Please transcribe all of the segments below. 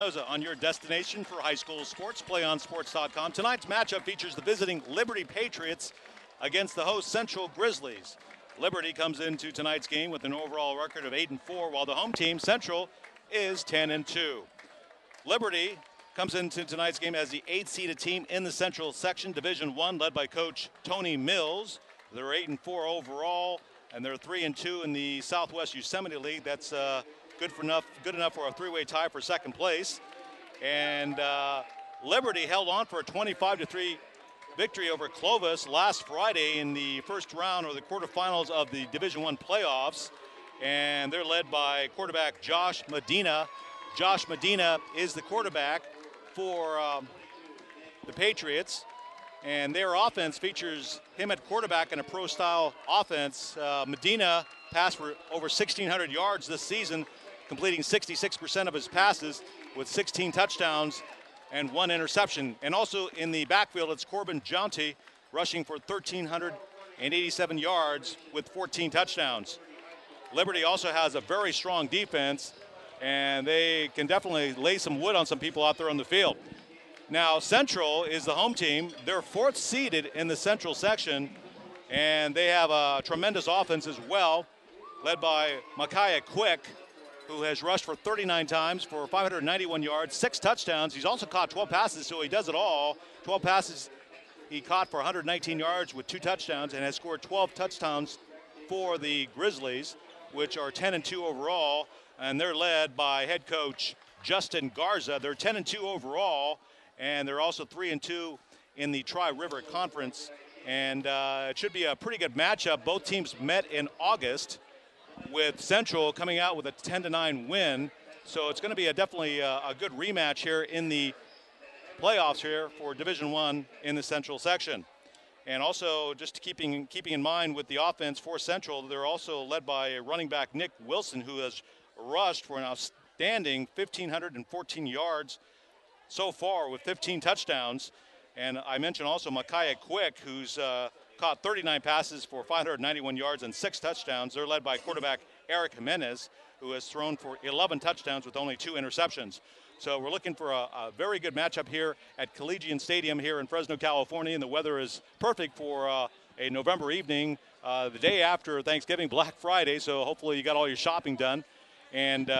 On your destination for high school sports, PlayOnSports.com. Tonight's matchup features the visiting Liberty Patriots against the host Central Grizzlies. Liberty comes into tonight's game with an overall record of 8-4, while the home team, Central, is 10-2. Liberty comes into tonight's game as the 8th-seeded team in the Central Section, Division I, led by Coach Tony Mills. They're 8-4 overall, and they're 3-2 in the Southwest Yosemite League. That's good enough for a three-way tie for second place. And Liberty held on for a 25-3 victory over Clovis last Friday in the first round or the quarterfinals of the Division I playoffs. And they're led by quarterback Josh Medina. Josh Medina is the quarterback for the Patriots. And their offense features him at quarterback in a pro-style offense. Medina passed for over 1,600 yards this season, completing 66% of his passes with 16 touchdowns and 1 interception. And also in the backfield, it's Corbin Jonty rushing for 1,387 yards with 14 touchdowns. Liberty also has a very strong defense, and they can definitely lay some wood on some people out there on the field. Now, Central is the home team. They're 4th seeded in the Central section, and they have a tremendous offense as well, led by Micaiah Quick, who has rushed for 39 times for 591 yards, 6 touchdowns. He's also caught 12 passes, so he does it all. 12 passes he caught for 119 yards with 2 touchdowns and has scored 12 touchdowns for the Grizzlies, which are 10-2 overall, and they're led by head coach Justin Garza. They're 10-2 overall, and they're also 3-2 in the Tri-River Conference, and it should be a pretty good matchup. Both teams met in August, with Central coming out with a 10-9 win. So it's going to be definitely a good rematch here in the playoffs here for Division I in the Central section. And also just keeping in mind with the offense for Central, they're also led by running back Nick Wilson, who has rushed for an outstanding 1,514 yards so far with 15 touchdowns. And I mentioned also Micaiah Quick, who's caught 39 passes for 591 yards and 6 touchdowns. They're led by quarterback Eric Jimenez, who has thrown for 11 touchdowns with only 2 interceptions. So we're looking for a very good matchup here at Collegian Stadium here in Fresno, California, and the weather is perfect for a November evening, the day after Thanksgiving, Black Friday, so hopefully you got all your shopping done. And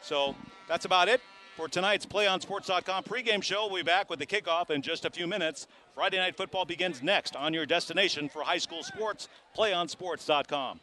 so that's about it for tonight's PlayOnSports.com pregame show. We'll be back with the kickoff in just a few minutes. Friday Night Football begins next on your destination for high school sports, PlayOnSports.com.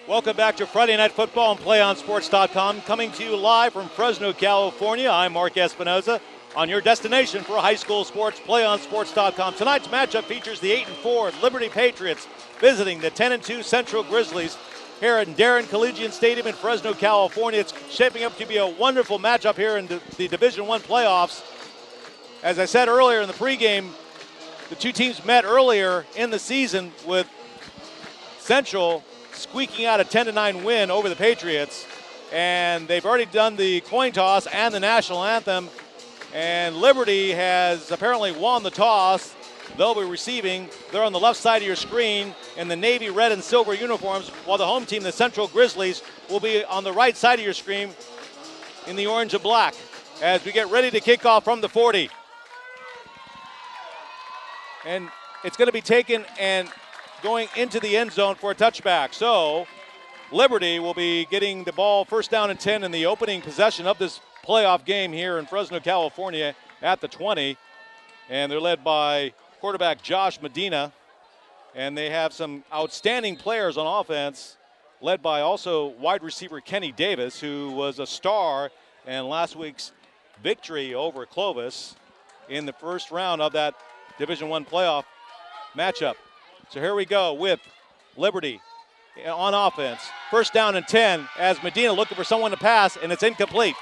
Welcome back to Friday Night Football on PlayOnSports.com. Coming to you live from Fresno, California. I'm Mark Espinoza on your destination for high school sports, PlayOnSports.com. Tonight's matchup features the 8-4 Liberty Patriots visiting the 10-2 Central Grizzlies here at Darren Collegiate Stadium in Fresno, California. It's shaping up to be a wonderful matchup here in the Division I playoffs. As I said earlier in the pregame, the two teams met earlier in the season with Central squeaking out a 10-9 win over the Patriots. And they've already done the coin toss and the national anthem. And Liberty has apparently won the toss. They'll be receiving. They're on the left side of your screen in the navy red and silver uniforms, while the home team, the Central Grizzlies, will be on the right side of your screen in the orange and black as we get ready to kick off from the 40. And it's going to be taken and going into the end zone for a touchback. So Liberty will be getting the ball first down and 10 in the opening possession of this playoff game here in Fresno, California at the 20. And they're led by quarterback Josh Medina. And they have some outstanding players on offense, led by also wide receiver Kenny Davis, who was a star in last week's victory over Clovis in the first round of that Division I playoff matchup. So here we go with Liberty on offense. First down and 10 as Medina looking for someone to pass, and it's incomplete.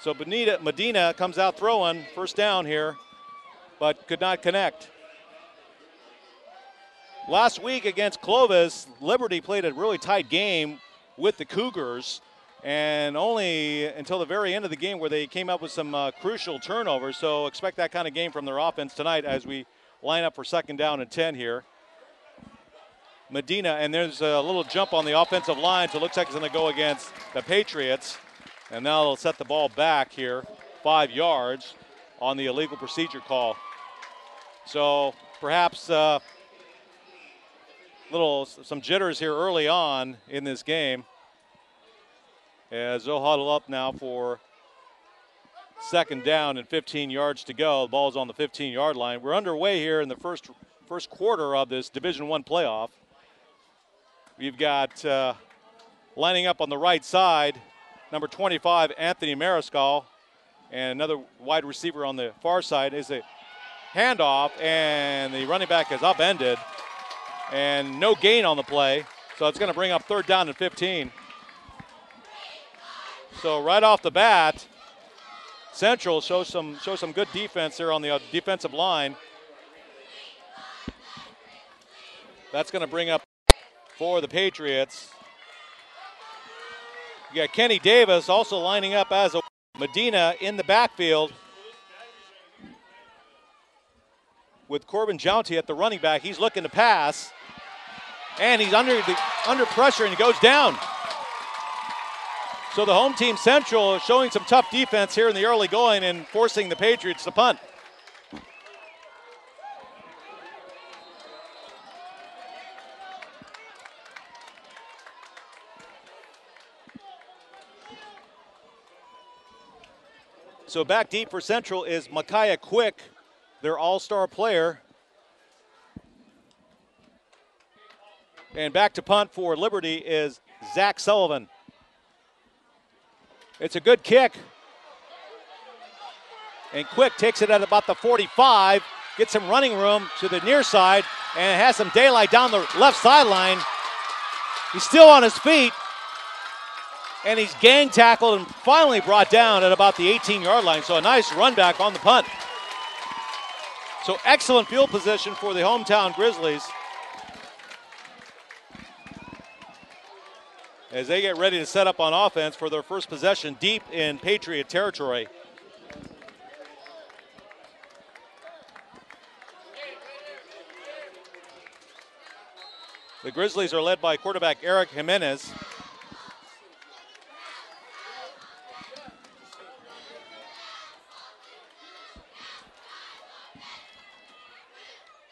So Medina comes out throwing, first down here, but could not connect. Last week against Clovis, Liberty played a really tight game with the Cougars, and only until the very end of the game where they came up with some crucial turnovers. So expect that kind of game from their offense tonight as we line up for second down and 10 here. Medina, and there's a little jump on the offensive line, so it looks like it's going to go against the Patriots. And now they'll set the ball back here 5 yards on the illegal procedure call. So perhaps some jitters here early on in this game, as they'll huddle up now for second down and 15 yards to go. The ball's on the 15-yard line. We're underway here in the first quarter of this Division I playoff. We've got lining up on the right side, number 25, Anthony Mariscal, and another wide receiver on the far side. Is a handoff, and the running back is upended, and no gain on the play. So it's going to bring up third down and 15. So right off the bat, Central shows some good defense there on the defensive line. That's going to bring up for the Patriots. You got Kenny Davis also lining up as a Medina in the backfield with Corbin Jounty at the running back. He's looking to pass, and he's under pressure, and he goes down. So the home team, Central, showing some tough defense here in the early going and forcing the Patriots to punt. So back deep for Central is Micaiah Quick, their all-star player. And back to punt for Liberty is Zach Sullivan. It's a good kick. And Quick takes it at about the 45, gets some running room to the near side, and has some daylight down the left sideline. He's still on his feet, and he's gang tackled and finally brought down at about the 18-yard line. So a nice run back on the punt. So excellent field position for the hometown Grizzlies as they get ready to set up on offense for their first possession deep in Patriot territory. The Grizzlies are led by quarterback Eric Jimenez.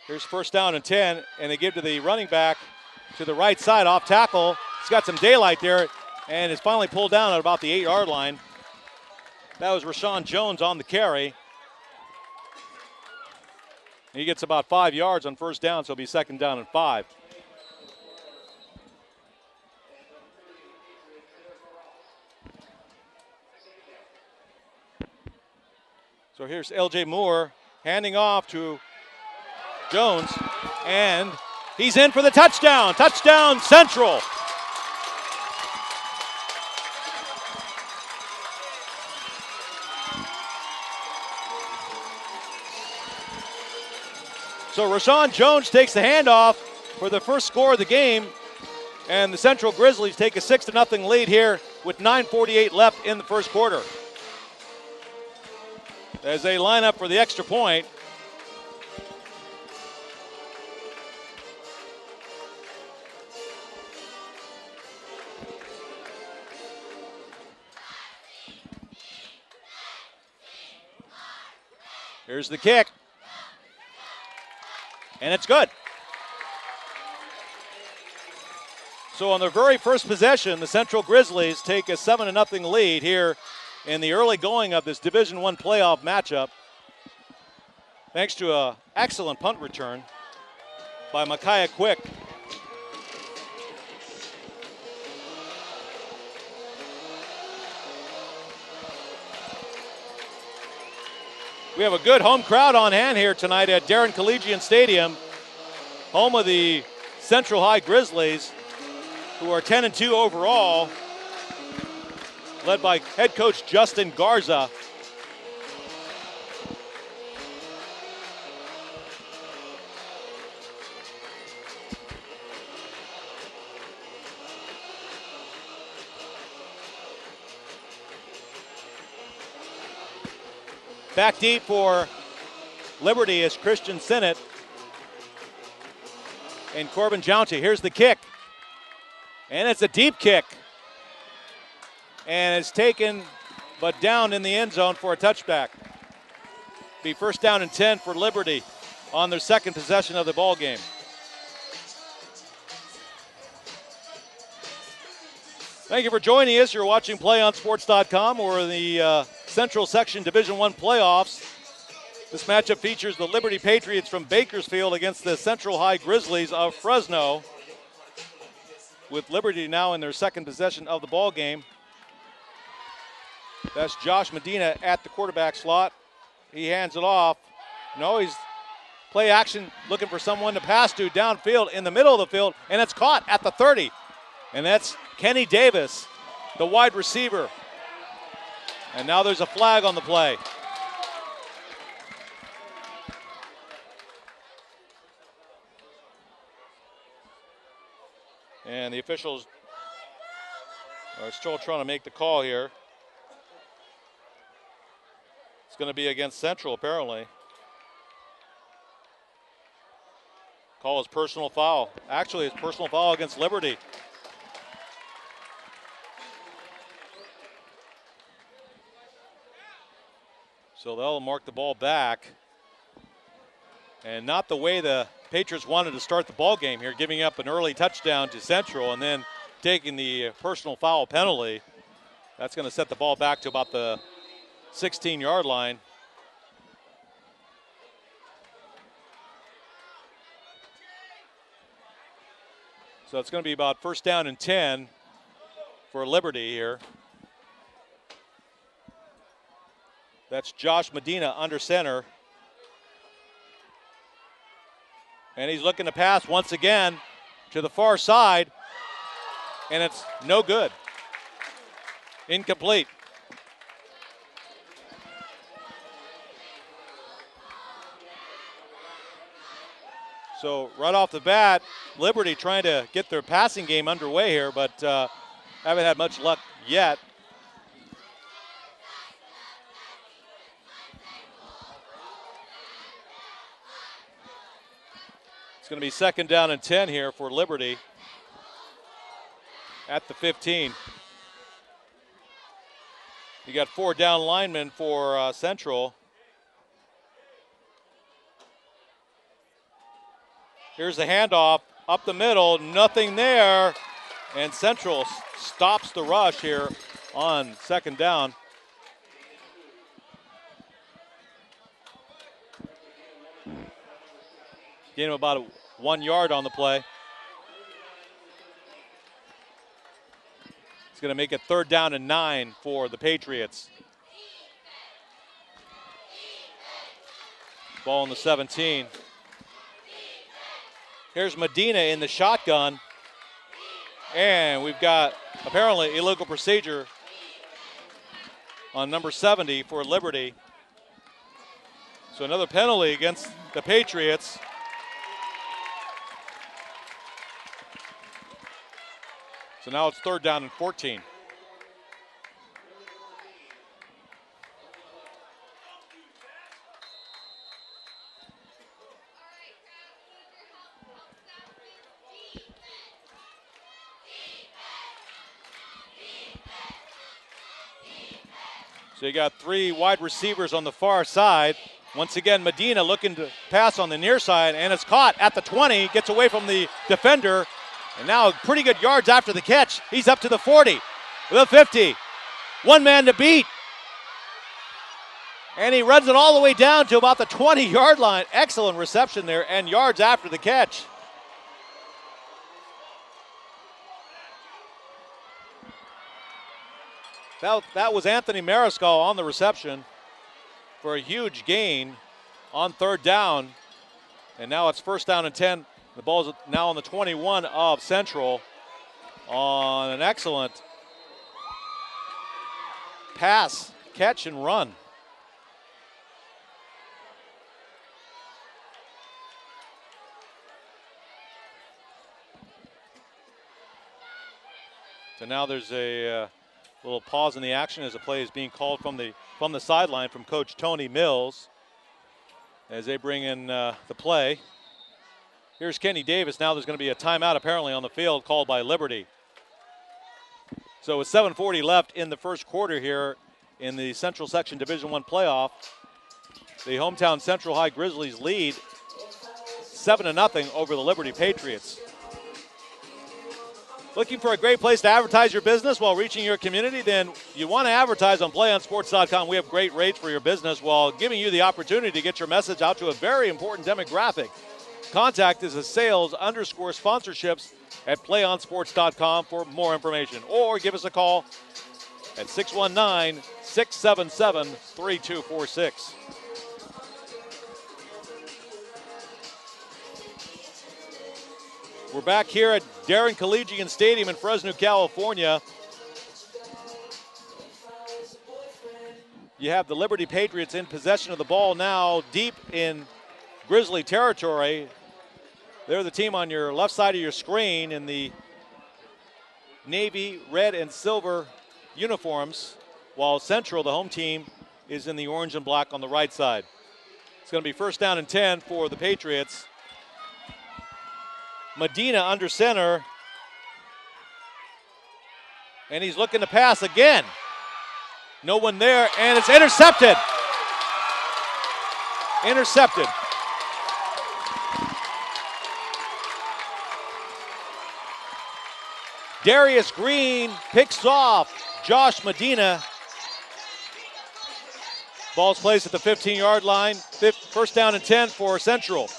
Here's first down and 10, and they give to the running back to the right side off tackle. He's got some daylight there and is finally pulled down at about the 8-yard line. That was Rashawn Jones on the carry. He gets about 5 yards on first down, so it'll be 2nd down and 5. So here's L.J. Moore handing off to Jones, and he's in for the touchdown. Touchdown Central. So Rashawn Jones takes the handoff for the first score of the game, and the Central Grizzlies take a 6-0 lead here with 9:48 left in the first quarter. As they line up for the extra point. Here's the kick. And it's good. So on their very first possession, the Central Grizzlies take a 7-0 lead here in the early going of this Division I playoff matchup. Thanks to an excellent punt return by Micaiah Quick. We have a good home crowd on hand here tonight at Darren Collegiate Stadium, home of the Central High Grizzlies, who are 10-2 overall, led by head coach Justin Garza. Back deep for Liberty is Christian Sinnott and Corbin Jounty. Here's the kick. And it's a deep kick. And it's taken, but down in the end zone for a touchback. Be 1st down and 10 for Liberty on their second possession of the ball game. Thank you for joining us. You're watching PlayOnSports.com or the Central Section Division I playoffs. This matchup features the Liberty Patriots from Bakersfield against the Central High Grizzlies of Fresno, with Liberty now in their second possession of the ball game. That's Josh Medina at the quarterback slot. He hands it off. No, he's play action, looking for someone to pass to downfield in the middle of the field, and it's caught at the 30. And that's Kenny Davis, the wide receiver. And now there's a flag on the play. And the officials are still trying to make the call here. It's going to be against Central, apparently. Call is personal foul. Actually, it's personal foul against Liberty. So they'll mark the ball back. And not the way the Patriots wanted to start the ball game here, giving up an early touchdown to Central and then taking the personal foul penalty. That's going to set the ball back to about the 16-yard line. So it's going to be about 1st down and 10 for Liberty here. That's Josh Medina under center. And he's looking to pass once again to the far side. And it's no good. Incomplete. So right off the bat, Liberty trying to get their passing game underway here, but haven't had much luck yet. It's going to be 2nd down and 10 here for Liberty at the 15. You got 4 down linemen for Central. Here's the handoff up the middle, nothing there, and Central stops the rush here on 2nd down. Gain him about 1 yard on the play. It's going to make it 3rd down and 9 for the Patriots. Ball on the 17. Here's Medina in the shotgun. And we've got apparently illegal procedure on number 70 for Liberty. So another penalty against the Patriots. So now it's 3rd down and 14. So you got 3 wide receivers on the far side. Once again, Medina looking to pass on the near side, and it's caught at the 20, gets away from the defender, and now pretty good yards after the catch. He's up to the 40, the 50. One man to beat. And he runs it all the way down to about the 20-yard line. Excellent reception there, and yards after the catch. That was Anthony Mariscal on the reception for a huge gain on 3rd down. And now it's 1st down and 10. The ball's now on the 21 of Central on an excellent pass, catch, and run. So now there's a little pause in the action as the play is being called from the sideline from Coach Tony Mills as they bring in the play. Here's Kenny Davis. Now there's going to be a timeout apparently on the field called by Liberty. So with 7:40 left in the first quarter here in the Central Section Division I playoff, the hometown Central High Grizzlies lead 7-0 over the Liberty Patriots. Looking for a great place to advertise your business while reaching your community? Then you want to advertise on PlayOnSports.com. We have great rates for your business while giving you the opportunity to get your message out to a very important demographic. Contact us at sales_sponsorships at PlayOnSports.com for more information. Or give us a call at 619-677-3246. We're back here at Darren Collegian Stadium in Fresno, California. You have the Liberty Patriots in possession of the ball now, deep in Grizzly territory. They're the team on your left side of your screen in the navy, red, and silver uniforms, while Central, the home team, is in the orange and black on the right side. It's going to be 1st down and 10 for the Patriots. Medina under center. And he's looking to pass again. No one there, and it's intercepted. Intercepted. Darius Green picks off Josh Medina. Ball's placed at the 15-yard line. 1st down and 10 for Central.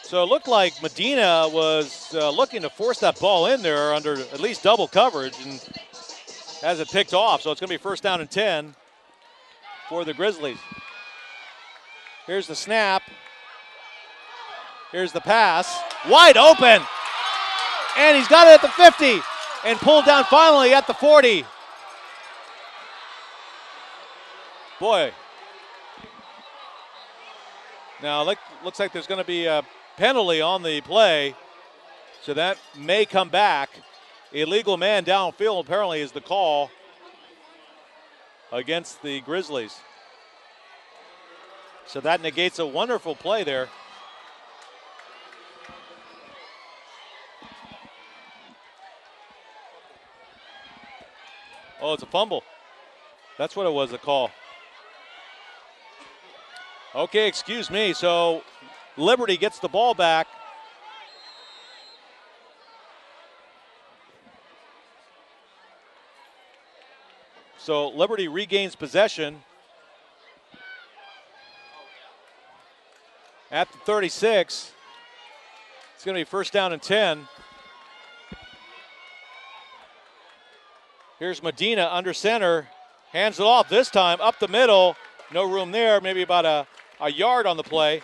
So it looked like Medina was looking to force that ball in there under at least double coverage and has it picked off. So it's going to be 1st down and 10 for the Grizzlies. Here's the snap. Here's the pass. Wide open. And he's got it at the 50 and pulled down finally at the 40. Boy. Now looks like there's going to be a penalty on the play, so that may come back. Illegal man downfield apparently is the call against the Grizzlies. So that negates a wonderful play there. Oh, it's a fumble. That's what it was, a call. Okay, excuse me. So Liberty gets the ball back. So Liberty regains possession at the 36. It's going to be first down and 10. Here's Medina under center. Hands it off this time, up the middle. No room there, maybe about a yard on the play.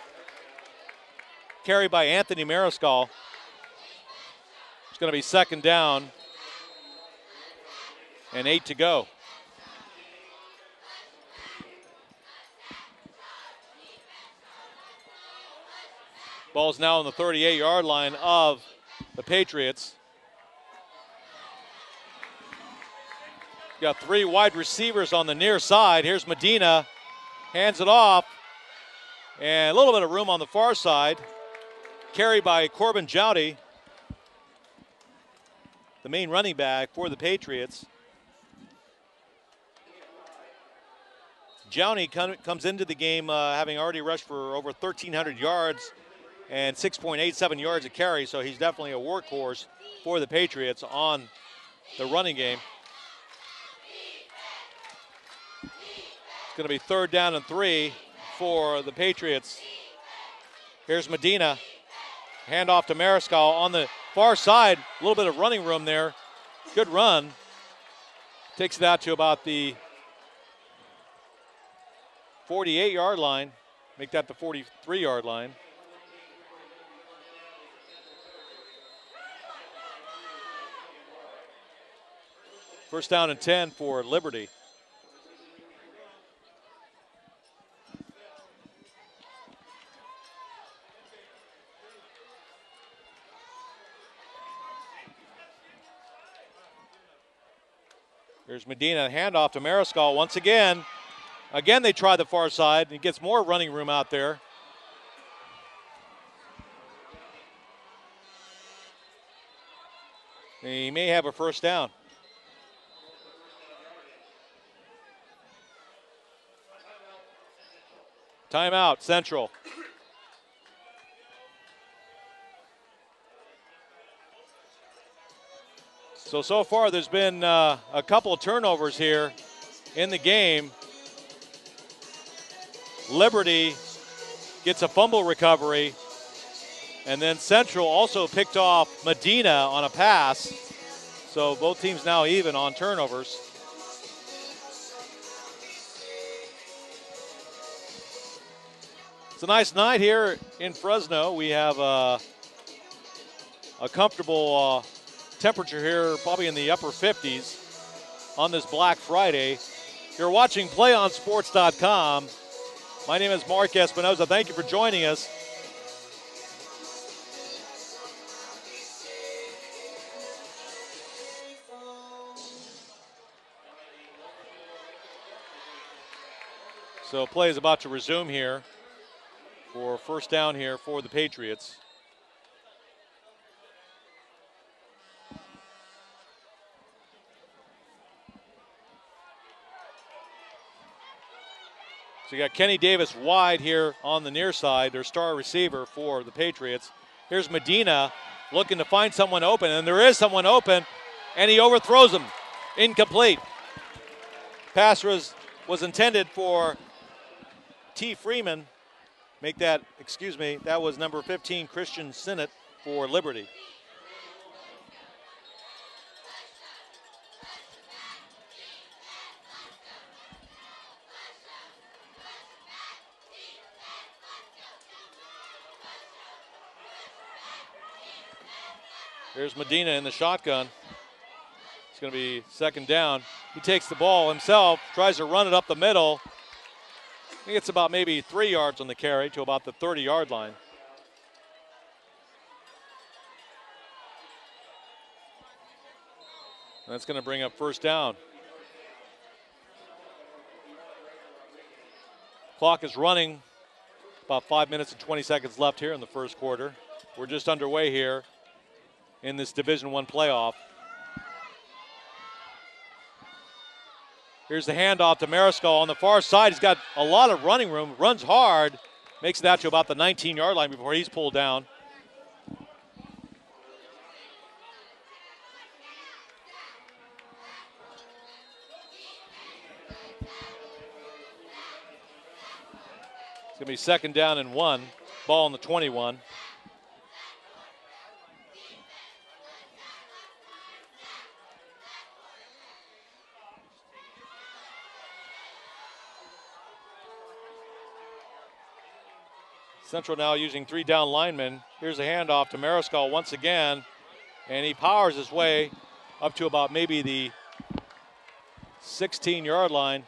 Carried by Anthony Mariscal. It's going to be second down and 8 to go. Ball's now on the 38-yard line of the Patriots. Got 3 wide receivers on the near side. Here's Medina, hands it off, and a little bit of room on the far side. Carried by Corbin Jowdy, the main running back for the Patriots. Jowdy comes into the game having already rushed for over 1,300 yards and 6.87 yards a carry, so he's definitely a workhorse for the Patriots on the running game. It's going to be third down and 3 for the Patriots. Here's Medina. Hand off to Mariscal on the far side. A little bit of running room there. Good run. Takes it out to about the 48-yard line. Make that the 43-yard line. First down and 10 for Liberty. Here's Medina, handoff to Mariscal once again. Again, they try the far side. He gets more running room out there. He may have a first down. Timeout, Central. So far there's been a couple of turnovers here in the game. Liberty gets a fumble recovery, and then Central also picked off Medina on a pass. So both teams now even on turnovers. It's a nice night here in Fresno. We have a comfortable temperature here, probably in the upper 50s on this Black Friday. You're watching PlayOnSports.com. My name is Mark Espinoza. Thank you for joining us. So play is about to resume here for first down here for the Patriots. So you got Kenny Davis wide here on the near side, their star receiver for the Patriots. Here's Medina looking to find someone open, and there is someone open, and he overthrows him. Incomplete. Pass was intended for T. Freeman. That was number 15, Christian Sinnott for Liberty. Here's Medina in the shotgun. It's going to be second down. He takes the ball himself, tries to run it up the middle. I think it's about maybe 3 yards on the carry to about the 30-yard line. That's going to bring up first down. Clock is running. About 5 minutes and 20 seconds left here in the first quarter. We're just underway here in this Division I playoff. Here's the handoff to Mariscal on the far side. He's got a lot of running room, runs hard, makes it out to about the 19-yard line before he's pulled down. It's going to be 2nd down and 1. Ball on the 21. Central now using 3 down linemen. Here's a handoff to Mariscal once again, and he powers his way up to about maybe the 16-yard line.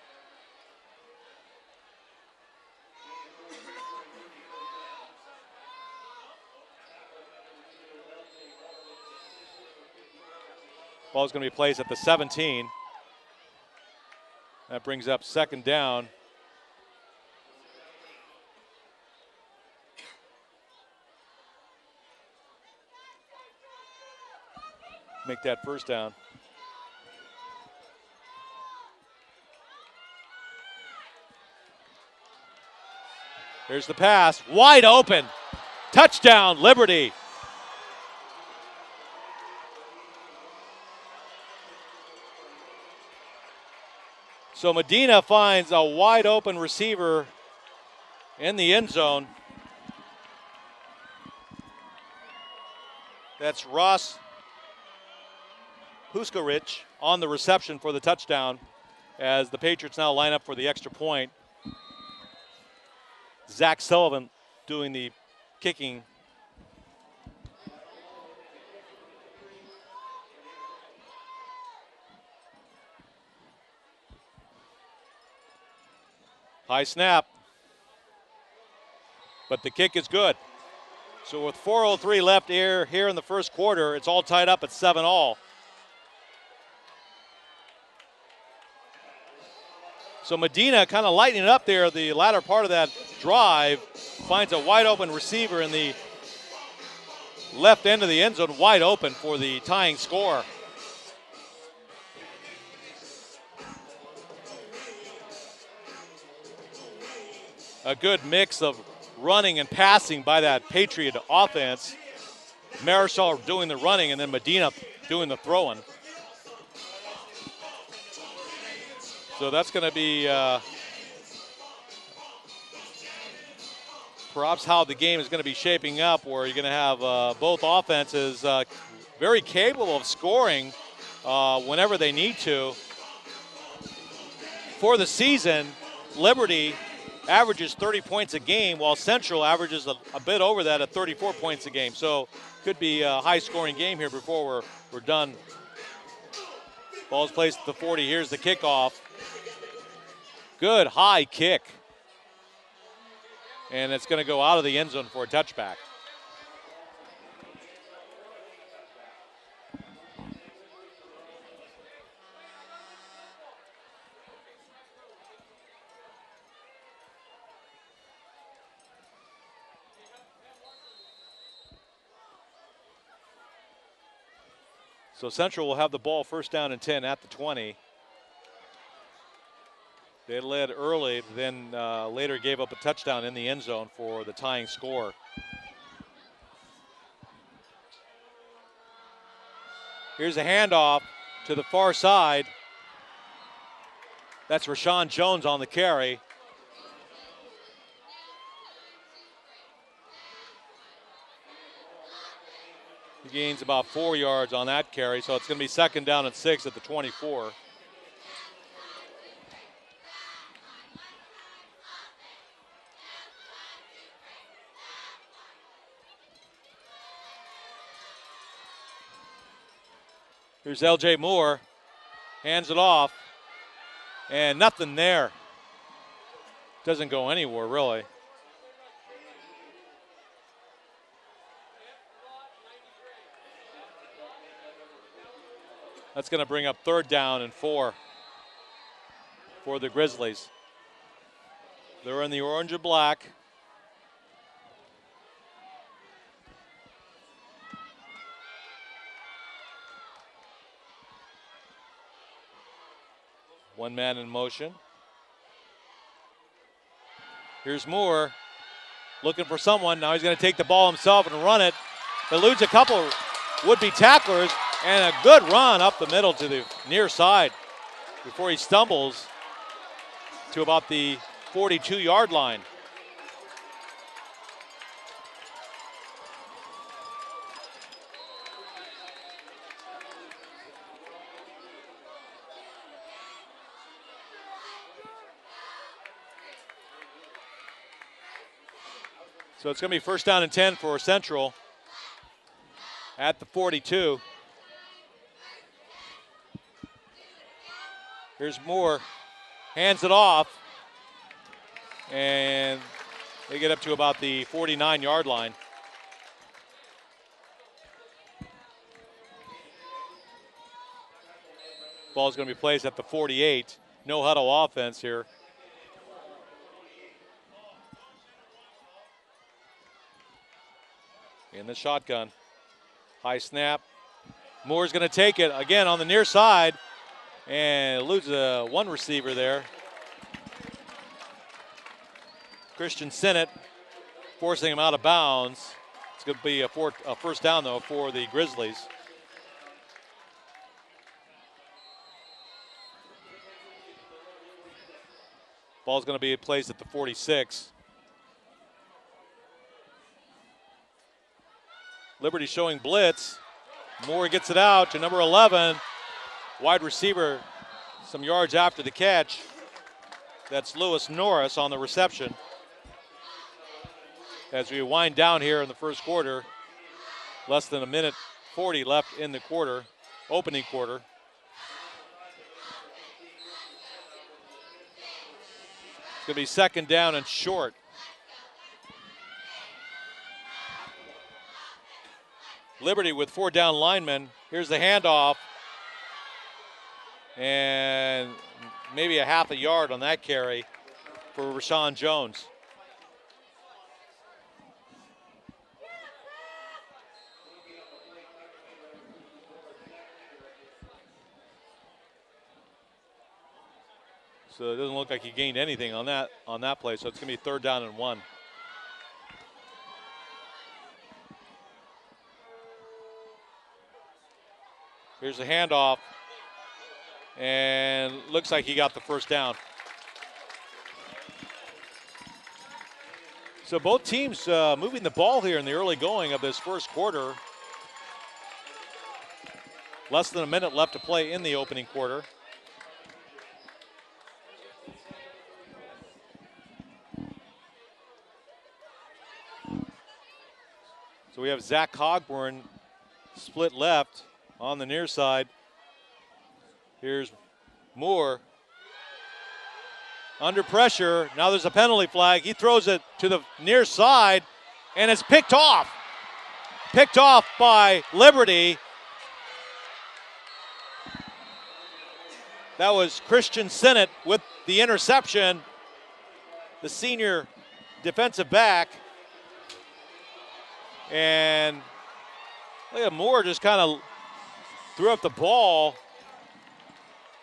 Ball's going to be placed at the 17. That brings up 2nd down. Make that 1st down. Here's the pass, wide open. Touchdown, Liberty. So Medina finds a wide open receiver in the end zone. That's Ross Huskarich on the reception for the touchdown as the Patriots now line up for the extra point. Zach Sullivan doing the kicking. High snap, but the kick is good. So with 4:03 left here in the first quarter, it's all tied up at 7-all. So Medina kind of lightening it up there the latter part of that drive, finds a wide open receiver in the left end of the end zone, wide open for the tying score. A good mix of running and passing by that Patriot offense. Mariscal doing the running and then Medina doing the throwing. So that's going to be perhaps how the game is going to be shaping up, where you're going to have both offenses very capable of scoring whenever they need to. For the season, Liberty averages 30 points a game, while Central averages a bit over that at 34 points a game. So could be a high-scoring game here before we're done. Ball's placed at the 40. Here's the kickoff. Good high kick. And it's going to go out of the end zone for a touchback. So Central will have the ball 1st down and 10 at the 20. They led early, then later gave up a touchdown in the end zone for the tying score. Here's a handoff to the far side. That's Rashawn Jones on the carry. He gains about 4 yards on that carry, so it's going to be 2nd down and 6 at the 24. Here's L.J. Moore, hands it off, and nothing there. Doesn't go anywhere, really. That's going to bring up 3rd down and 4 for the Grizzlies. They're in the orange and black. One man in motion. Here's Moore looking for someone. Now he's going to take the ball himself and run it. Eludes a couple would-be tacklers, and a good run up the middle to the near side before he stumbles. to about the 42-yard line. So it's going to be first down and 10 for Central at the 42. Here's Moore, hands it off, and they get up to about the 49-yard line. Ball's going to be placed at the 48. No huddle offense here. In the shotgun. High snap. Moore's going to take it again on the near side and eludes one receiver there. Christian Sinnott forcing him out of bounds. It's going to be a first down, though, for the Grizzlies. Ball's going to be placed at the 46. Liberty showing blitz. Moore gets it out to number 11. Wide receiver some yards after the catch. That's Lewis Norris on the reception. As we wind down here in the first quarter, less than a minute 40 left in the quarter, opening quarter. It's going to be second down and short. Liberty with 4 down linemen. Here's the handoff. And maybe a half a yard on that carry for Rashawn Jones. So it doesn't look like he gained anything on that play. So it's going to be third down and 1. Here's the handoff, and looks like he got the first down. So both teams moving the ball here in the early going of this first quarter. Less than a minute left to play in the opening quarter. So we have Zach Cogburn split left on the near side. Here's Moore. Under pressure. Now there's a penalty flag. He throws it to the near side, and it's picked off. Picked off by Liberty. That was Christian Sinnott with the interception. The senior defensive back. And look at Moore just kind of threw up the ball,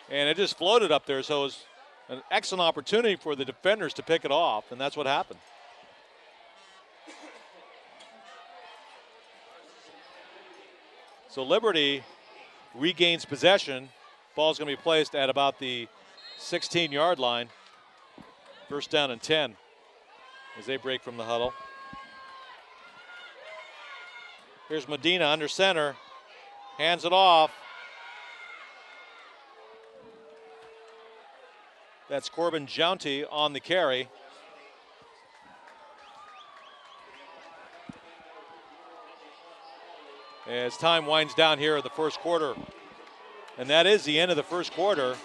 and it just floated up there. So it was an excellent opportunity for the defenders to pick it off, and that's what happened. So Liberty regains possession. Ball's going to be placed at about the 16-yard line. First down and 10 as they break from the huddle. Here's Medina under center. Hands it off. That's Corbin Jounty on the carry. As time winds down here in the first quarter. And that is the end of the first quarter.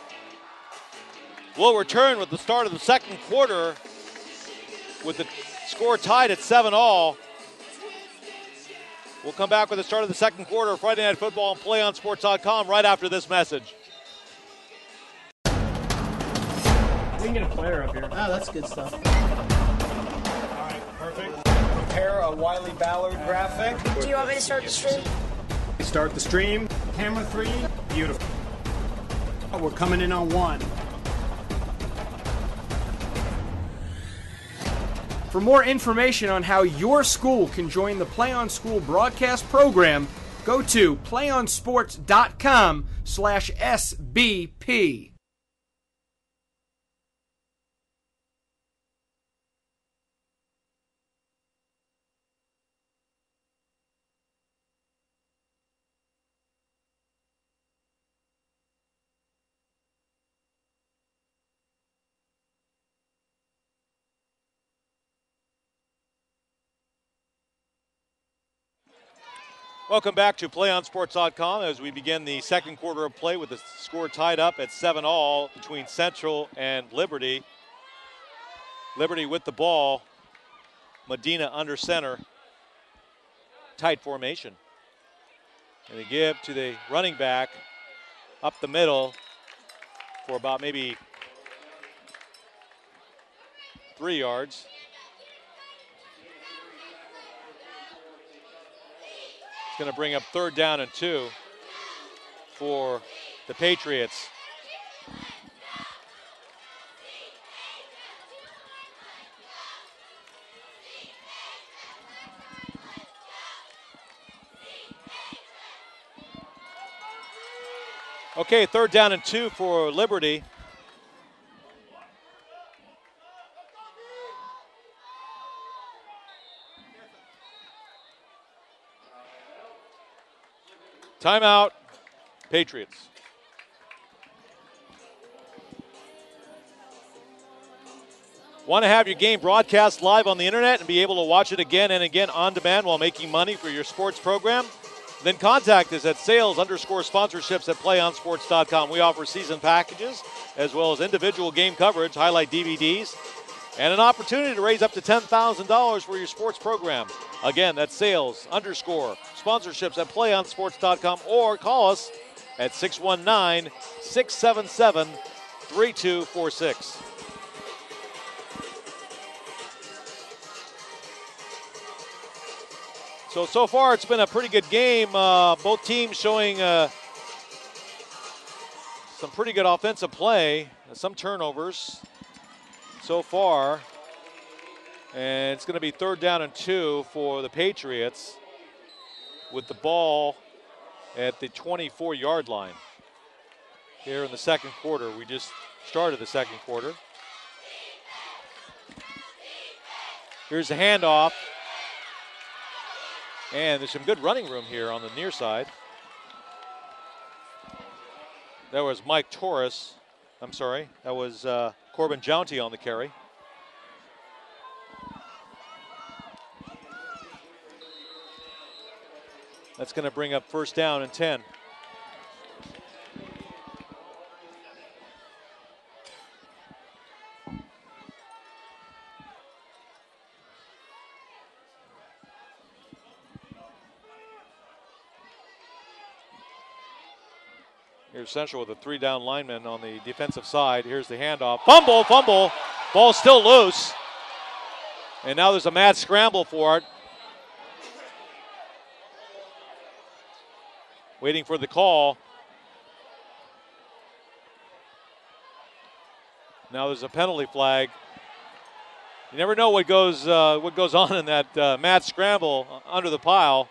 We'll return with the start of the second quarter with the score tied at 7-all. We'll come back with the start of the second quarter of Friday Night Football on PlayOnSports.com right after this message. We can get a player up here. Oh, that's good stuff. All right, perfect. Prepare a Wiley Ballard graphic. Do you want me to start the stream? Start the stream. Camera 3. Beautiful. Oh, we're coming in on 1. For more information on how your school can join the Play On School broadcast program, go to playonsports.com/SBP. Welcome back to PlayOnSports.com as we begin the second quarter of play with the score tied up at 7-all between Central and Liberty. Liberty with the ball. Medina under center. Tight formation. And they give to the running back up the middle for about maybe 3 yards. It's going to bring up 3rd down and 2 for the Patriots. Okay, 3rd down and 2 for Liberty. Timeout, Patriots. Want to have your game broadcast live on the internet and be able to watch it again and again on demand while making money for your sports program? Then contact us at sales_sponsorships at playonsports.com. We offer season packages as well as individual game coverage, highlight DVDs, and an opportunity to raise up to $10,000 for your sports program. Again, that's sales_sponsorships at playonsports.com or call us at 619-677-3246. So far it's been a pretty good game. Both teams showing some pretty good offensive play, some turnovers so far. And it's going to be 3rd down and 2 for the Patriots with the ball at the 24-yard line. Here in the second quarter, we just started the second quarter. Here's the handoff. And there's some good running room here on the near side. That was Mike Torres. I'm sorry, that was Corbin Jounty on the carry. That's going to bring up 1st down and 10. Here's Central with a 3-down lineman on the defensive side. Here's the handoff. Fumble. Ball's still loose. And now there's a mad scramble for it. Waiting for the call. Now there's a penalty flag. You never know what goes on in that mad scramble under the pile.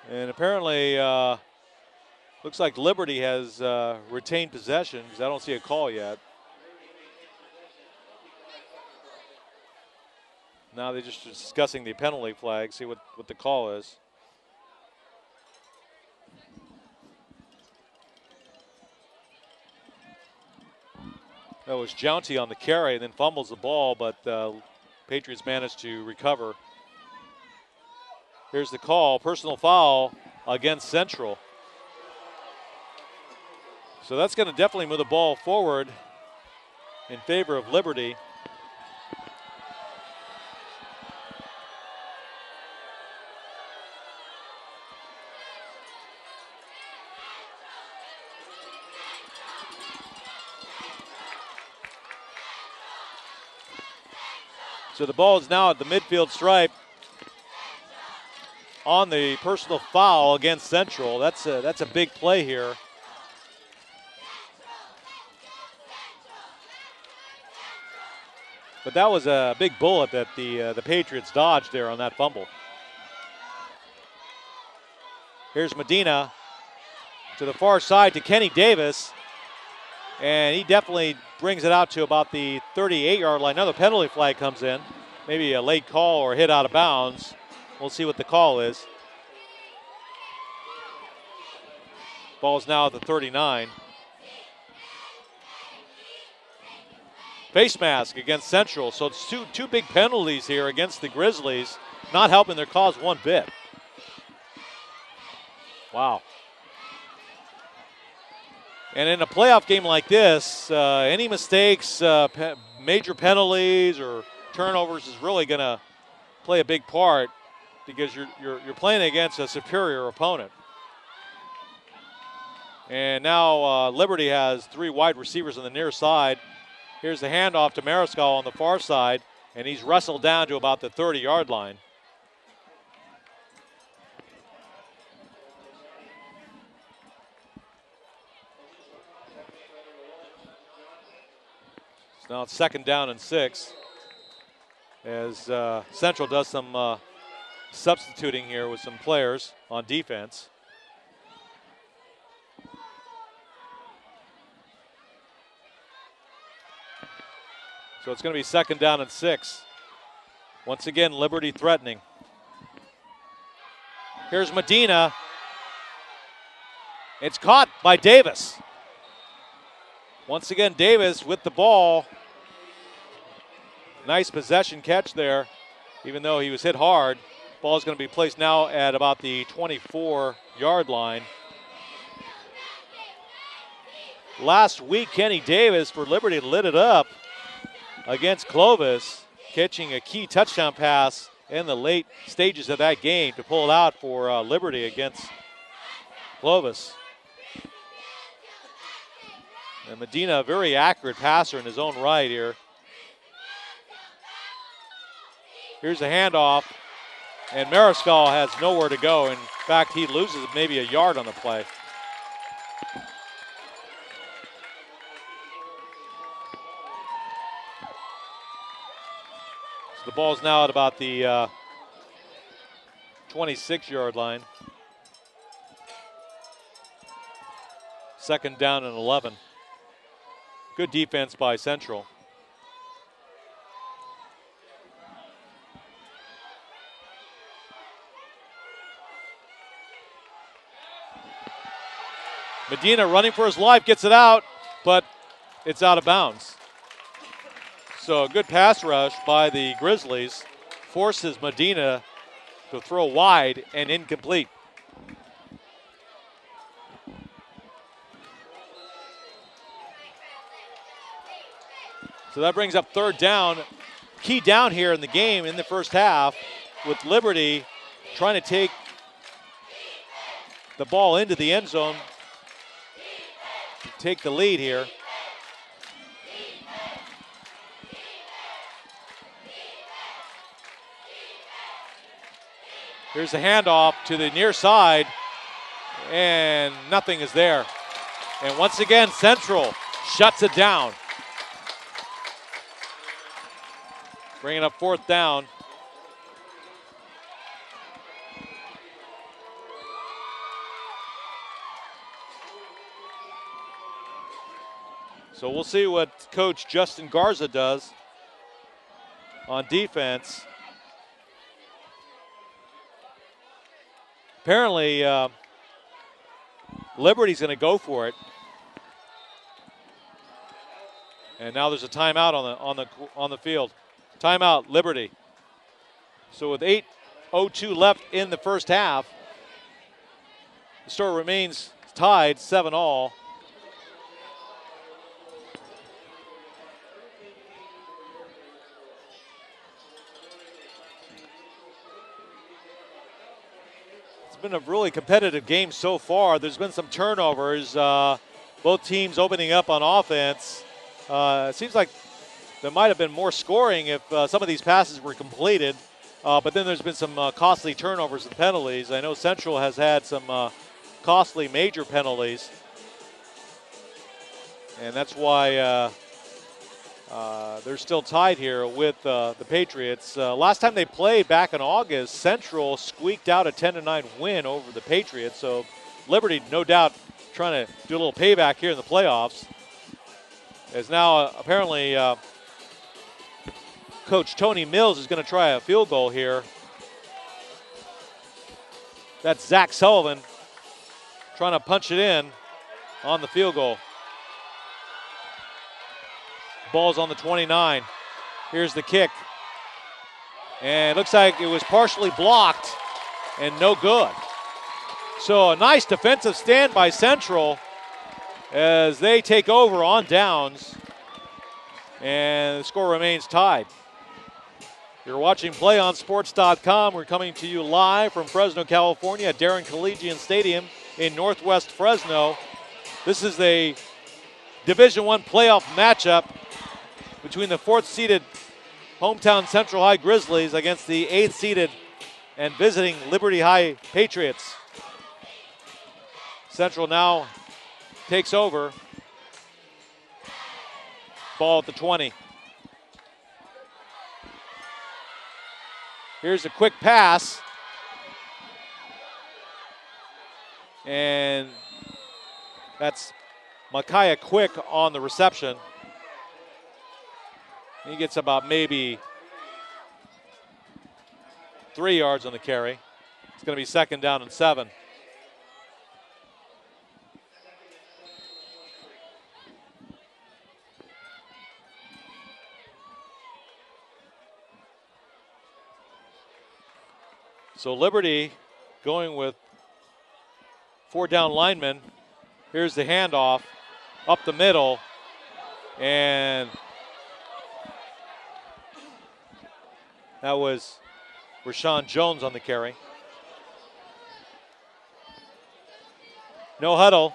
And apparently, looks like Liberty has retained possession because I don't see a call yet. Now they're just discussing the penalty flag, see what the call is. That was Jounty on the carry and then fumbles the ball, but Patriots managed to recover. Here's the call, personal foul against Central. So that's going to definitely move the ball forward in favor of Liberty. So the ball is now at the midfield stripe on the personal foul against Central. That's a big play here. But that was a big bullet that the Patriots dodged there on that fumble. Here's Medina to the far side to Kenny Davis. And he definitely brings it out to about the 38-yard line. Another penalty flag comes in. Maybe a late call or hit out of bounds. We'll see what the call is. Ball's now at the 39. face mask against Central. So it's two big penalties here against the Grizzlies, not helping their cause one bit. Wow. And in a playoff game like this, any mistakes, major penalties or turnovers is really going to play a big part because you're playing against a superior opponent. And now Liberty has 3 wide receivers on the near side. Here's the handoff to Mariscal on the far side, and he's wrestled down to about the 30-yard line. So now it's 2nd down and 6 as Central does some substituting here with some players on defense. So it's going to be 2nd down and 6. Once again, Liberty threatening. Here's Medina. It's caught by Davis. Once again, Davis with the ball. Nice possession catch there, even though he was hit hard. Ball is going to be placed now at about the 24-yard line. Last week, Kenny Davis for Liberty lit it up against Clovis, catching a key touchdown pass in the late stages of that game to pull it out for Liberty against Clovis. And Medina, a very accurate passer in his own right here. Here's a handoff, and Mariscal has nowhere to go. In fact, he loses maybe a yard on the play. The ball's now at about the 26-yard line. 2nd down and 11. Good defense by Central. Medina running for his life, gets it out, but it's out of bounds. So a good pass rush by the Grizzlies forces Medina to throw wide and incomplete. So that brings up 3rd down. Key down here in the game in the first half with Liberty trying to take the ball into the end zone to take the lead here. Here's a handoff to the near side, and nothing is there. And once again, Central shuts it down. Bringing up 4th down. So we'll see what Coach Justin Garza does on defense. Apparently, Liberty's going to go for it. And now there's a timeout on the field. Timeout, Liberty. So with 8:02 left in the first half, the score remains tied 7-all. It's been a really competitive game so far. There's been some turnovers. Both teams opening up on offense. It seems like there might have been more scoring if some of these passes were completed. But then there's been some costly turnovers and penalties. I know Central has had some costly major penalties. And that's why they're still tied here with the Patriots. Last time they played back in August, Central squeaked out a 10-9 win over the Patriots. So Liberty, no doubt, trying to do a little payback here in the playoffs. As now apparently Coach Tony Mills is going to try a field goal here. That's Zach Sullivan trying to punch it in on the field goal. Ball's on the 29. Here's the kick. And it looks like it was partially blocked and no good. So a nice defensive stand by Central as they take over on downs. And the score remains tied. You're watching PlayOnSports.com. We're coming to you live from Fresno, California at Darren Collegiate Stadium in Northwest Fresno. This is a Division I playoff matchup between the 4th-seeded hometown Central High Grizzlies against the 8th-seeded and visiting Liberty High Patriots. Central now takes over. Ball at the 20. Here's a quick pass. And that's Micaiah Quick on the reception. He gets about maybe 3 yards on the carry. It's going to be 2nd down and 7. So Liberty going with 4 down linemen. Here's the handoff up the middle, and that was Rashawn Jones on the carry. No huddle.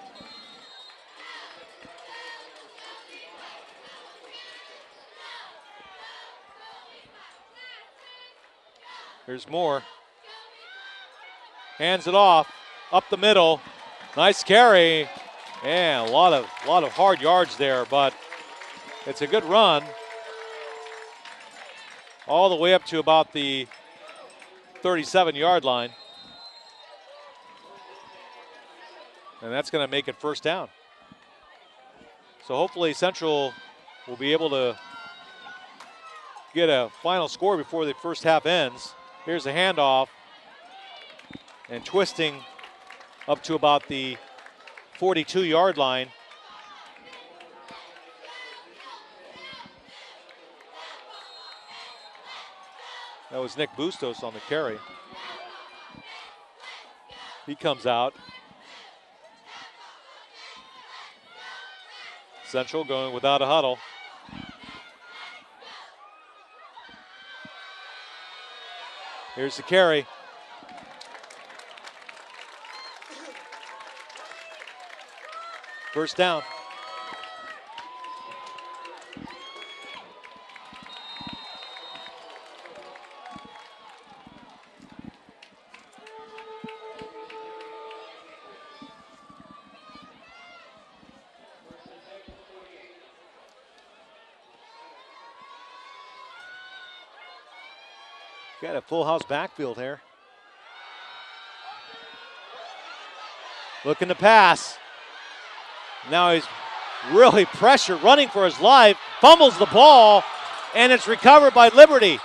Here's Moore. Hands it off, up the middle. Nice carry, and a lot of hard yards there, but it's a good run. All the way up to about the 37-yard line. And that's going to make it 1st down. So hopefully Central will be able to get a final score before the first half ends. Here's a handoff. And twisting up to about the 42-yard line. That was Nick Bustos on the carry. He comes out. Central going without a huddle. Here's the carry. First down. Got a full house backfield here. Looking to pass. Now he's really pressure, running for his life, fumbles the ball, and it's recovered by Liberty.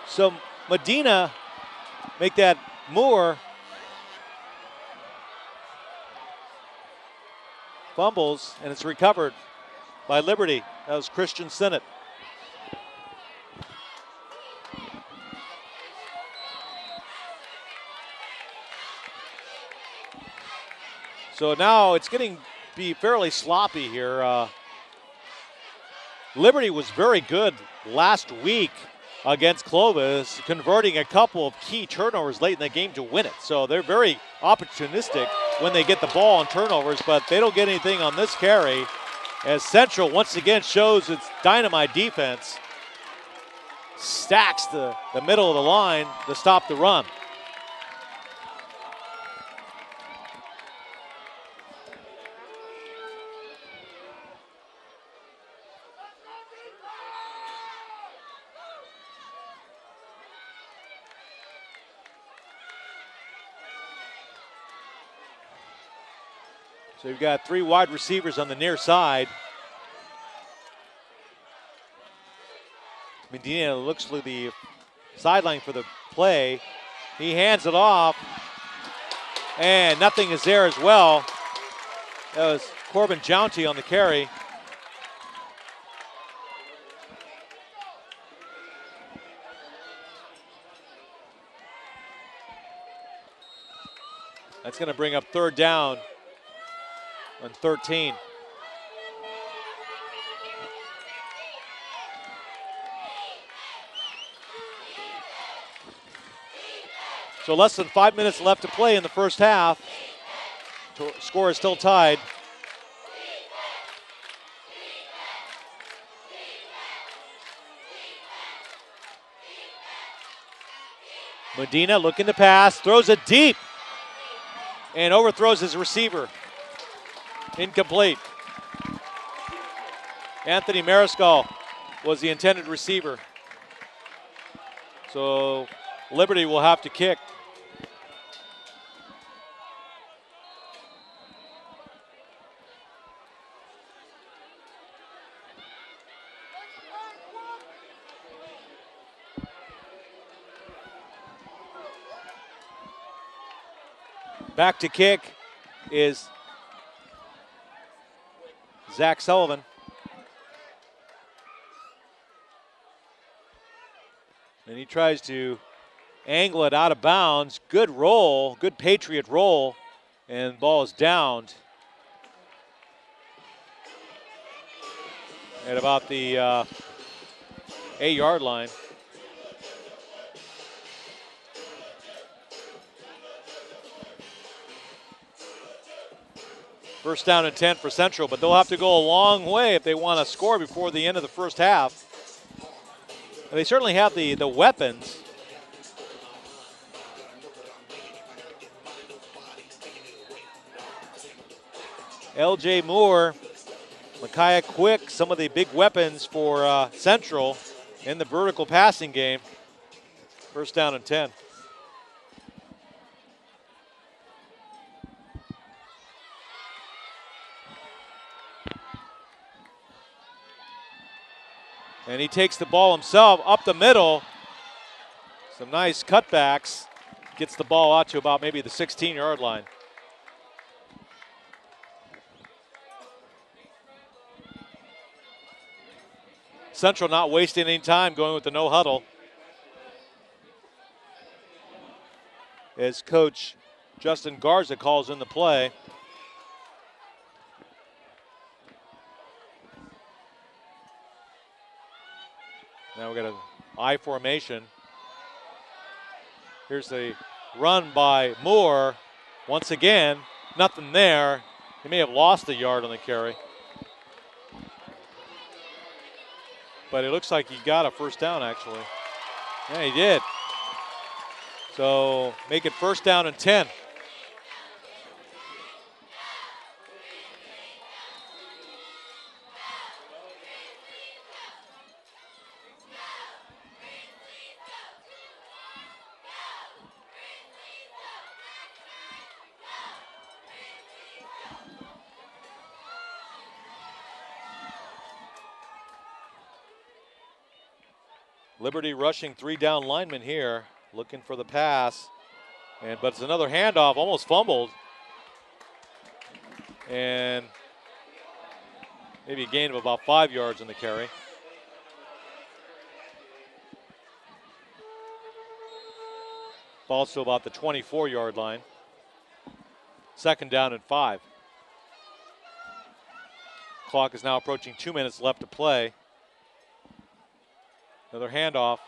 So Medina make that Moore. Fumbles, and it's recovered by Liberty. That was Christian Sinnott. So now it's getting to be fairly sloppy here. Liberty was very good last week against Clovis, converting a couple of key turnovers late in the game to win it. So they're very opportunistic when they get the ball on turnovers, but they don't get anything on this carry as Central once again shows its dynamite defense, stacks the middle of the line to stop the run. So you've got 3 wide receivers on the near side. Medina looks to the sideline for the play. He hands it off, and nothing is there as well. That was Corbin Jounty on the carry. That's going to bring up third down on 13. So less than 5 minutes left to play in the first half. Score is still tied. Medina looking to pass, throws it deep, and overthrows his receiver. Incomplete. Anthony Mariscal was the intended receiver. So Liberty will have to kick. Back to kick is Zach Sullivan. And he tries to angle it out of bounds. Good roll, good Patriot roll, and ball is downed at about the 8-yard line. First down and 10 for Central, but they'll have to go a long way if they want to score before the end of the first half. And they certainly have the weapons. L.J. Moore, Micaiah Quick, some of the big weapons for Central in the vertical passing game. First down and 10. And he takes the ball himself up the middle. Some nice cutbacks. Gets the ball out to about maybe the 16-yard line. Central not wasting any time going with the no huddle. As Coach Justin Garza calls in the play. Now we got an I formation. Here's the run by Moore. Once again, nothing there. He may have lost a yard on the carry. But it looks like he got a first down, actually. Yeah, he did. So make it first down and 10. Liberty rushing 3 down linemen here, looking for the pass. But it's another handoff, almost fumbled. And maybe a gain of about 5 yards on the carry. Ball's to about the 24-yard line. Second down and 5. Clock is now approaching 2 minutes left to play. Another handoff.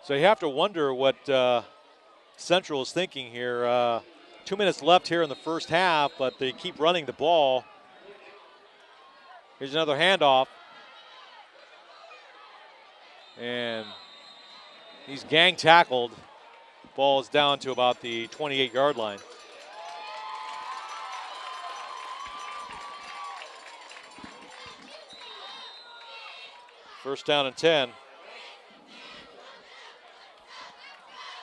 So you have to wonder what Central is thinking here. 2 minutes left here in the first half, but they keep running the ball. Here's another handoff. And he's gang tackled. Ball is down to about the 28-yard line. First down and 10.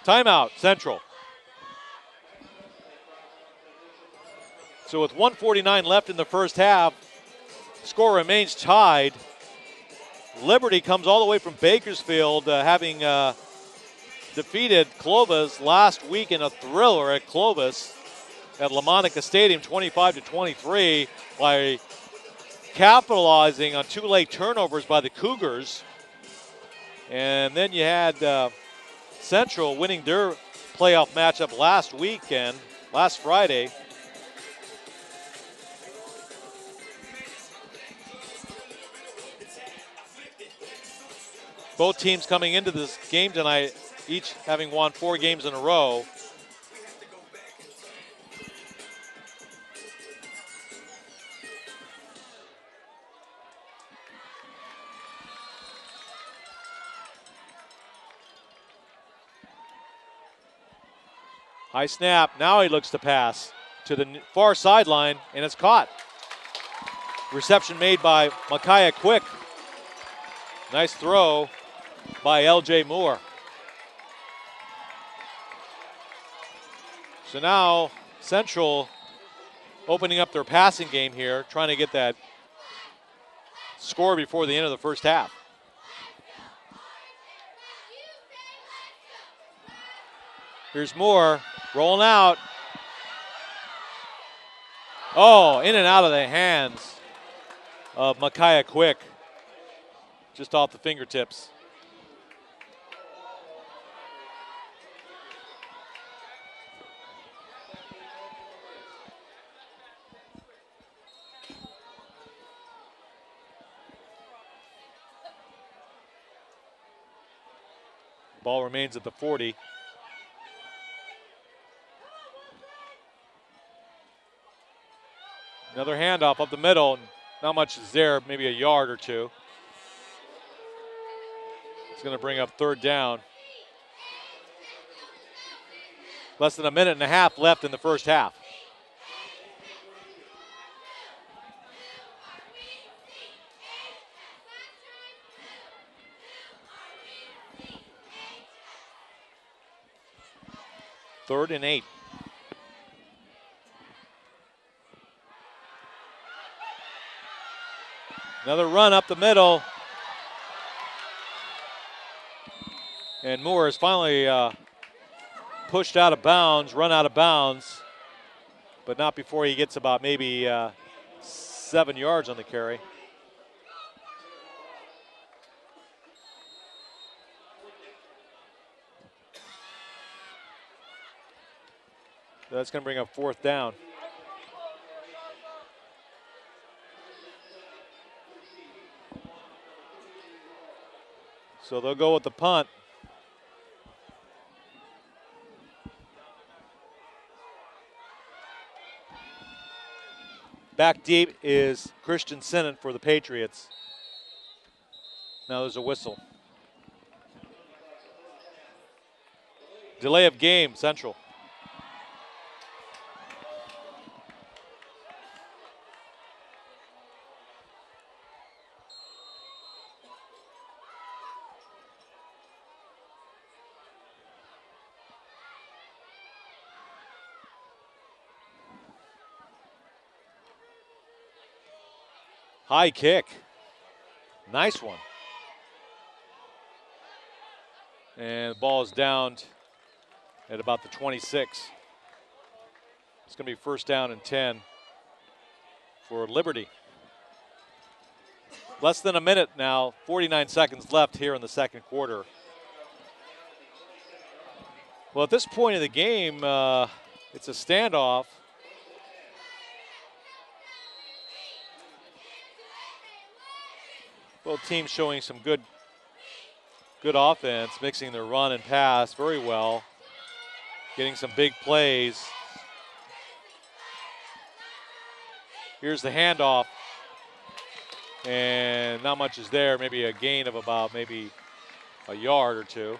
Timeout, Central. So with 1:49 left in the first half, score remains tied. Liberty comes all the way from Bakersfield, having defeated Clovis last week in a thriller at Clovis at LaMonica Stadium, 25-23, by capitalizing on 2 late turnovers by the Cougars. And then you had Central winning their playoff matchup last Friday. Both teams coming into this game tonight, each having won 4 games in a row. High snap. Now he looks to pass to the far sideline, and it's caught. Reception made by Micaiah Quick. Nice throw by L.J. Moore. So now Central opening up their passing game here, trying to get that score before the end of the first half. Here's Moore rolling out. Oh, in and out of the hands of Micaiah Quick. Just off the fingertips. Ball remains at the 40. Another handoff up the middle. Not much is there, maybe a yard or two. It's going to bring up 3rd down. Less than a minute and a half left in the first half. Third and 8. Another run up the middle. And Moore is finally pushed out of bounds, run out of bounds, but not before he gets about maybe 7 yards on the carry. That's going to bring up 4th down. So they'll go with the punt. Back deep is Christian Sinnott for the Patriots. Now there's a whistle. Delay of game, Central. High kick. Nice one. And the ball is down at about the 26. It's going to be 1st down and 10 for Liberty. Less than a minute now, 49 seconds left here in the second quarter. Well, at this point of the game, it's a standoff. Both teams showing some good offense, mixing their run and pass very well, getting some big plays. Here's the handoff, and not much is there, maybe a gain of about maybe a yard or two.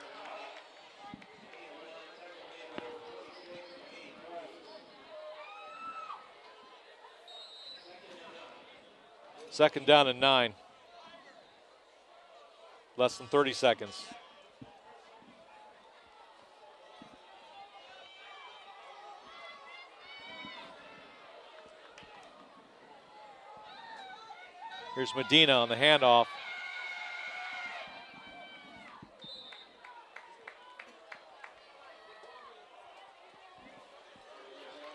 Second down and 9. Less than 30 seconds. Here's Medina on the handoff.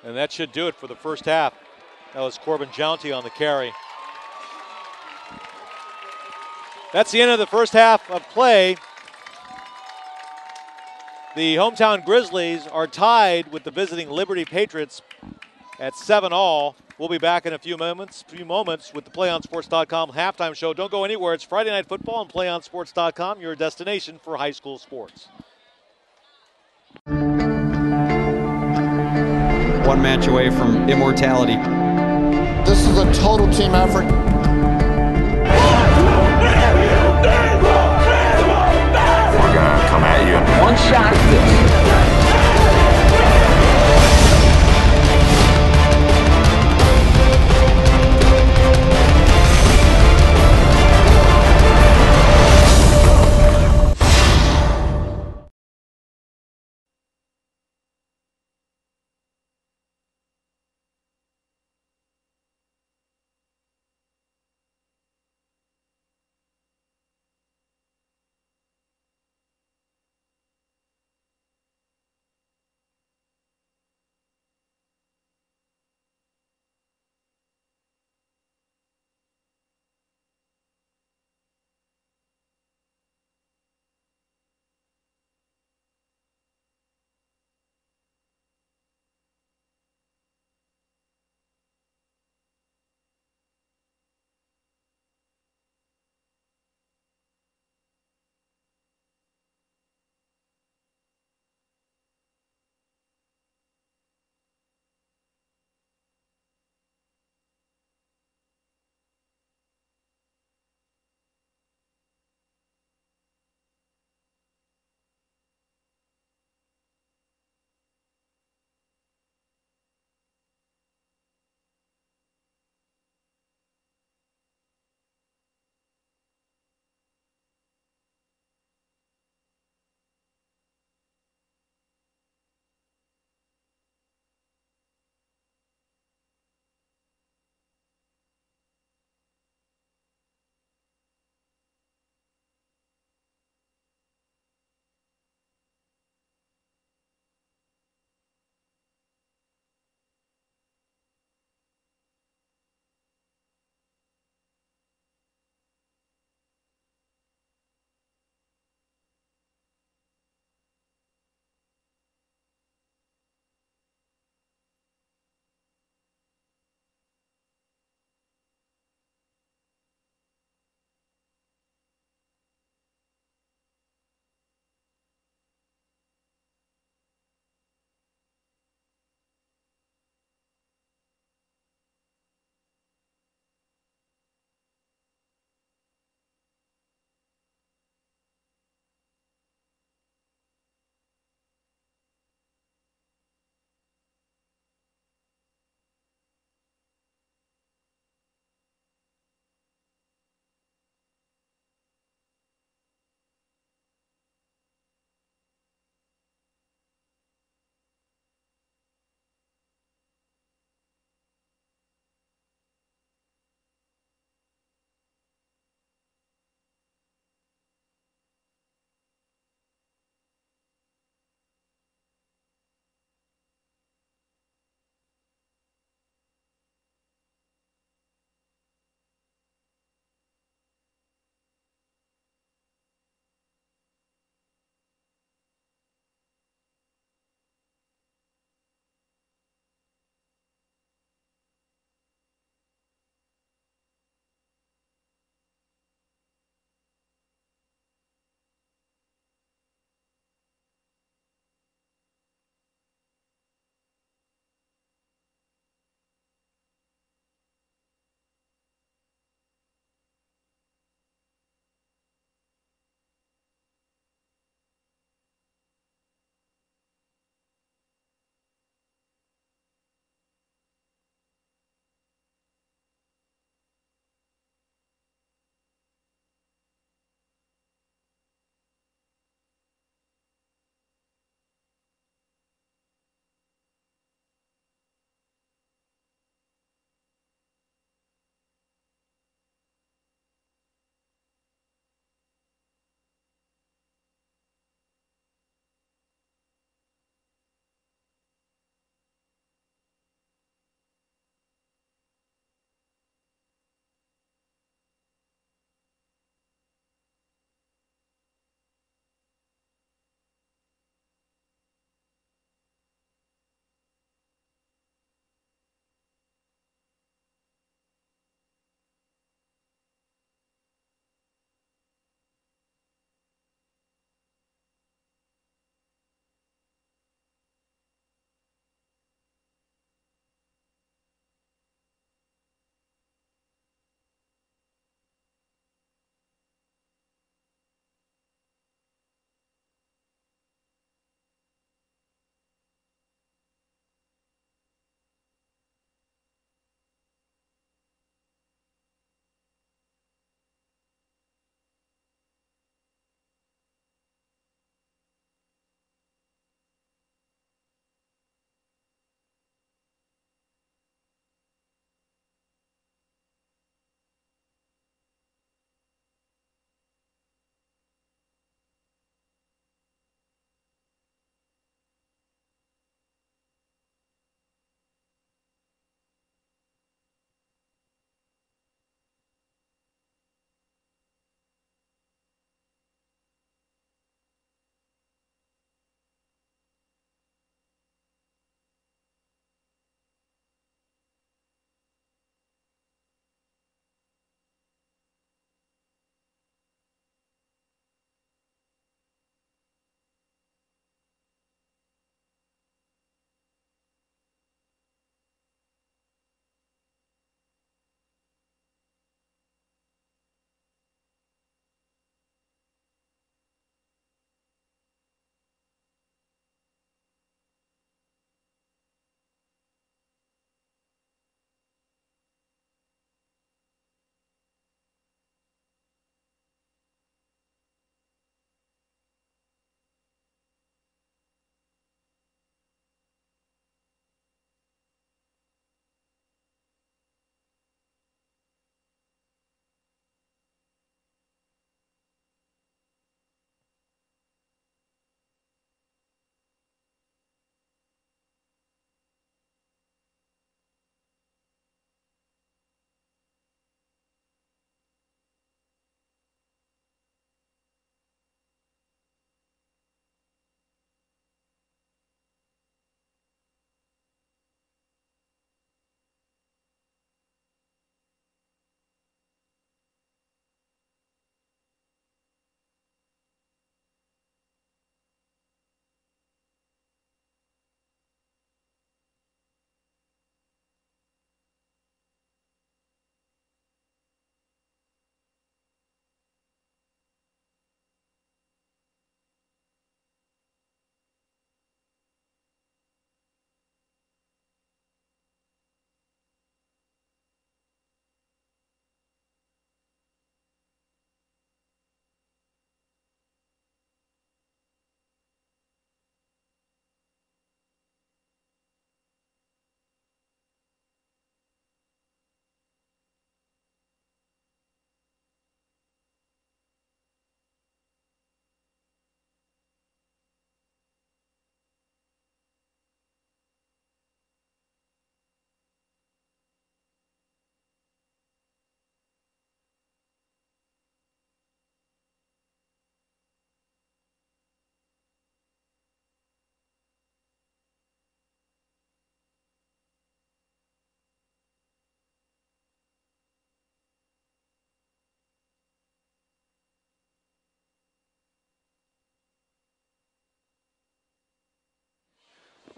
And that should do it for the first half. That was Corbin Jounty on the carry. That's the end of the first half of play. The hometown Grizzlies are tied with the visiting Liberty Patriots at 7-all. We'll be back in a few moments with the PlayOnSports.com halftime show. Don't go anywhere. It's Friday Night Football on PlayOnSports.com, your destination for high school sports. One match away from immortality. This is a total team effort. We're gonna come at you. One shot this.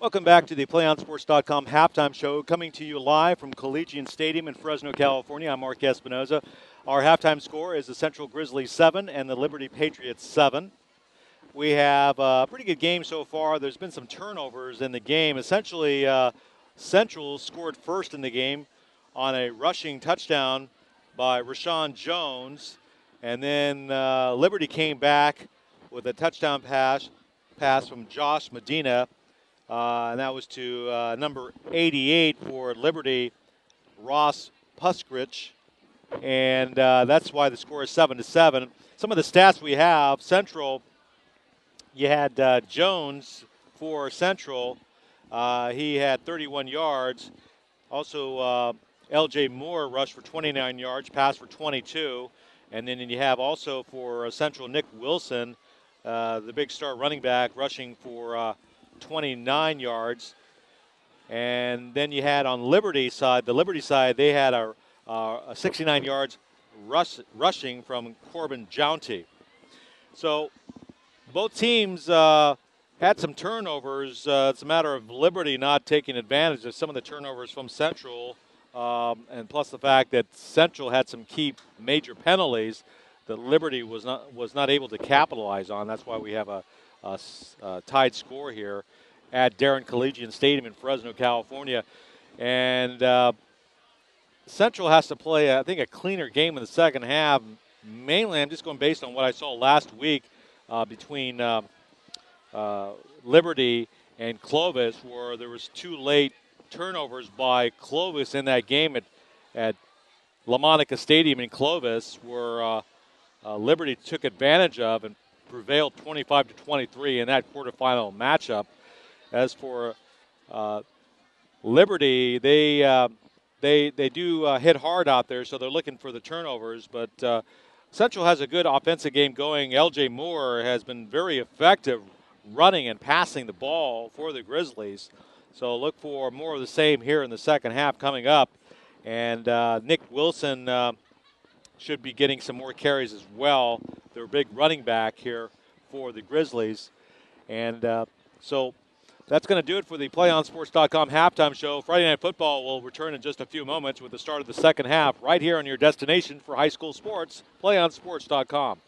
Welcome back to the PlayOnSports.com halftime show, coming to you live from Collegiate Stadium in Fresno, California. I'm Mark Espinoza. Our halftime score is the Central Grizzlies 7 and the Liberty Patriots 7. We have a pretty good game so far. There's been some turnovers in the game. Essentially, Central scored first in the game on a rushing touchdown by Rashawn Jones. And then Liberty came back with a touchdown pass from Josh Medina. And that was to number 88 for Liberty, Ross Puskrich. And that's why the score is 7-7. Some of the stats we have, Central, you had Jones for Central. He had 31 yards. Also, L.J. Moore rushed for 29 yards, passed for 22. And then you have also for Central Nick Wilson, the big star running back, rushing for 29 yards. And then you had on Liberty side, they had a 69 yards rushing from Corbin Jounty. So both teams had some turnovers. It's a matter of Liberty not taking advantage of some of the turnovers from Central, and plus the fact that Central had some key major penalties that Liberty was not able to capitalize on. That's why we have a tied score here at Darren Collegiate Stadium in Fresno, California. And Central has to play, I think, a cleaner game in the second half. Mainly, I'm just going based on what I saw last week between Liberty and Clovis, where there was 2 late turnovers by Clovis in that game at La Monica Stadium in Clovis, where Liberty took advantage of and prevailed 25-23 in that quarterfinal matchup. As for Liberty, they do hit hard out there, so they're looking for the turnovers. But Central has a good offensive game going. L.J. Moore has been very effective running and passing the ball for the Grizzlies. So look for more of the same here in the second half coming up. And Nick Wilson should be getting some more carries as well. They're a big running back here for the Grizzlies. And so that's going to do it for the PlayOnSports.com halftime show. Friday Night Football will return in just a few moments with the start of the second half right here on your destination for high school sports, PlayOnSports.com.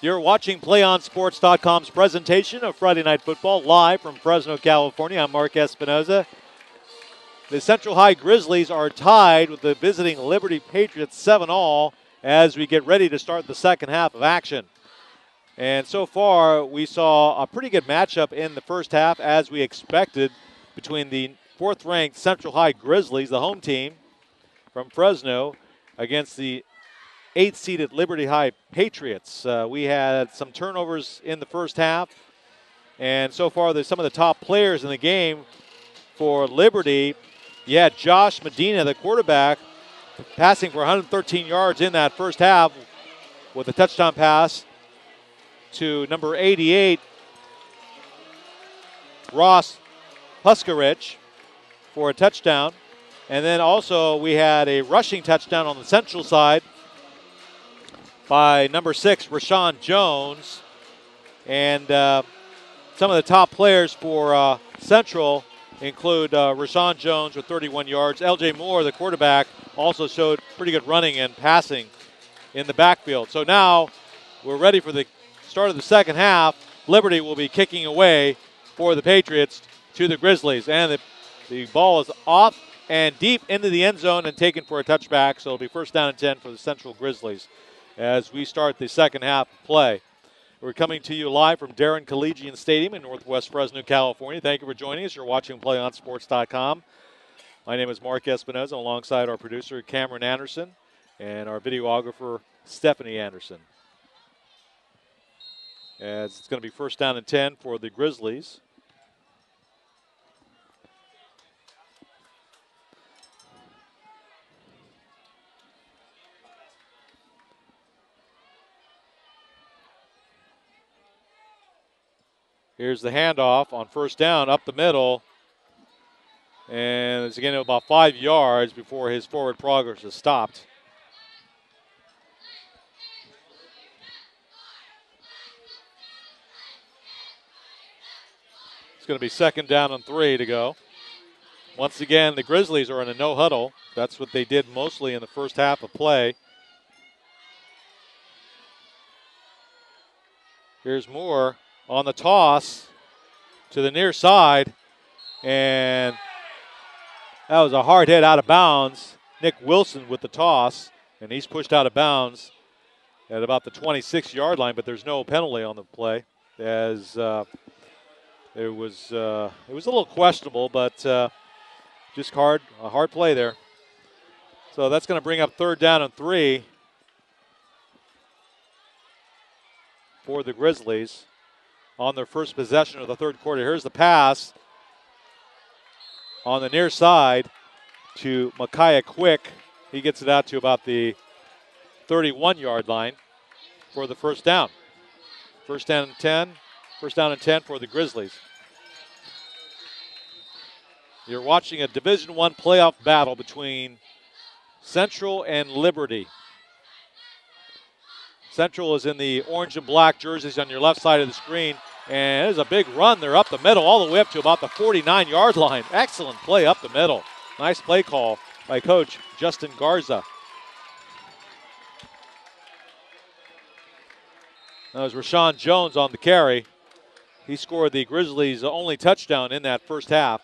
You're watching PlayOnSports.com's presentation of Friday Night Football live from Fresno, California. I'm Mark Espinoza. The Central High Grizzlies are tied with the visiting Liberty Patriots 7-all as we get ready to start the second half of action. And so far, we saw a pretty good matchup in the first half, as we expected, between the fourth-ranked Central High Grizzlies, the home team from Fresno, against the 8th-seeded Liberty High Patriots. We had some turnovers in the first half, and so far there's some of the top players in the game for Liberty. You had Josh Medina, the quarterback, passing for 113 yards in that first half with a touchdown pass to number 88, Ross Puskarich, for a touchdown. And then also we had a rushing touchdown on the Central side by number 6, Rashawn Jones. And some of the top players for Central include Rashawn Jones with 31 yards. L.J. Moore, the quarterback, also showed pretty good running and passing in the backfield. So now we're ready for the start of the second half. Liberty will be kicking away for the Patriots to the Grizzlies. And the ball is off and deep into the end zone and taken for a touchback. So it'll be first down and 10 for the Central Grizzlies as we start the second half play. We're coming to you live from Darren Collegian Stadium in Northwest Fresno, California. Thank you for joining us. You're watching PlayOnSports.com. My name is Mark Espinoza, alongside our producer Cameron Anderson and our videographer Stephanie Anderson. As it's going to be first down and 10 for the Grizzlies. Here's the handoff on first down, up the middle. And it's again about 5 yards before his forward progress is stopped. It's going to be second down and 3 to go. Once again, the Grizzlies are in a no huddle. That's what they did mostly in the first half of play. Here's Moore on the toss to the near side. And that was a hard hit out of bounds. Nick Wilson with the toss. And he's pushed out of bounds at about the 26-yard line, but there's no penalty on the play, as it was a little questionable, but just a hard play there. So that's going to bring up third down and 3 for the Grizzlies on their first possession of the third quarter. Here's the pass on the near side to Micaiah Quick. He gets it out to about the 31-yard line for the first down. First down and 10 for the Grizzlies. You're watching a Division I playoff battle between Central and Liberty. Central is in the orange and black jerseys on your left side of the screen. And there's a big run. They're up the middle all the way up to about the 49-yard line. Excellent play up the middle. Nice play call by Coach Justin Garza. That was Rashawn Jones on the carry. He scored the Grizzlies' only touchdown in that first half.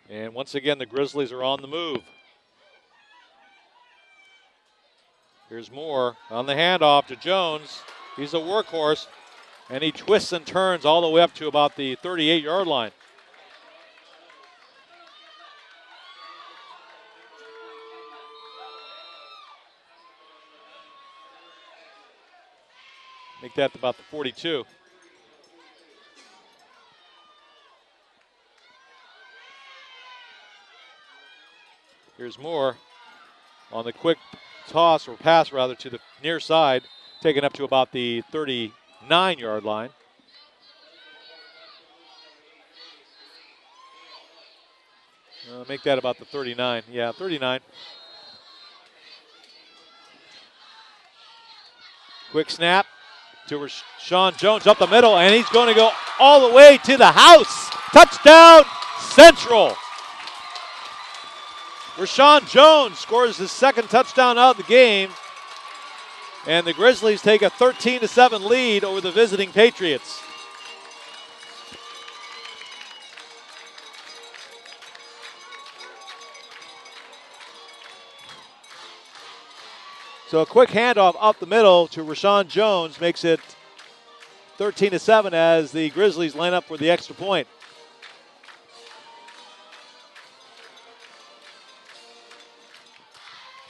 And once again, the Grizzlies are on the move. Here's Moore on the handoff to Jones. He's a workhorse, and he twists and turns all the way up to about the 38-yard line. Make that about the 42. Here's Moore on the quick toss, or pass rather, to the near side, taken up to about the 39-yard line. Make that about the 39. Yeah, 39. Quick snap to Rashawn Jones up the middle, and he's going to go all the way to the house. Touchdown, Central. Rashawn Jones scores his second touchdown of the game. And the Grizzlies take a 13-7 lead over the visiting Patriots. So a quick handoff up the middle to Rashawn Jones makes it 13-7 as the Grizzlies line up for the extra point.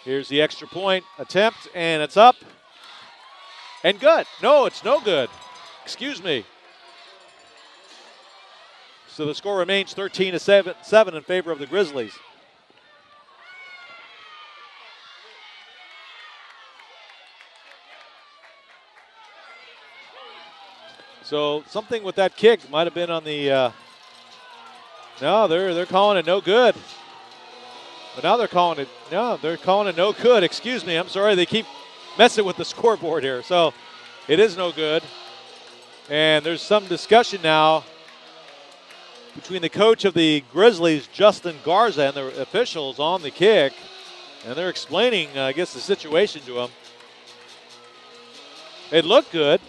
Here's the extra point attempt, and it's up. And good. No, it's no good. Excuse me. So the score remains 13-7 in favor of the Grizzlies. So something with that kick might have been on the. No, they're calling it no good. But now they're calling it. No, they're calling it no good. Excuse me. I'm sorry. They keep messing with the scoreboard here. So it is no good. And there's some discussion now between the coach of the Grizzlies, Justin Garza, and the officials on the kick. And they're explaining, I guess, the situation to him. It looked good.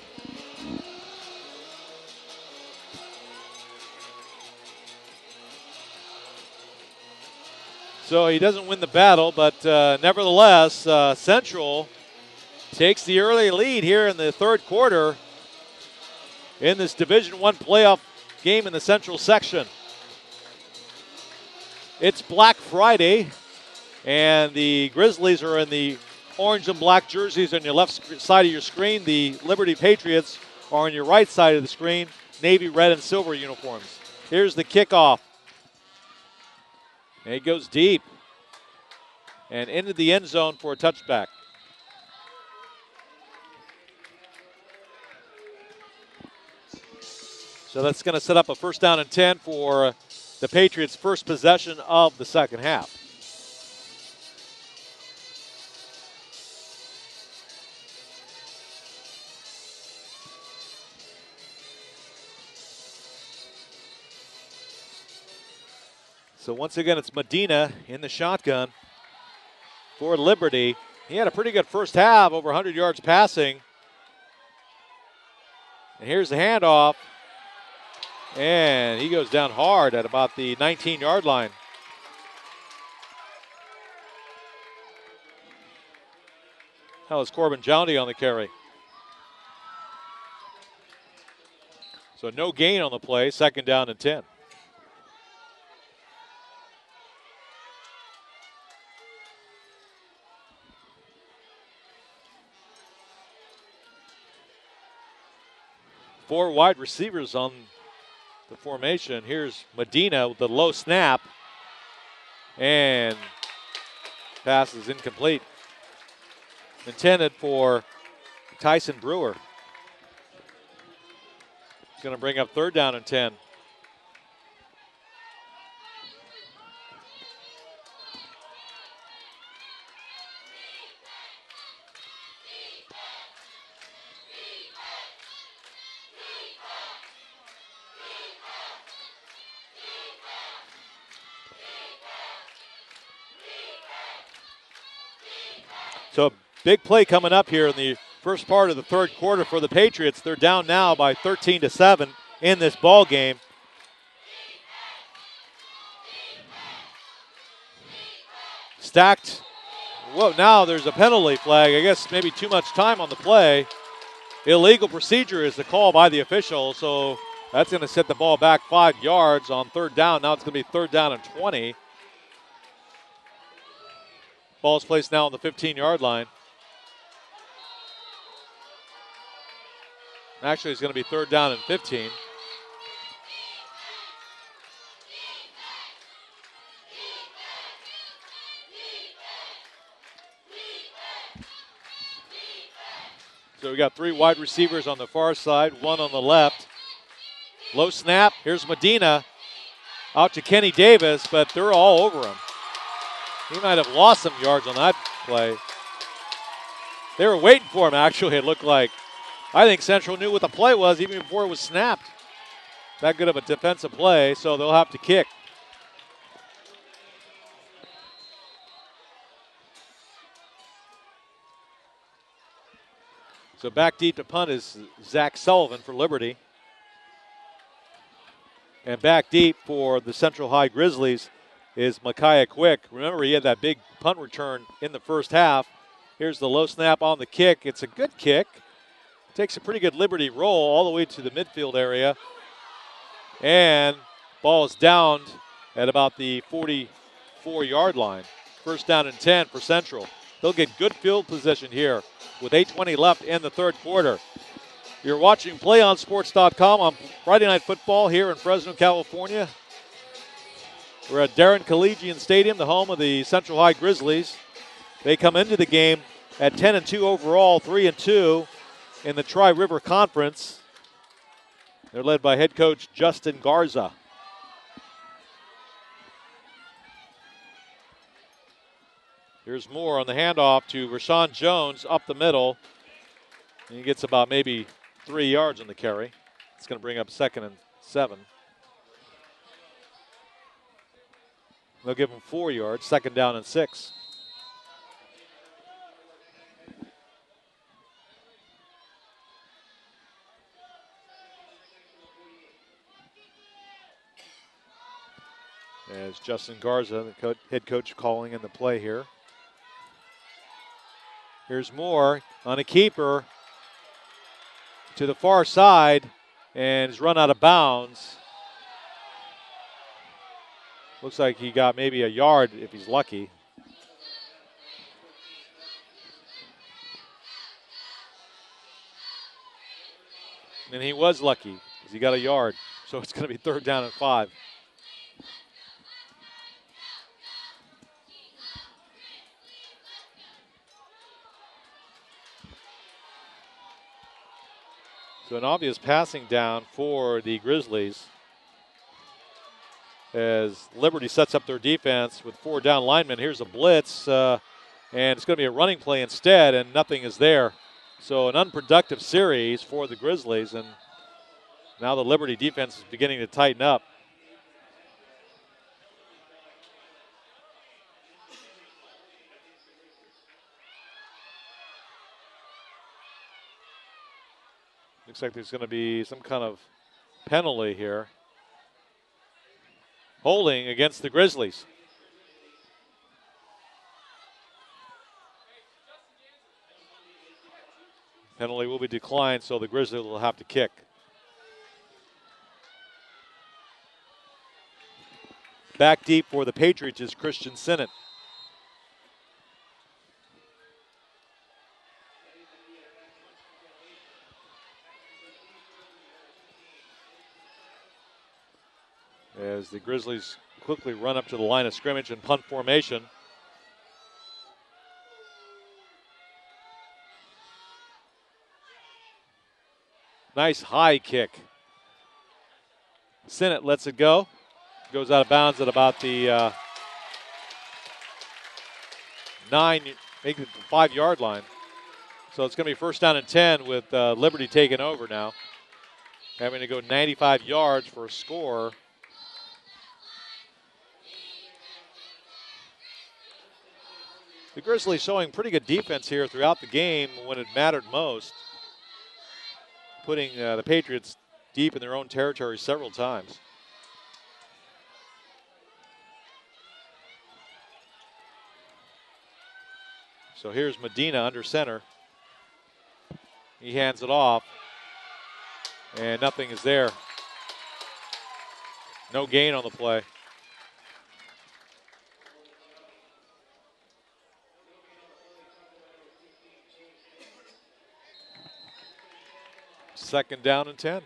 So he doesn't win the battle, but nevertheless, Central takes the early lead here in the third quarter in this Division I playoff game in the Central section. It's Black Friday, and the Grizzlies are in the orange and black jerseys on your left side of your screen. The Liberty Patriots are on your right side of the screen, navy red and silver uniforms. Here's the kickoff. And he goes deep and into the end zone for a touchback. So that's going to set up a 1st down and 10 for the Patriots' first possession of the second half. So once again, it's Medina in the shotgun for Liberty. He had a pretty good first half, over 100 yards passing. And here's the handoff. And he goes down hard at about the 19-yard line. That was Corbin Joundy on the carry. So no gain on the play, 2nd down and 10. Four wide receivers on the formation. Here's Medina with the low snap. And pass is incomplete. Intended for Tyson Brewer. He's going to bring up 3rd down and 10. So a big play coming up here in the first part of the third quarter for the Patriots. They're down now by 13-7 in this ball game. Stacked. Whoa, now there's a penalty flag. I guess maybe too much time on the play. Illegal procedure is the call by the official, so that's going to set the ball back 5 yards on 3rd down. Now it's going to be 3rd down and 20. Ball's placed now on the 15-yard line. Actually, it's going to be 3rd down and 15. So we got 3 wide receivers on the far side, 1 on the left. Low snap. Here's Medina out to Kenny Davis, but they're all over him. He might have lost some yards on that play. They were waiting for him, actually, it looked like. I think Central knew what the play was even before it was snapped. That good of a defensive play, so they'll have to kick. So back deep to punt is Zach Sullivan for Liberty. And back deep for the Central High Grizzlies is Micaiah Quick. Remember, he had that big punt return in the first half. Here's the low snap on the kick. It's a good kick. Takes a pretty good Liberty roll all the way to the midfield area. And ball is downed at about the 44-yard line. First down and 10 for Central. They'll get good field position here with 8:20 left in the third quarter. You're watching PlayOnSports.com on Friday Night Football here in Fresno, California. We're at Darren Collegian Stadium, the home of the Central High Grizzlies. They come into the game at 10-2 overall, 3-2 in the Tri-River Conference. They're led by head coach Justin Garza. Here's Moore on the handoff to Rashawn Jones up the middle. And he gets about maybe 3 yards on the carry. It's going to bring up 2nd and 7. They'll give him 4 yards, 2nd down and 6. As Justin Garza, the head coach, calling in the play here. Here's Moore on a keeper to the far side and is run out of bounds. Looks like he got maybe a yard if he's lucky. And he was lucky because he got a yard. So it's going to be 3rd down and 5. So an obvious passing down for the Grizzlies as Liberty sets up their defense with 4 down linemen. Here's a blitz, and it's going to be a running play instead, and nothing is there. So an unproductive series for the Grizzlies, and now the Liberty defense is beginning to tighten up. Looks like there's going to be some kind of penalty here. Holding against the Grizzlies. Penalty will be declined, so the Grizzlies will have to kick. Back deep for the Patriots is Christian Sinnott. As the Grizzlies quickly run up to the line of scrimmage and punt formation. Nice high kick. Sinnott lets it go. Goes out of bounds at about the 5-yard line. So it's going to be 1st down and 10 with Liberty taking over now. Having to go 95 yards for a score. The Grizzlies showing pretty good defense here throughout the game when it mattered most, putting the Patriots deep in their own territory several times. So here's Medina under center. He hands it off, and nothing is there. No gain on the play. Second down and 10.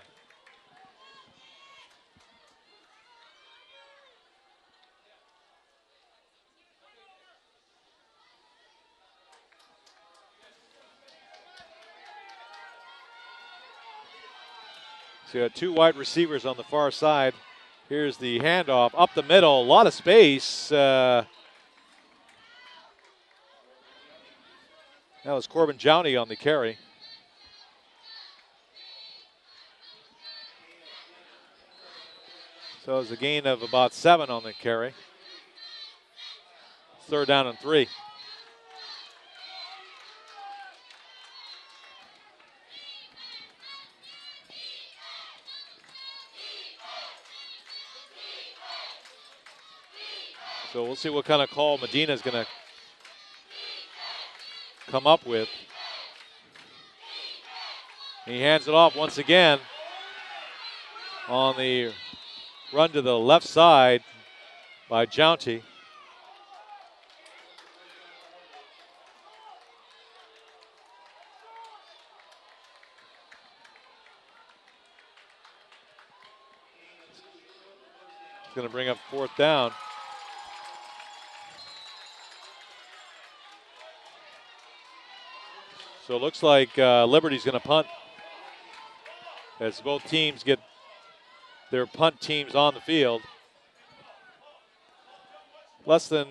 So you have 2 wide receivers on the far side. Here's the handoff up the middle. A lot of space. That was Corbin Jowney on the carry. So it was a gain of about 7 on the carry. 3rd down and 3. So we'll see what kind of call Medina is going to come up with. He hands it off once again on the run to the left side by Jounty. It's going to bring up fourth down. So it looks like Liberty's going to punt as both teams get their punt teams on the field. Less than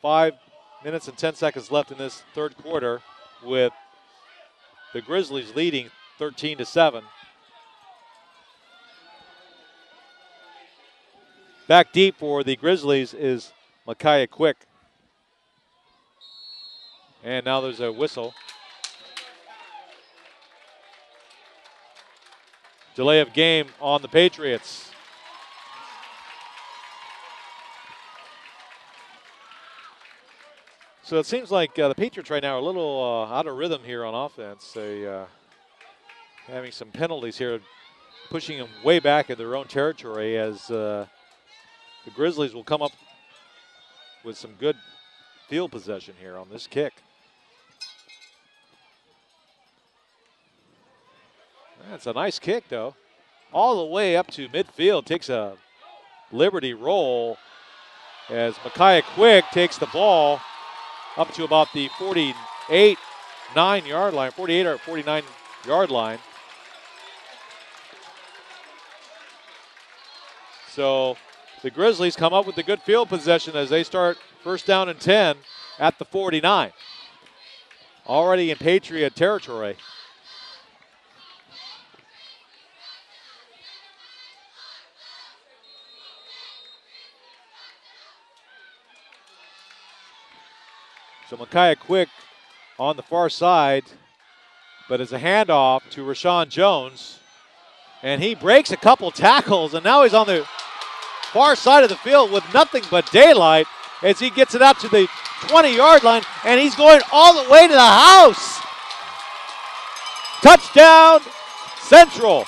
5 minutes and 10 seconds left in this third quarter, with the Grizzlies leading 13-7. Back deep for the Grizzlies is Micaiah Quick. And now there's a whistle. Delay of game on the Patriots. So it seems like the Patriots right now are a little out of rhythm here on offense. They having some penalties here, pushing them way back in their own territory, as the Grizzlies will come up with some good field possession here on this kick. That's a nice kick, though. All the way up to midfield. Takes a Liberty roll as Micaiah Quick takes the ball up to about the 48 or 49 yard line. So the Grizzlies come up with the good field possession as they start first down and 10 at the 49. Already in Patriot territory. So Micaiah Quick on the far side, but it's a handoff to Rashawn Jones. And he breaks a couple tackles, and now he's on the far side of the field with nothing but daylight as he gets it out to the 20-yard line, and he's going all the way to the house. Touchdown, Central.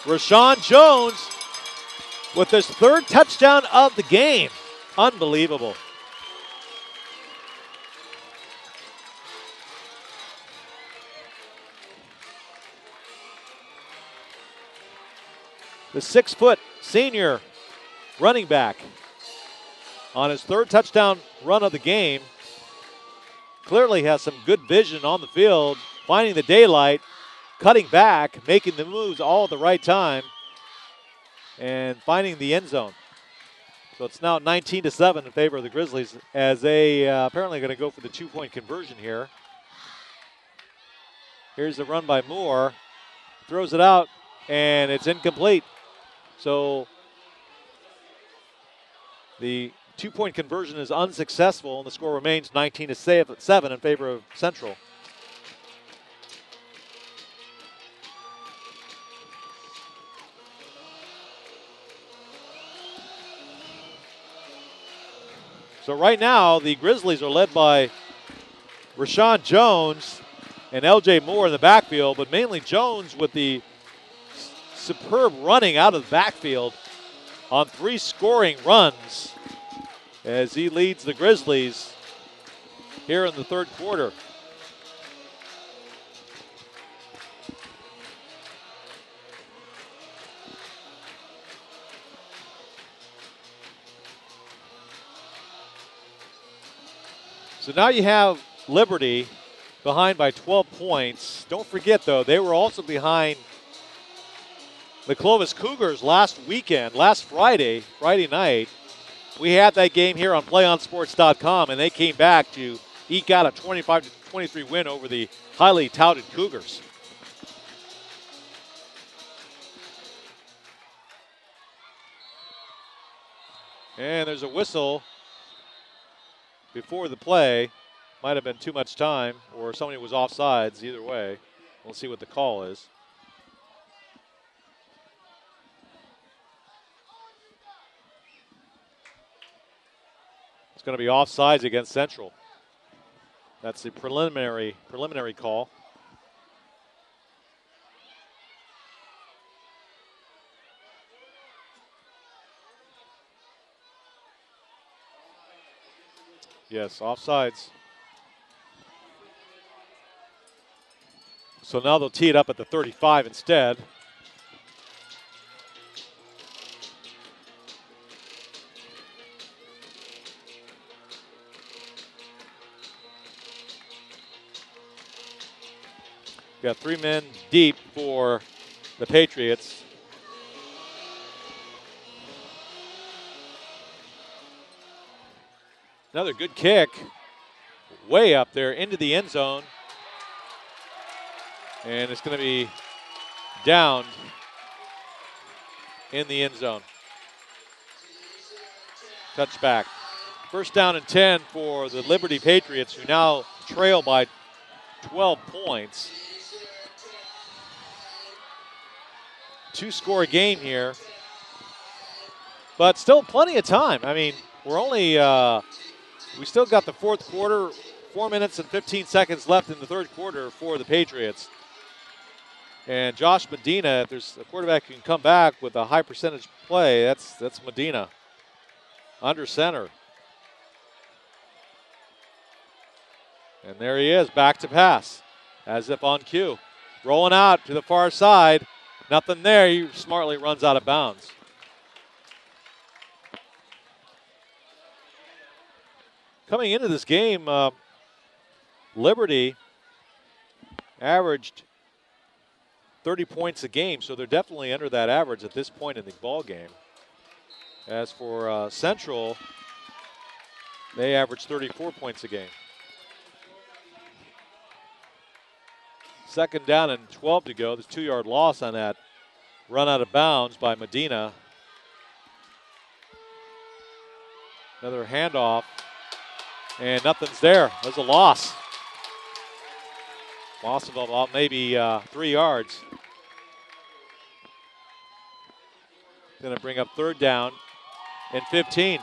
Rashawn Jones with his third touchdown of the game. Unbelievable. The 6-foot senior running back on his third touchdown run of the game clearly has some good vision on the field, finding the daylight, cutting back, making the moves all at the right time, and finding the end zone. So it's now 19-7 in favor of the Grizzlies as they apparently going to go for the 2-point conversion here. Here's the run by Moore. Throws it out, and it's incomplete. So the 2-point conversion is unsuccessful, and the score remains 19-7 in favor of Central. So right now, the Grizzlies are led by Rashawn Jones and L.J. Moore in the backfield, but mainly Jones with the superb running out of the backfield on 3 scoring runs as he leads the Grizzlies here in the third quarter. So now you have Liberty behind by 12 points. Don't forget, though, they were also behind the Clovis Cougars last Friday night. We had that game here on PlayOnSports.com, and they came back to eke out a 25-23 win over the highly touted Cougars. And there's a whistle before the play. Might have been too much time, or somebody was offsides. Either way, we'll see what the call is. It's going to be offsides against Central. That's the preliminary call. Yes, offsides. So now they'll tee it up at the 35 instead. Got 3 men deep for the Patriots. Another good kick. Way up there into the end zone. And it's going to be downed in the end zone. Touchback. First down and 10 for the Liberty Patriots, who now trail by 12 points. 2-score game here. But still plenty of time. I mean, we're only, we still got the fourth quarter, 4 minutes and 15 seconds left in the third quarter for the Patriots. And Josh Medina, if there's a quarterback who can come back with a high percentage play, that's Medina. Under center. And there he is, back to pass, as if on cue. Rolling out to the far side. Nothing there. He smartly runs out of bounds. Coming into this game, Liberty averaged 30 points a game, so they're definitely under that average at this point in the ball game. As for Central, they averaged 34 points a game. Second down and 12 to go. There's a 2-yard loss on that run out of bounds by Medina. Another handoff, and nothing's there. There's a loss. Loss of about maybe 3 yards. Going to bring up third down and 15.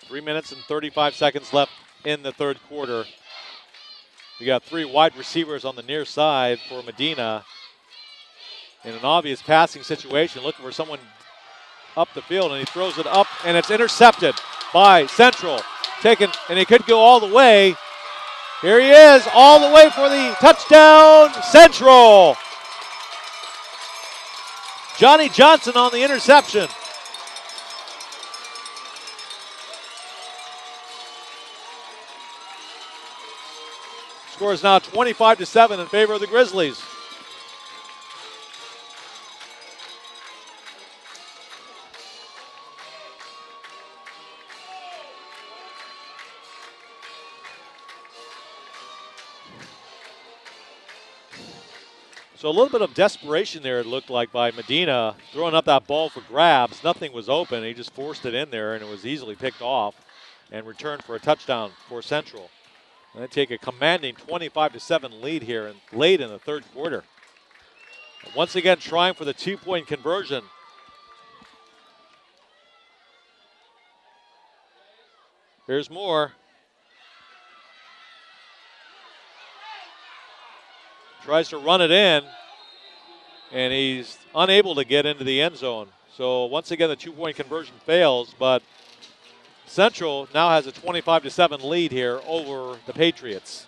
Three minutes and 35 seconds left in the third quarter. We got 3 wide receivers on the near side for Medina. In an obvious passing situation, looking for someone up the field, and he throws it up, and it's intercepted by Central. Taken, and he could go all the way. Here he is, all the way for the touchdown, Central. Johnny Johnson on the interception. Score is now 25-7 in favor of the Grizzlies. So a little bit of desperation there, it looked like, by Medina, throwing up that ball for grabs. Nothing was open. He just forced it in there, and it was easily picked off and returned for a touchdown for Central. And they take a commanding 25-7 lead here late in the third quarter. Once again, trying for the 2-point conversion. Here's more. Tries to run it in, and he's unable to get into the end zone. So once again, the 2-point conversion fails, but Central now has a 25-7 lead here over the Patriots.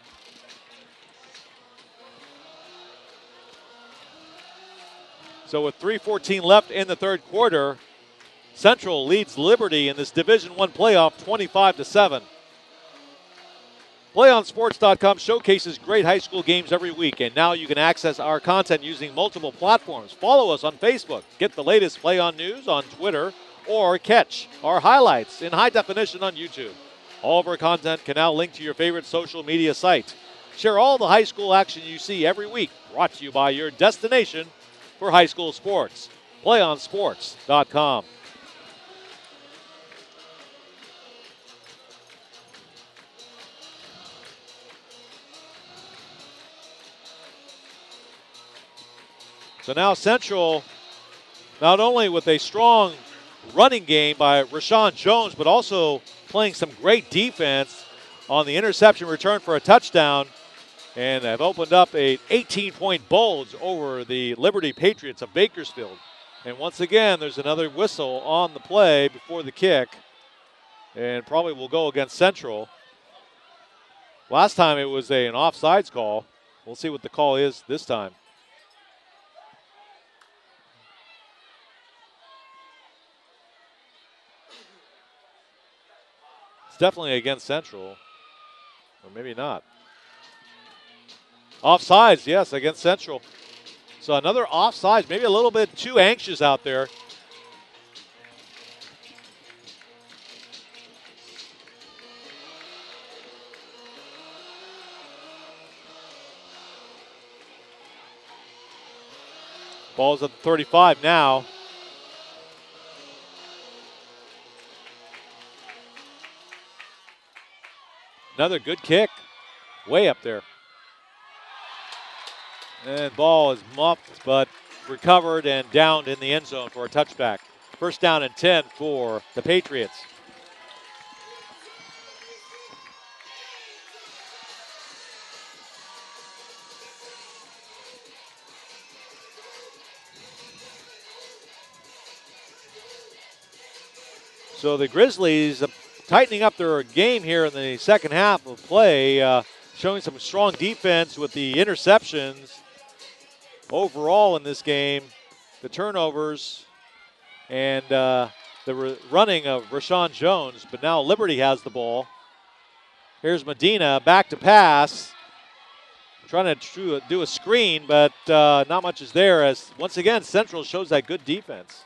So with 3:14 left in the third quarter, Central leads Liberty in this Division I playoff 25-7. PlayOnSports.com showcases great high school games every week, and now you can access our content using multiple platforms. Follow us on Facebook, get the latest Play On news on Twitter, or catch our highlights in high definition on YouTube. All of our content can now link to your favorite social media site. Share all the high school action you see every week, brought to you by your destination for high school sports, PlayOnSports.com. So now Central, not only with a strong running game by Rashawn Jones, but also playing some great defense on the interception return for a touchdown, and have opened up a 18-point bulge over the Liberty Patriots of Bakersfield. And once again, there's another whistle on the play before the kick, and probably will go against Central. Last time it was an offsides call. We'll see what the call is this time. It's definitely against Central, or maybe not. Offsides, yes, against Central. So another offsides, maybe a little bit too anxious out there. Ball's at the 35 now. Another good kick, way up there. And ball is muffed, but recovered and downed in the end zone for a touchback. First down and 10 for the Patriots. So the Grizzlies tightening up their game here in the second half of play, showing some strong defense with the interceptions overall in this game, the turnovers, and the running of Rashawn Jones. But now Liberty has the ball. Here's Medina back to pass, trying to do a screen, but not much is there, as once again Central shows that good defense.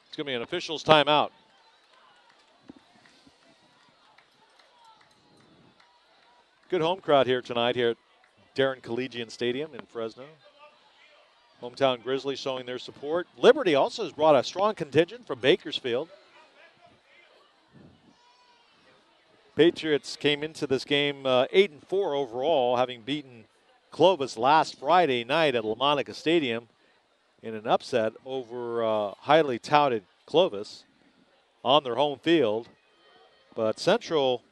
It's going to be an official's timeout. Good home crowd here tonight here at Darren Collegiate Stadium in Fresno. Hometown Grizzlies showing their support. Liberty also has brought a strong contingent from Bakersfield. Patriots came into this game 8-4 overall, having beaten Clovis last Friday night at LaMonica Stadium in an upset over highly touted Clovis on their home field. But Central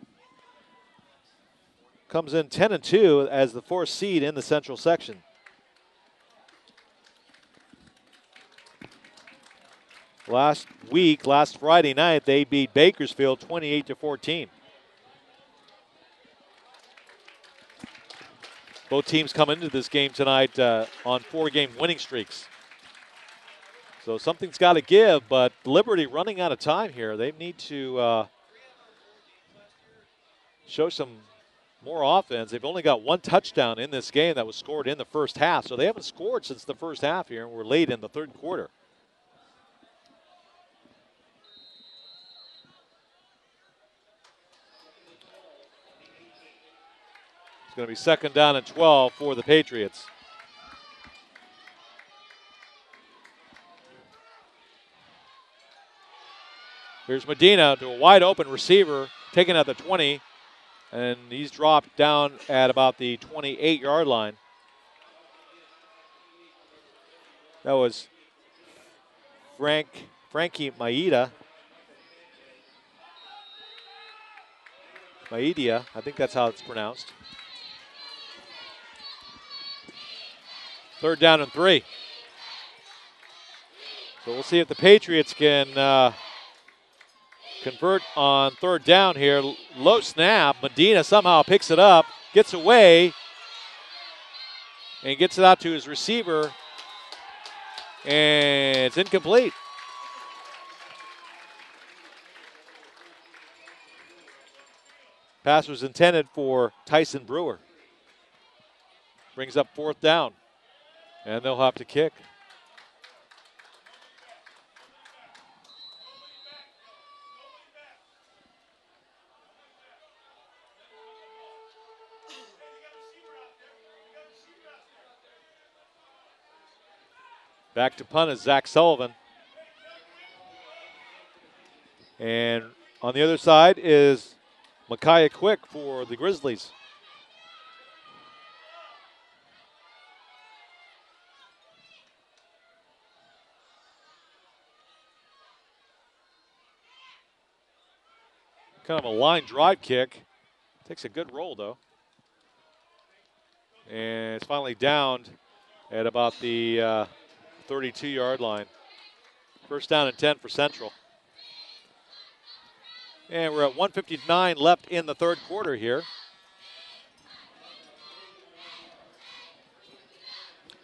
comes in 10-2 as the fourth seed in the Central section. Last Friday night, they beat Bakersfield 28-14. Both teams come into this game tonight on 4-game winning streaks. So something's got to give, but Liberty running out of time here. They need to show some more offense. They've only got one touchdown in this game that was scored in the first half, so they haven't scored since the first half here, and we're late in the third quarter. It's going to be second down and 12 for the Patriots. Here's Medina to a wide open receiver, taken at the 20, and he's dropped down at about the 28-yard line. That was Frankie Maida. Maidia, I think that's how it's pronounced. Third down and 3. So we'll see if the Patriots can convert on third down here. Low snap. Medina somehow picks it up, gets away, and gets it out to his receiver. And it's incomplete. Pass was intended for Tyson Brewer. Brings up fourth down. And they'll have to kick. Back to punt is Zach Sullivan. And on the other side is Micaiah Quick for the Grizzlies. Kind of a line drive kick. Takes a good roll, though. And it's finally downed at about the 32-yard line. First down and 10 for Central. And we're at 1:59 left in the third quarter here.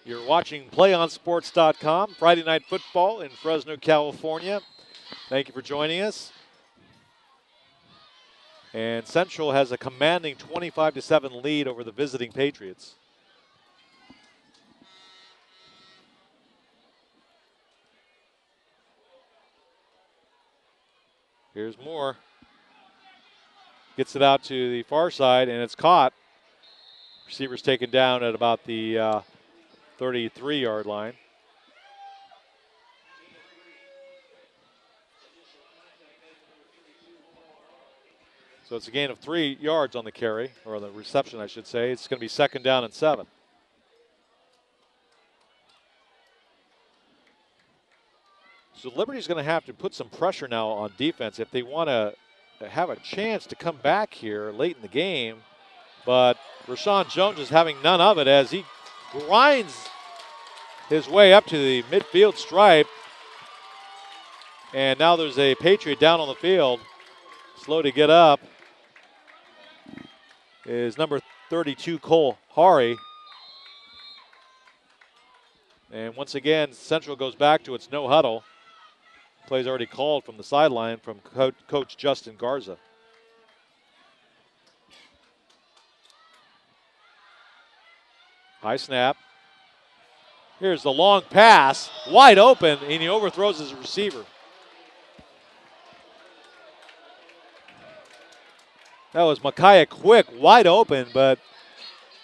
You're watching PlayOnSports.com, Friday Night Football in Fresno, California. Thank you for joining us. And Central has a commanding 25-7 lead over the visiting Patriots. Here's Moore. Gets it out to the far side, and it's caught. Receiver's taken down at about the 33-yard line. So it's a gain of 3 yards on the carry, or the reception, I should say. It's going to be second down and 7. So Liberty's going to have to put some pressure now on defense if they want to have a chance to come back here late in the game. But Rashawn Jones is having none of it as he grinds his way up to the midfield stripe. And now there's a Patriot down on the field. Slow to get up is number 32, Cole Hari. And once again, Central goes back to its no huddle. Play's already called from the sideline from Coach Justin Garza. High snap. Here's the long pass, wide open, and he overthrows his receiver. That was Micaiah Quick, wide open, but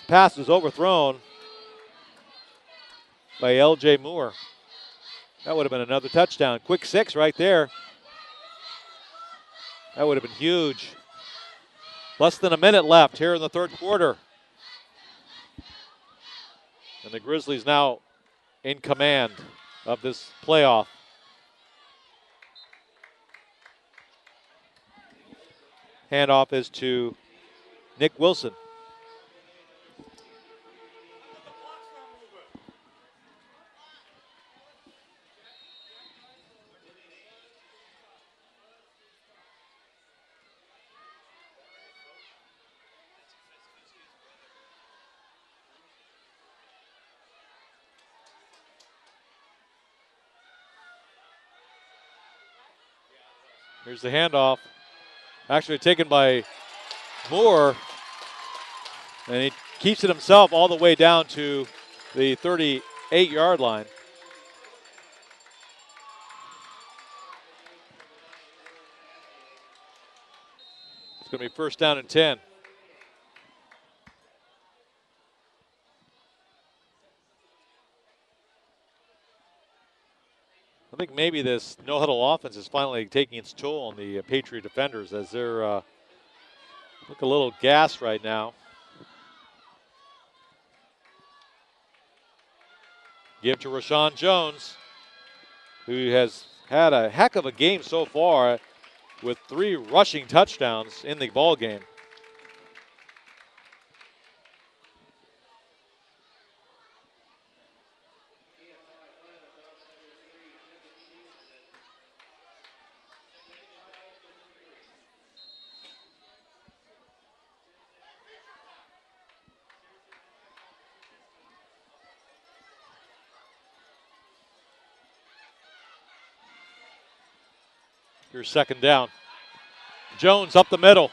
pass was overthrown by L.J. Moore. That would have been another touchdown. Quick 6 right there. That would have been huge. Less than a minute left here in the third quarter. And the Grizzlies now in command of this playoff. Handoff is to Nick Wilson. Here's the handoff. Actually taken by Moore. And he keeps it himself all the way down to the 38-yard line. It's going to be first down and 10. I think maybe this no-huddle offense is finally taking its toll on the Patriot defenders as they're look a little gassed right now. Give to Rashawn Jones, who has had a heck of a game so far with 3 rushing touchdowns in the ball game. Here's second down. Jones up the middle.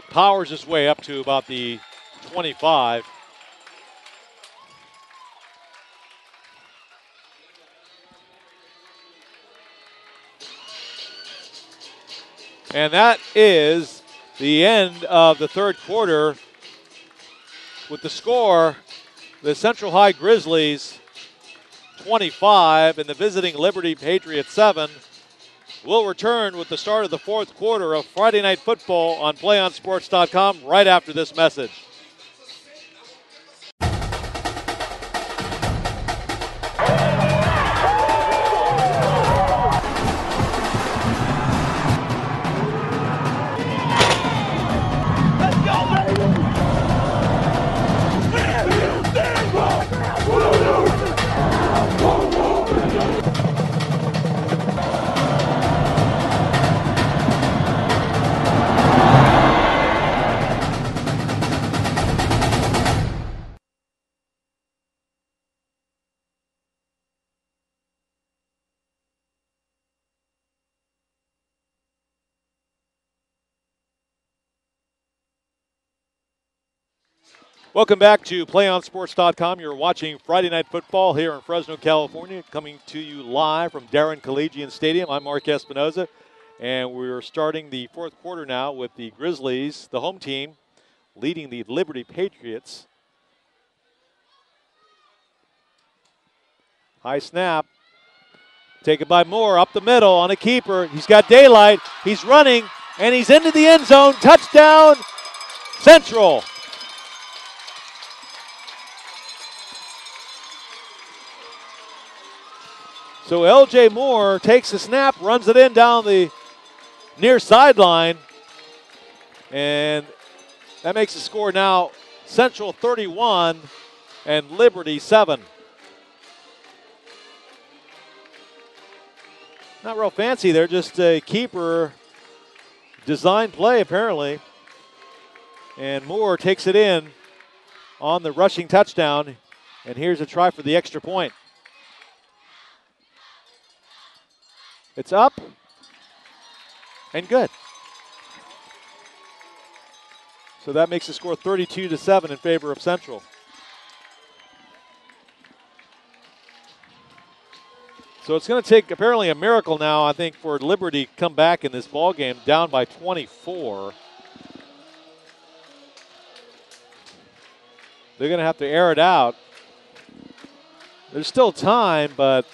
Powers his way up to about the 25. And that is the end of the third quarter with the score, the Central High Grizzlies 25 and the visiting Liberty Patriots 7. We'll return with the start of the fourth quarter of Friday Night Football on PlayOnSports.com right after this message. Welcome back to PlayOnSports.com. You're watching Friday Night Football here in Fresno, California, coming to you live from Darren Collegian Stadium. I'm Mark Espinoza, and we're starting the fourth quarter now with the Grizzlies, the home team, leading the Liberty Patriots. High snap. Taken by Moore up the middle on a keeper. He's got daylight. He's running, and he's into the end zone. Touchdown, Central. So L.J. Moore takes the snap, runs it in down the near sideline, and that makes the score now Central 31 and Liberty 7. Not real fancy there, just a keeper design play apparently. And Moore takes it in on the rushing touchdown, and here's a try for the extra point. It's up and good. So that makes the score 32-7 in favor of Central. So it's going to take apparently a miracle now, I think, for Liberty to come back in this ball game, down by 24. They're going to have to air it out. There's still time, but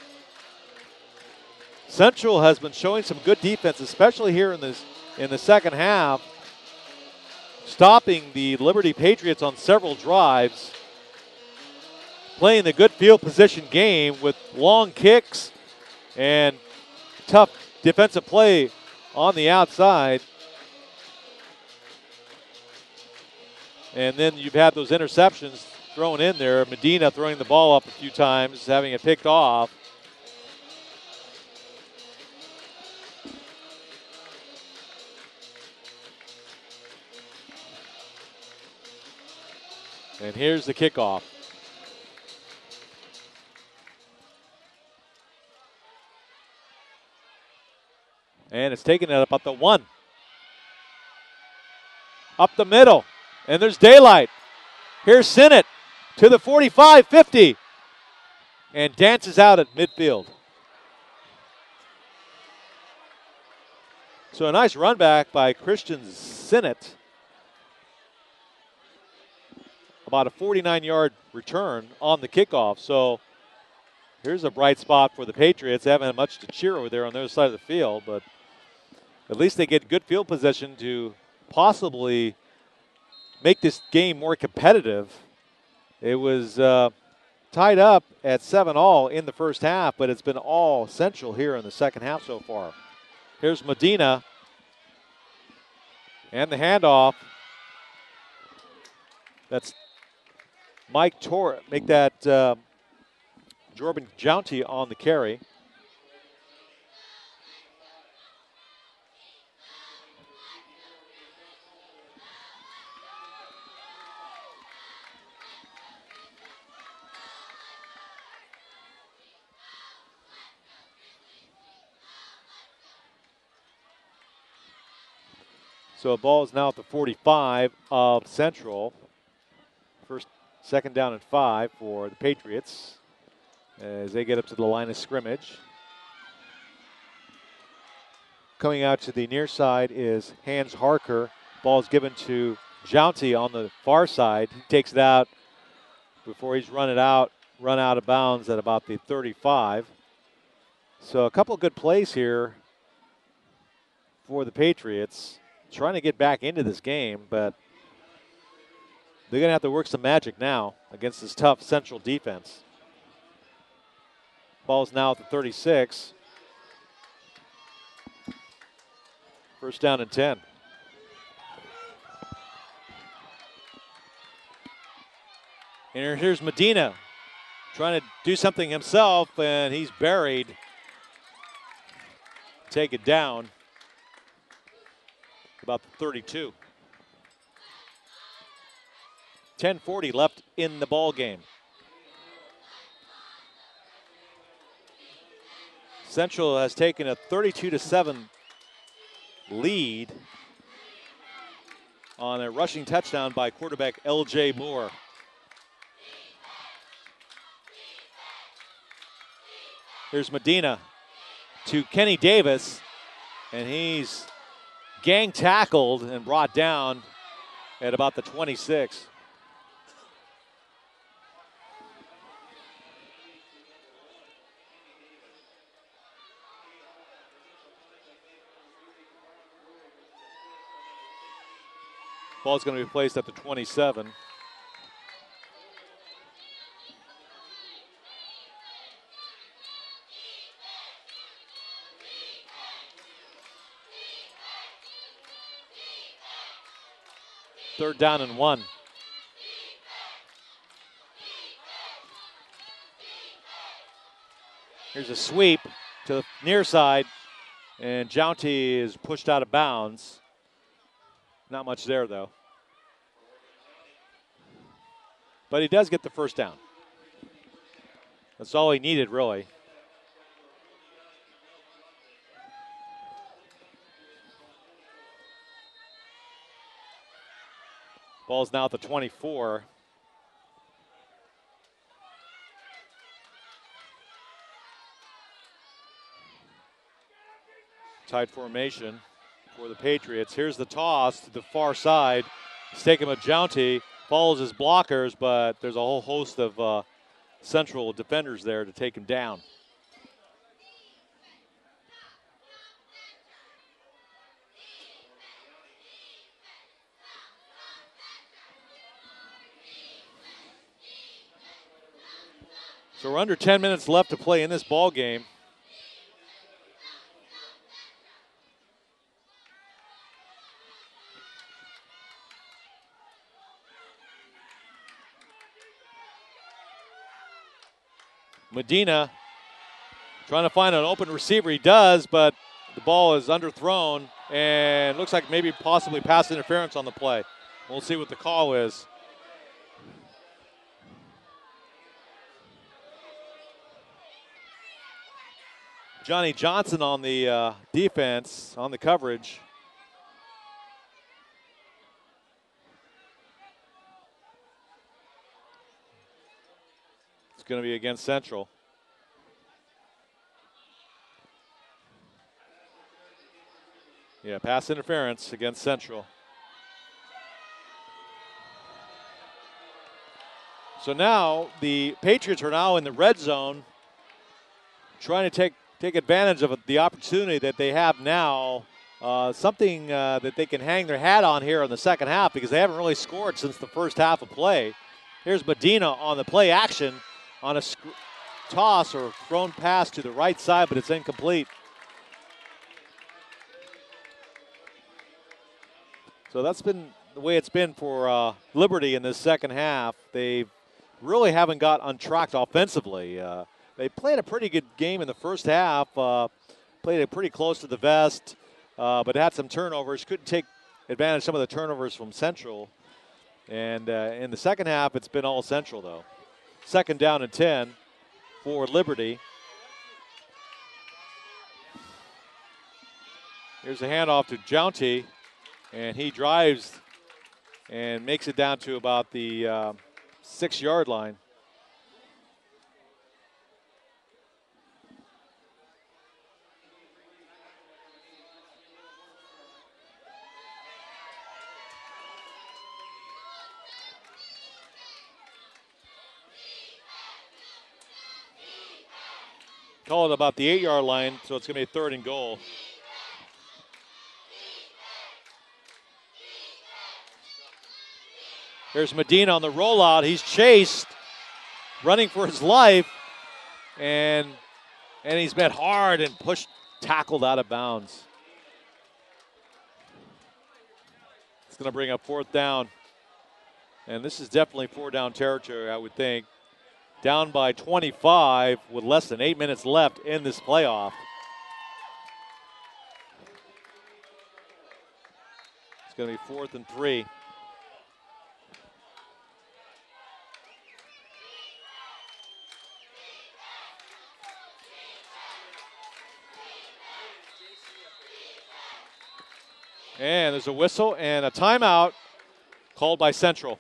Central has been showing some good defense, especially here in the second half, stopping the Liberty Patriots on several drives, playing the good field position game with long kicks and tough defensive play on the outside. And then you've had those interceptions thrown in there. Medina throwing the ball up a few times, having it picked off. And here's the kickoff. And it's taken it up at the 1. Up the middle. And there's daylight. Here's Sinnott to the 45, 50. And dances out at midfield. So a nice run back by Christian Sinnott. About a 49-yard return on the kickoff. So here's a bright spot for the Patriots. They haven't had much to cheer over there on the other side of the field, but at least they get good field position to possibly make this game more competitive. It was tied up at 7-all in the first half, but it's been all Central here in the second half so far. Here's Medina and the handoff. That's Mike Torre, make that Jordan Jounty on the carry. So the ball is now at the 45 of Central. Second down and 5 for the Patriots as they get up to the line of scrimmage. Coming out to the near side is Hans Harker. Ball is given to Jounty on the far side. He takes it out before he's run out of bounds at about the 35. So a couple of good plays here for the Patriots, trying to get back into this game, but they're going to have to work some magic now against this tough Central defense. Ball's now at the 36. First down and 10. And here's Medina trying to do something himself, and he's buried. Take it down. About the 32. 10:40 left in the ball game. Central has taken a 32-7 lead on a rushing touchdown by quarterback L.J. Moore. Here's Medina to Kenny Davis, and he's gang tackled and brought down at about the 26. Ball's going to be placed at the 27. Third down and 1. Here's a sweep to the near side, and Jounty is pushed out of bounds. Not much there, though. But he does get the first down. That's all he needed, really. Ball's now at the 24. Tight formation for the Patriots. Here's the toss to the far side. It's taken with Jounty. Follows his blockers, but there's a whole host of Central defenders there to take him down. So we're under 10 minutes left to play in this ball game. Medina trying to find an open receiver. He does, but the ball is underthrown and looks like maybe possibly pass interference on the play. We'll see what the call is. Johnny Johnson on the defense, on the coverage. It's going to be against Central. Yeah, pass interference against Central. So now the Patriots are now in the red zone, trying to take advantage of the opportunity that they have now, something that they can hang their hat on here in the second half because they haven't really scored since the first half of play. Here's Medina on the play action on a toss or thrown pass to the right side, but it's incomplete. So that's been the way it's been for Liberty in this second half. They really haven't got untracked offensively. They played a pretty good game in the first half, played it pretty close to the vest, but had some turnovers. Couldn't take advantage of some of the turnovers from Central. And in the second half, it's been all Central, though. Second down and 10 for Liberty. Here's a handoff to Jounty, and he drives and makes it down to about the 6-yard line. Call it about the 8-yard line, so it's going to be a 3rd and goal. There's Medina on the rollout. He's chased, running for his life, and he's met hard and tackled out of bounds. It's going to bring up 4th down. And this is definitely 4-down territory, I would think. Down by 25 with less than 8 minutes left in this playoff. It's going to be 4th and 3. And there's a whistle and a timeout called by Central.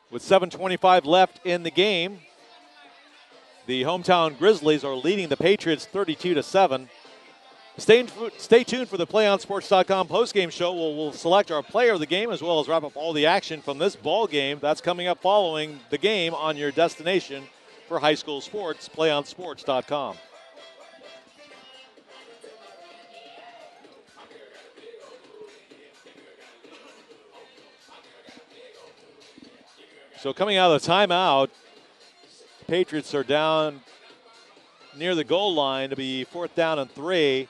With 7:25 left in the game, the hometown Grizzlies are leading the Patriots 32-7. Stay tuned for the PlayOnSports.com postgame show. We'll select our player of the game as well as wrap up all the action from this ball game. That's coming up following the game on your destination for high school sports, PlayOnSports.com. So coming out of the timeout, the Patriots are down near the goal line to be 4th down and 3.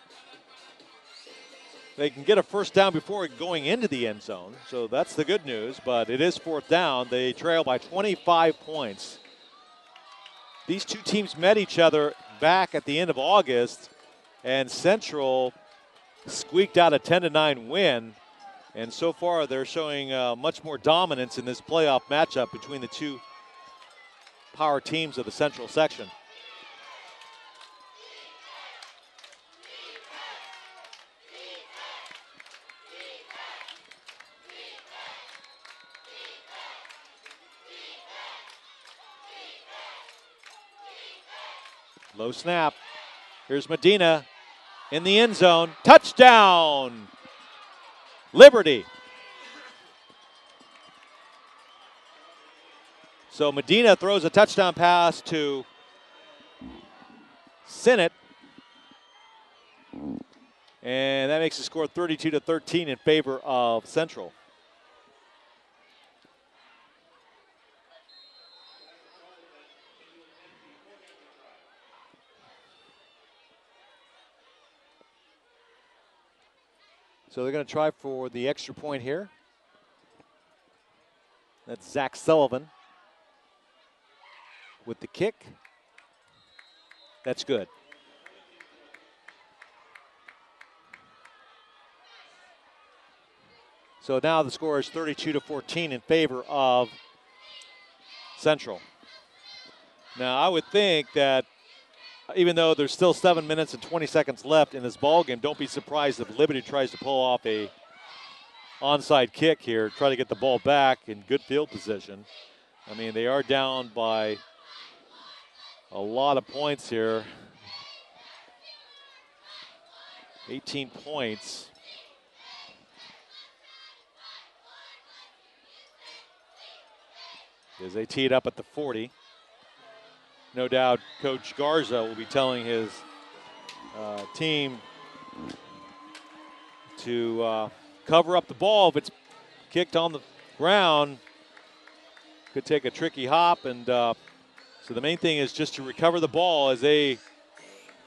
They can get a 1st down before going into the end zone, so that's the good news, but it is 4th down. They trail by 25 points. These two teams met each other back at the end of August, and Central squeaked out a 10-9 win. And so far, they're showing much more dominance in this playoff matchup between the two power teams of the Central section. Low snap. Here's Medina in the end zone. Touchdown! Liberty. So Medina throws a touchdown pass to Sinnott. And that makes the score 32-13 in favor of Central. So they're going to try for the extra point here. That's Zach Sullivan with the kick. That's good. So now the score is 32-14 in favor of Central. Now I would think that even though there's still 7 minutes and 20 seconds left in this ball game, don't be surprised if Liberty tries to pull off a onside kick here, try to get the ball back in good field position. I mean, they are down by a lot of points here. 18 points. As they tee it up at the 40. No doubt Coach Garza will be telling his team to cover up the ball. If it's kicked on the ground, could take a tricky hop. And so the main thing is just to recover the ball as they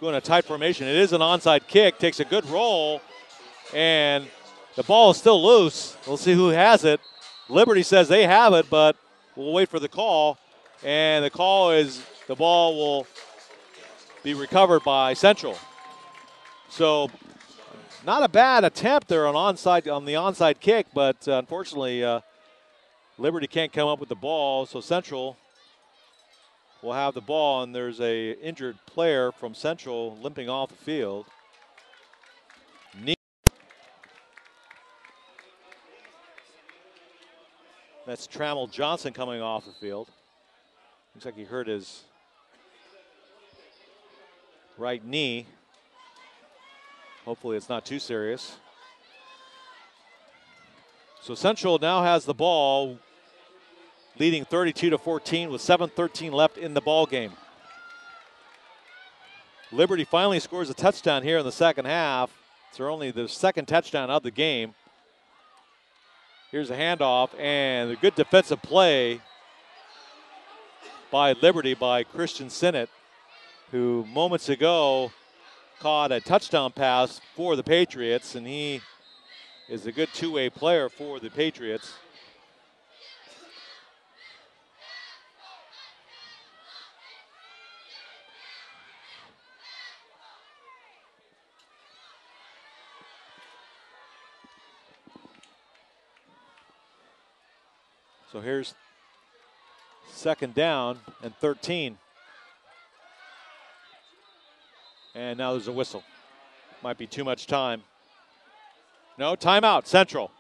go in a tight formation. It is an onside kick, takes a good roll, and the ball is still loose. We'll see who has it. Liberty says they have it, but we'll wait for the call. And the call is the ball will be recovered by Central. So not a bad attempt there on the onside kick, but unfortunately Liberty can't come up with the ball. So Central will have the ball, and there's a injured player from Central limping off the field. That's Trammell Johnson coming off the field. Looks like he hurt his right knee. Hopefully it's not too serious. So Central now has the ball, leading 32-14 with 7:13 left in the ball game. Liberty finally scores a touchdown here in the second half. It's only the second touchdown of the game. Here's a handoff, and a good defensive play by Liberty by Christian Sinnott, who moments ago caught a touchdown pass for the Patriots, and he is a good two-way player for the Patriots. So here's second down and 13. And now there's a whistle. Might be too much time. No, timeout, Central.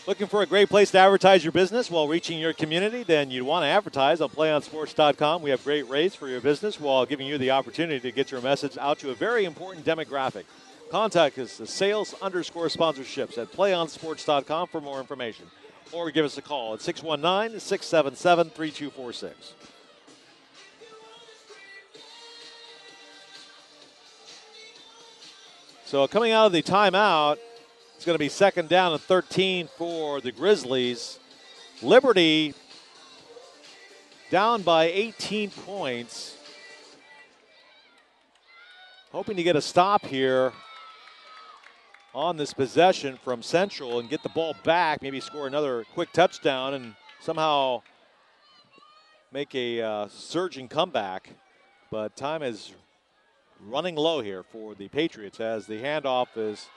Looking for a great place to advertise your business while reaching your community? Then you'd want to advertise on PlayOnSports.com. We have great rates for your business while giving you the opportunity to get your message out to a very important demographic. Contact us at sales_sponsorships at PlayOnSports.com for more information. Or give us a call at 619-677-3246. So coming out of the timeout, it's going to be second down and 13 for the Grizzlies. Liberty down by 18 points. Hoping to get a stop here on this possession from Central and get the ball back, maybe score another quick touchdown and somehow make a surging comeback. But time is running low here for the Patriots as the handoff is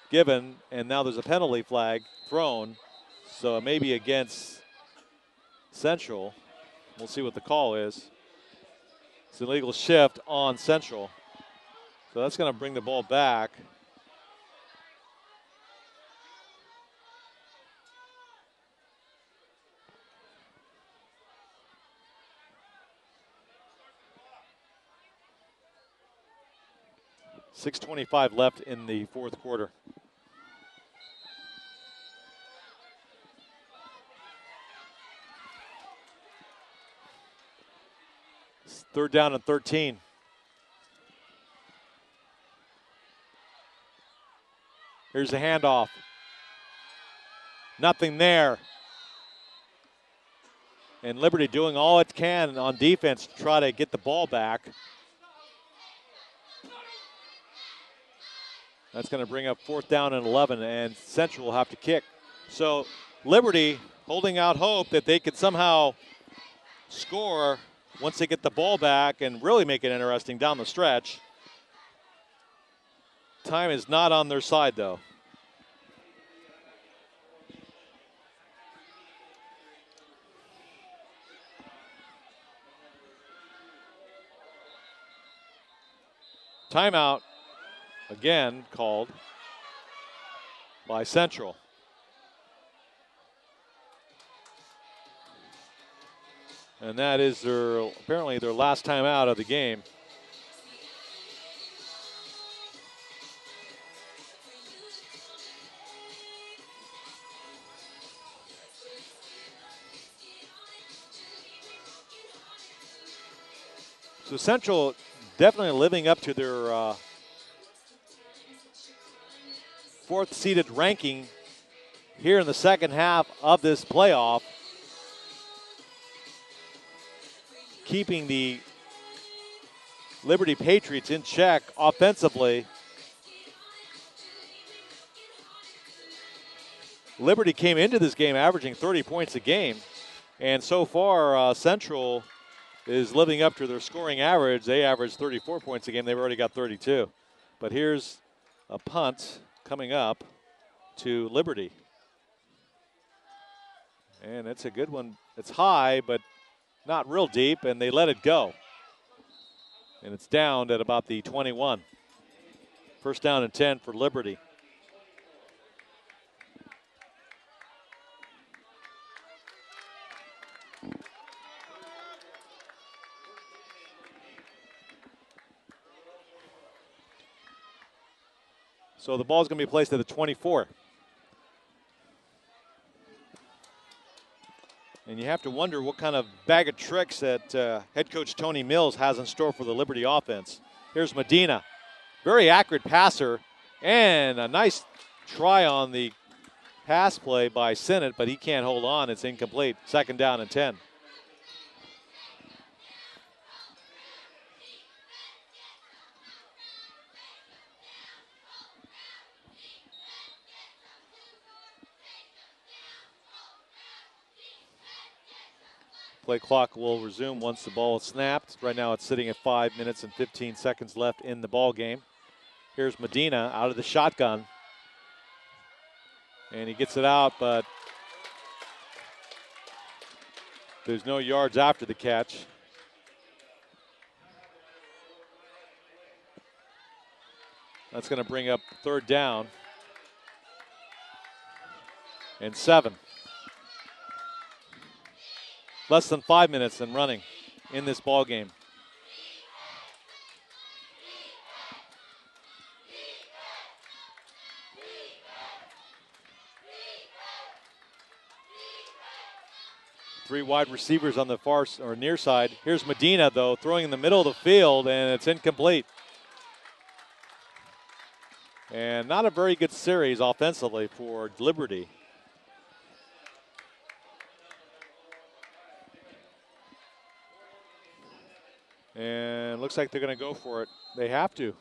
given, and now there's a penalty flag thrown, so maybe against Central. We'll see what the call is. It's an illegal shift on Central, so that's going to bring the ball back. .6:25 left in the fourth quarter. It's third down and 13. Here's a handoff. Nothing there. And Liberty doing all it can on defense to try to get the ball back. That's going to bring up fourth down and 11, and Central will have to kick. So Liberty holding out hope that they could somehow score once they get the ball back and really make it interesting down the stretch. Time is not on their side, though. Timeout. Again called by Central. And that is apparently their last time out of the game. So Central definitely living up to their fourth seeded ranking here in the second half of this playoff, keeping the Liberty Patriots in check offensively. Liberty came into this game averaging 30 points a game, and so far Central is living up to their scoring average. They average 34 points a game. They've already got 32. But here's a punt coming up to Liberty. And it's a good one. It's high, but not real deep, and they let it go. And it's down at about the 21. First down and 10 for Liberty. So the ball's going to be placed at the 24. And you have to wonder what kind of bag of tricks that head coach Tony Mills has in store for the Liberty offense. Here's Medina. Very accurate passer. And a nice try on the pass play by Sinnott, but he can't hold on. It's incomplete. 2nd down and 10. Play clock will resume once the ball is snapped. Right now it's sitting at 5 minutes and 15 seconds left in the ball game. Here's Medina out of the shotgun. And he gets it out, but there's no yards after the catch. That's going to bring up 3rd down and 7. Less than 5 minutes and running in this ball game. Three wide receivers on the far or near side. Here's Medina, though, throwing in the middle of the field, and it's incomplete. And not a very good series offensively for Liberty. And looks like they're going to go for it. They have to.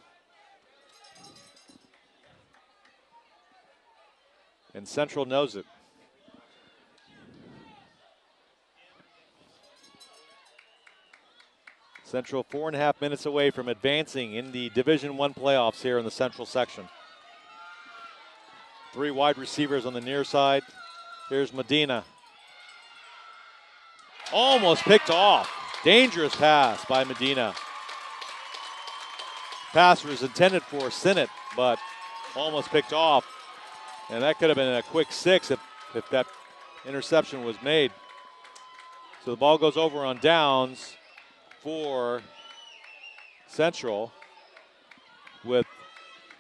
And Central knows it. Central 4.5 minutes away from advancing in the Division I playoffs here in the Central section. 3 wide receivers on the near side. Here's Medina. Almost picked off. Dangerous pass by Medina. Pass was intended for Sinnott, but almost picked off. And that could have been a quick 6 if that interception was made. So the ball goes over on downs for Central with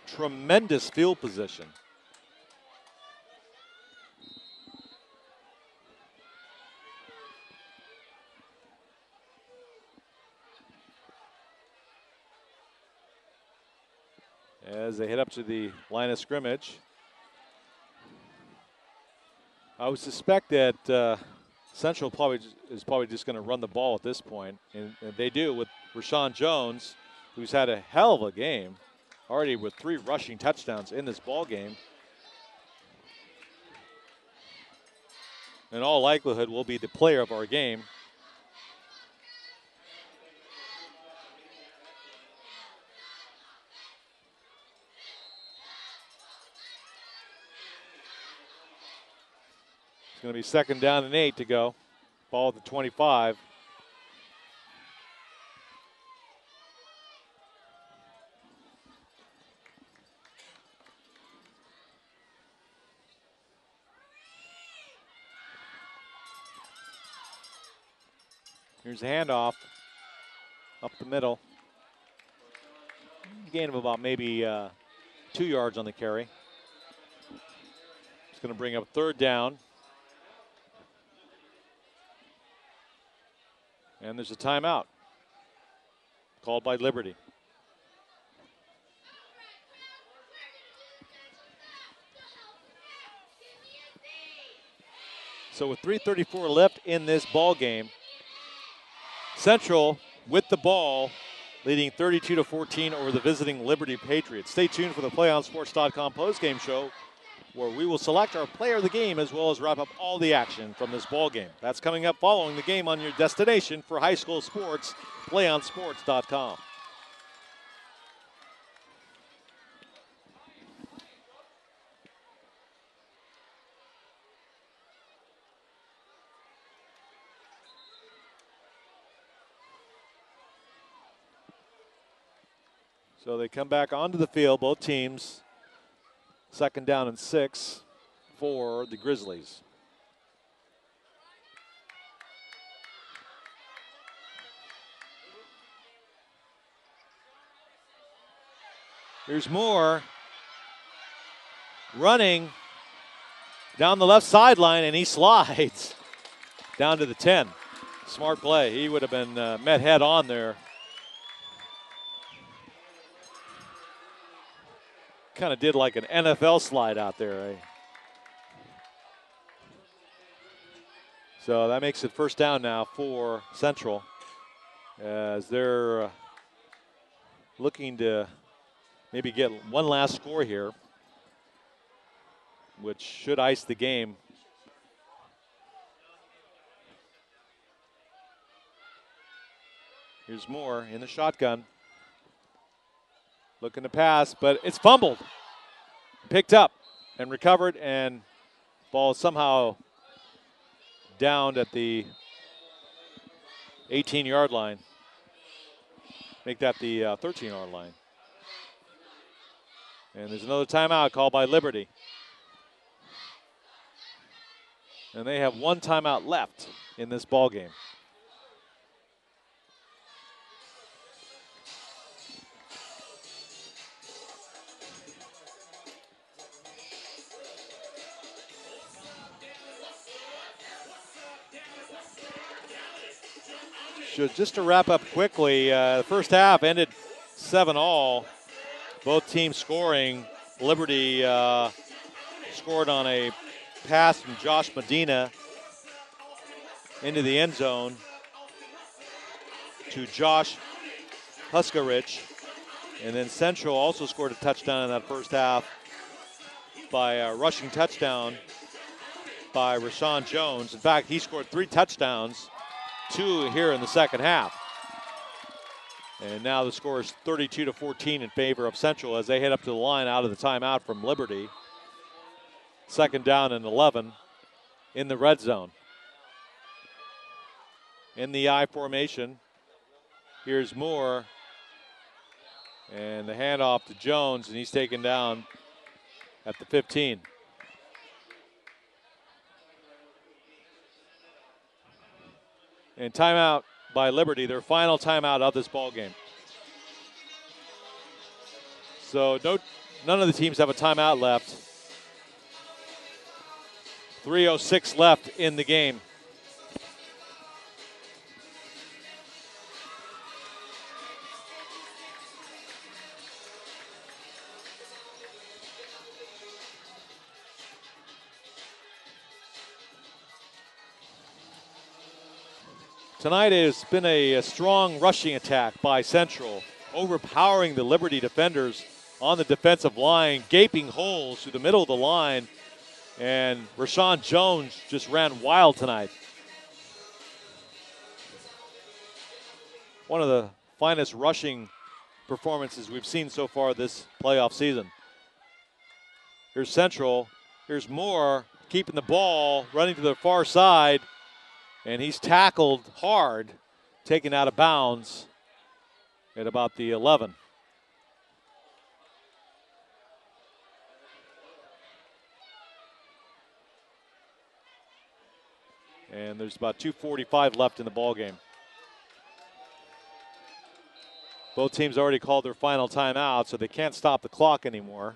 tremendous field position. As they head up to the line of scrimmage. I would suspect that Central is probably just going to run the ball at this point, and they do with Rashawn Jones, who's had a hell of a game, already with 3 rushing touchdowns in this ball game. In all likelihood, will be the player of our game. It's going to be 2nd down and 8 to go. Ball at the 25. Here's a handoff up the middle. Gain of about maybe 2 yards on the carry. It's going to bring up 3rd down. And there's a timeout called by Liberty. So with 3:34 left in this ball game, Central with the ball leading 32-14 over the visiting Liberty Patriots. Stay tuned for the PlayOnSports.com postgame show, where we will select our player of the game as well as wrap up all the action from this ball game. That's coming up following the game on your destination for high school sports, PlayOnSports.com. So they come back onto the field, both teams. 2nd down and 6 for the Grizzlies. Here's Moore running down the left sideline, and he slides. down to the 10. Smart play. He would have been met head on there. Kind of did like an NFL slide out there. So that makes it first down now for Central, as they're looking to maybe get one last score here, which should ice the game. Here's Moore in the shotgun. Looking to pass, but it's fumbled. Picked up and recovered, and ball somehow downed at the 18-yard line. Make that the 13-yard line. And there's another timeout called by Liberty. And they have one timeout left in this ball game. Just to wrap up quickly, the first half ended 7-all. Both teams scoring. Liberty scored on a pass from Josh Medina into the end zone to Josh Huskarich. And then Central also scored a touchdown in that first half by a rushing touchdown by Rashawn Jones. In fact, he scored 3 touchdowns, 2 here in the second half. And now the score is 32-14 in favor of Central as they head up to the line out of the timeout from Liberty. Second down and 11 in the red zone. In the I formation, here's Moore. And the handoff to Jones, and he's taken down at the 15. And timeout by Liberty, their final timeout of this ball game. So none of the teams have a timeout left. 3:06 left in the game. Tonight has been a strong rushing attack by Central, overpowering the Liberty defenders on the defensive line, gaping holes through the middle of the line, and Rashawn Jones just ran wild tonight. One of the finest rushing performances we've seen so far this playoff season. Here's Central, here's Moore keeping the ball, running to the far side, and he's tackled hard, taken out of bounds at about the 11. And there's about 2:45 left in the ball game. Both teams already called their final timeout, so they can't stop the clock anymore.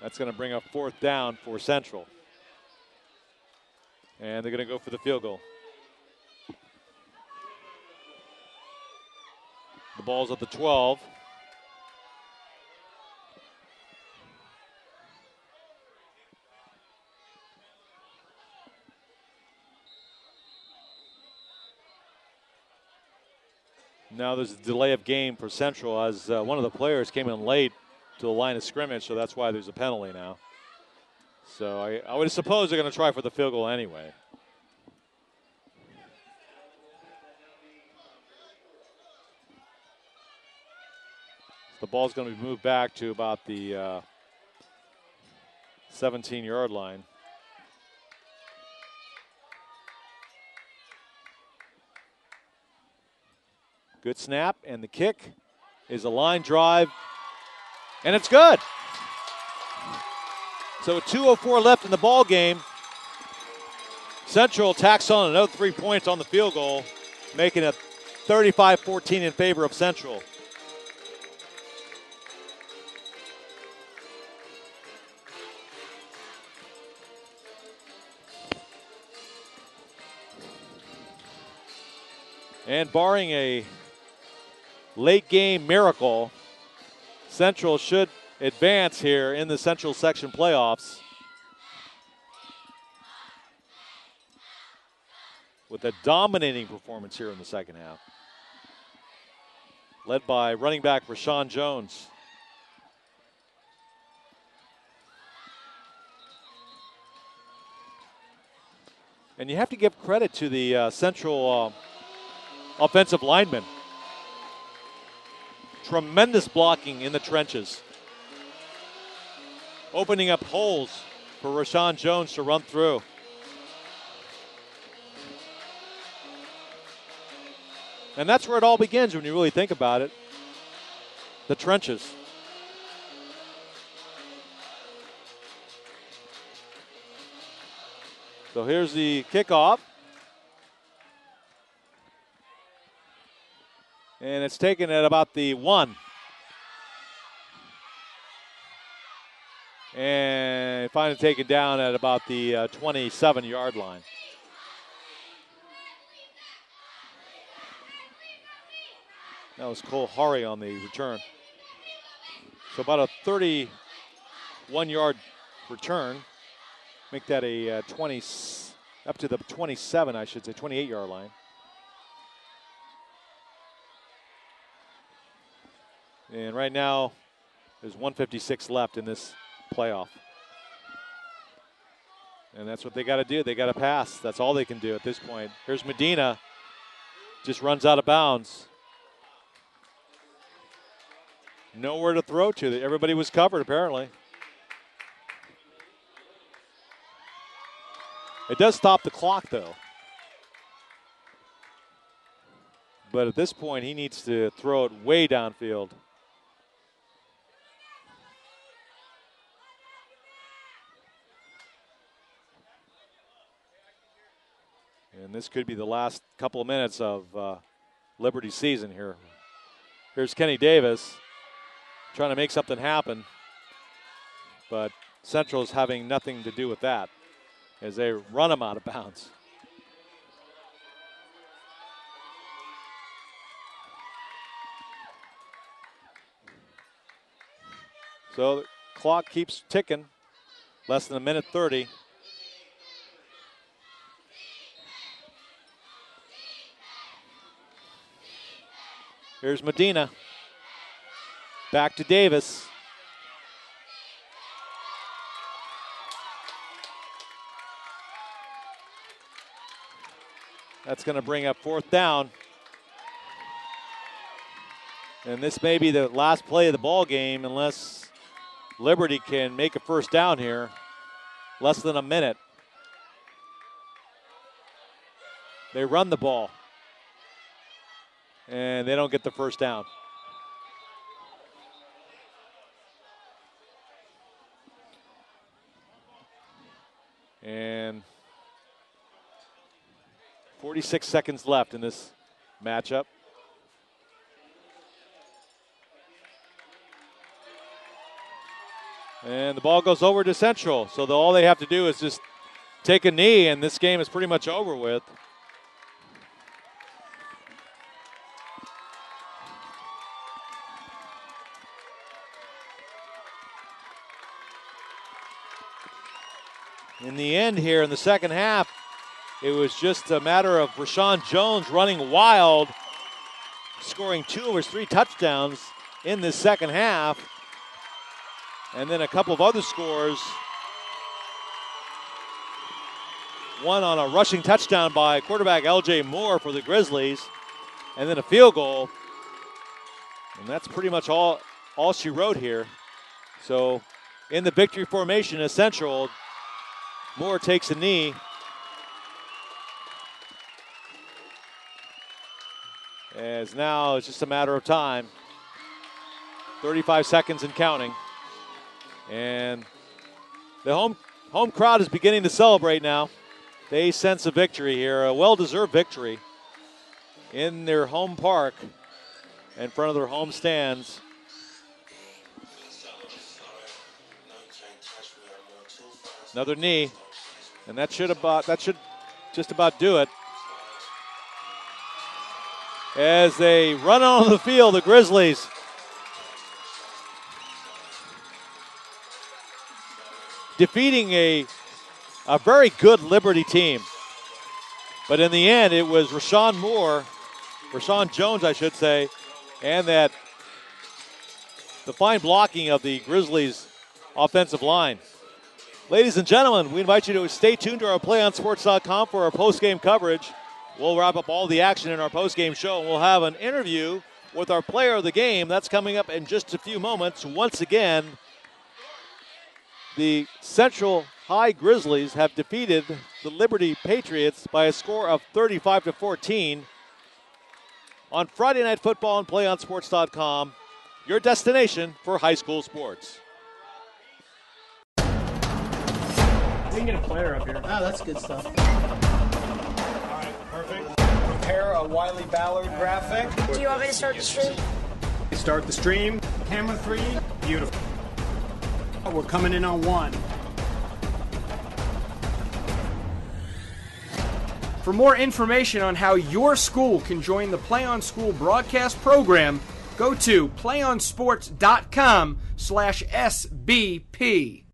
That's going to bring up fourth down for Central. And they're going to go for the field goal. The ball's at the 12. Now there's a delay of game for Central as one of the players came in late to the line of scrimmage, so that's why there's a penalty now. So I would suppose they're going to try for the field goal anyway. The ball's going to be moved back to about the 17-yard line. Good snap, and the kick is a line drive, and it's good. So 2:04 left in the ball game. Central tacks on another 3 points on the field goal, making it 35-14 in favor of Central. And barring a late game miracle, Central should advance here in the Central Section playoffs with a dominating performance here in the second half, led by running back Rashawn Jones. And you have to give credit to the Central offensive linemen. Tremendous blocking in the trenches, opening up holes for Rashawn Jones to run through. And that's where it all begins when you really think about it. The trenches. So here's the kickoff. And it's taken at about the 1. And finally taken down at about the 27-yard line. That was Cole Hari on the return. So about a 31-yard return. Make that a 20, up to the 27, I should say, 28-yard line. And right now, there's 1:56 left in this playoff. And that's what they got to do. They got to pass. That's all they can do at this point. Here's Medina. Just runs out of bounds. Nowhere to throw to. Everybody was covered, apparently. It does stop the clock, though. But at this point, he needs to throw it way downfield. And this could be the last couple of minutes of Liberty's season here. Here's Kenny Davis trying to make something happen. But Central is having nothing to do with that as they run him out of bounds. So the clock keeps ticking. Less than a minute 30. Here's Medina. Back to Davis. That's going to bring up 4th down. And this may be the last play of the ball game unless Liberty can make a 1st down here. Less than a minute. They run the ball. And they don't get the 1st down. And 46 seconds left in this matchup. And the ball goes over to Central. So all they have to do is just take a knee, and this game is pretty much over with. In the end here, in the second half, it was just a matter of Rashawn Jones running wild, scoring 2 of his 3 touchdowns in this second half. And then a couple of other scores. One on a rushing touchdown by quarterback L.J. Moore for the Grizzlies. And then a field goal. And that's pretty much all she wrote here. So in the victory formation as Central, Moore takes a knee. As now it's just a matter of time. 35 seconds and counting. And the home crowd is beginning to celebrate now. They sense a victory here, a well-deserved victory in their home park in front of their home stands. Another knee, and that should just about do it. as they run on the field, the Grizzlies. Defeating a very good Liberty team. But in the end, it was Rashawn Jones, I should say, and the fine blocking of the Grizzlies offensive line. Ladies and gentlemen, we invite you to stay tuned to our PlayOnSports.com for our post-game coverage. We'll wrap up all the action in our post-game show, and we'll have an interview with our player of the game. That's coming up in just a few moments. Once again, the Central High Grizzlies have defeated the Liberty Patriots by a score of 35-14 on Friday Night Football on PlayOnSports.com, your destination for high school sports. We can get a player up here. Oh, that's good stuff. All right, perfect. Prepare a Wiley Ballard graphic. Do you want me to start the stream? Start the stream. Camera 3. Beautiful. We're coming in on 1. For more information on how your school can join the Play On School broadcast program, go to playonsports.com/SBP.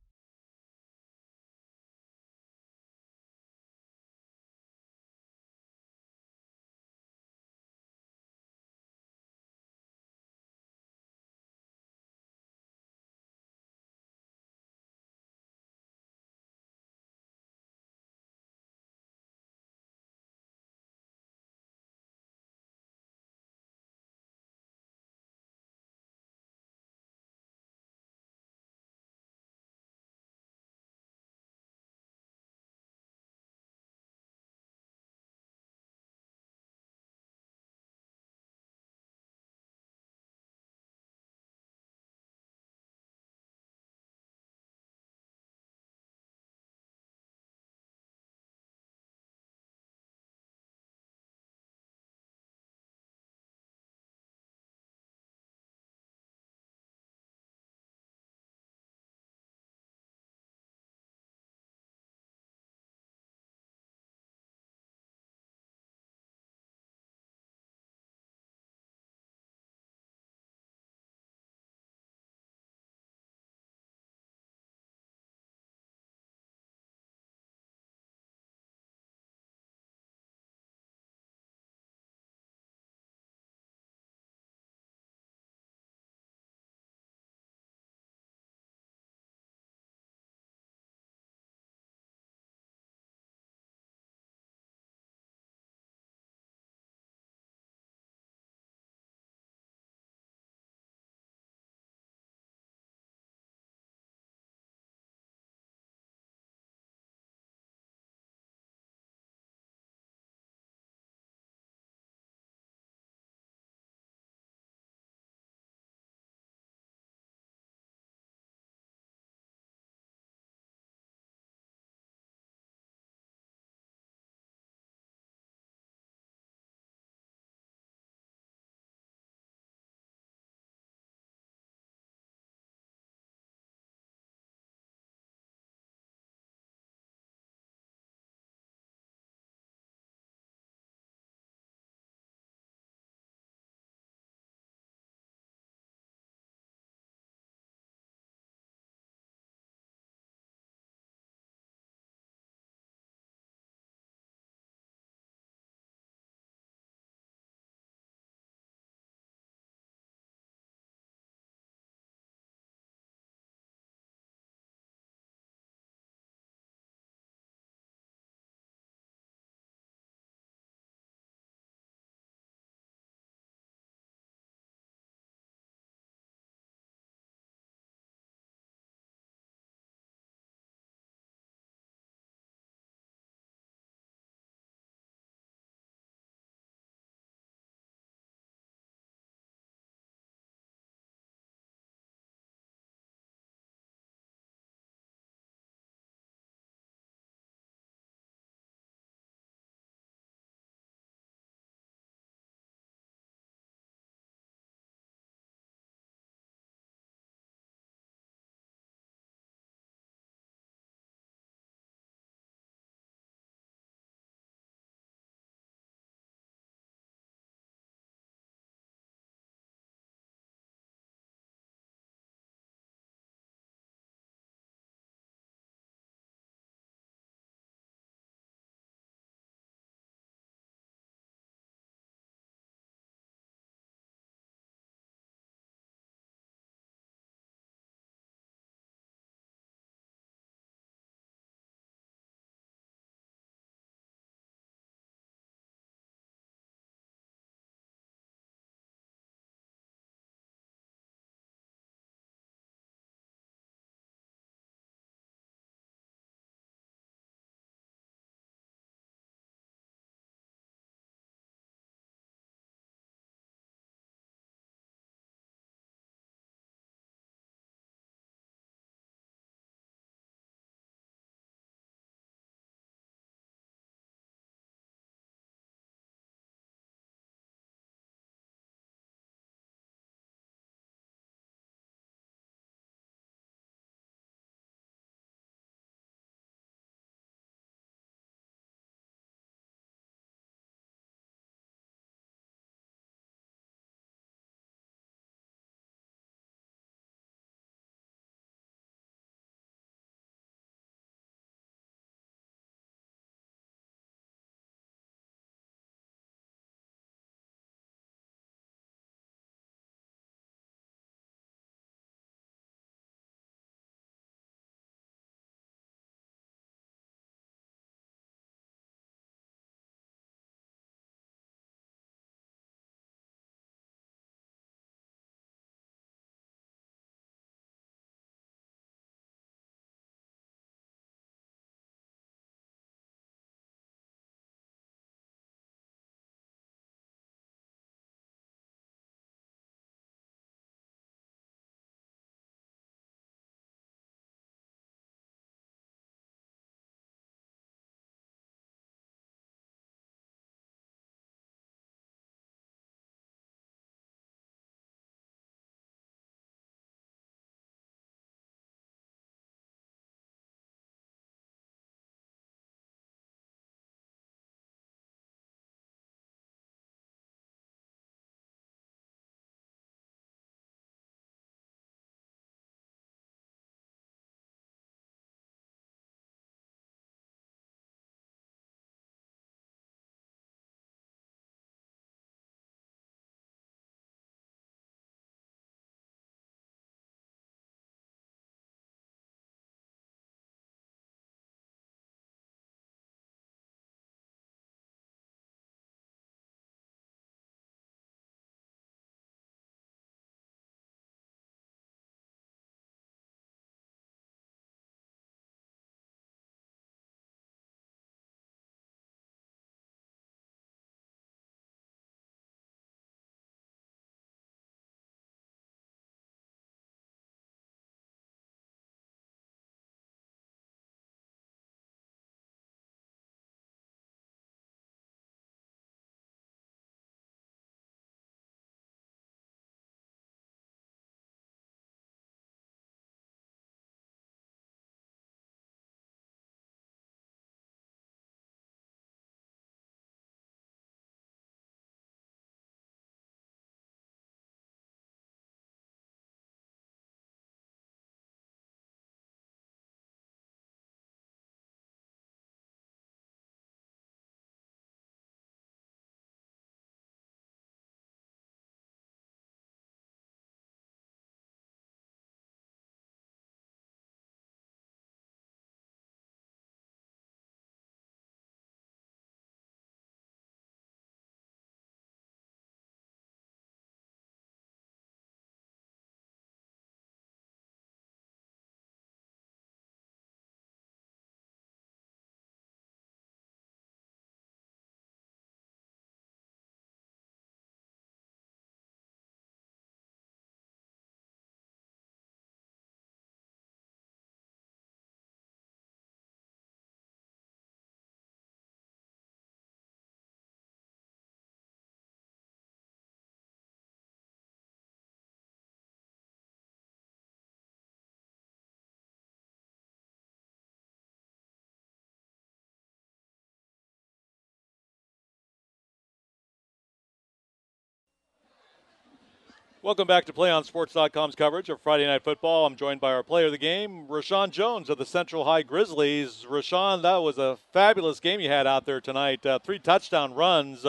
Welcome back to PlayOnSports.com's coverage of Friday Night Football. I'm joined by our player of the game, Rashawn Jones of the Central High Grizzlies. Rashawn, that was a fabulous game you had out there tonight. 3 touchdown runs.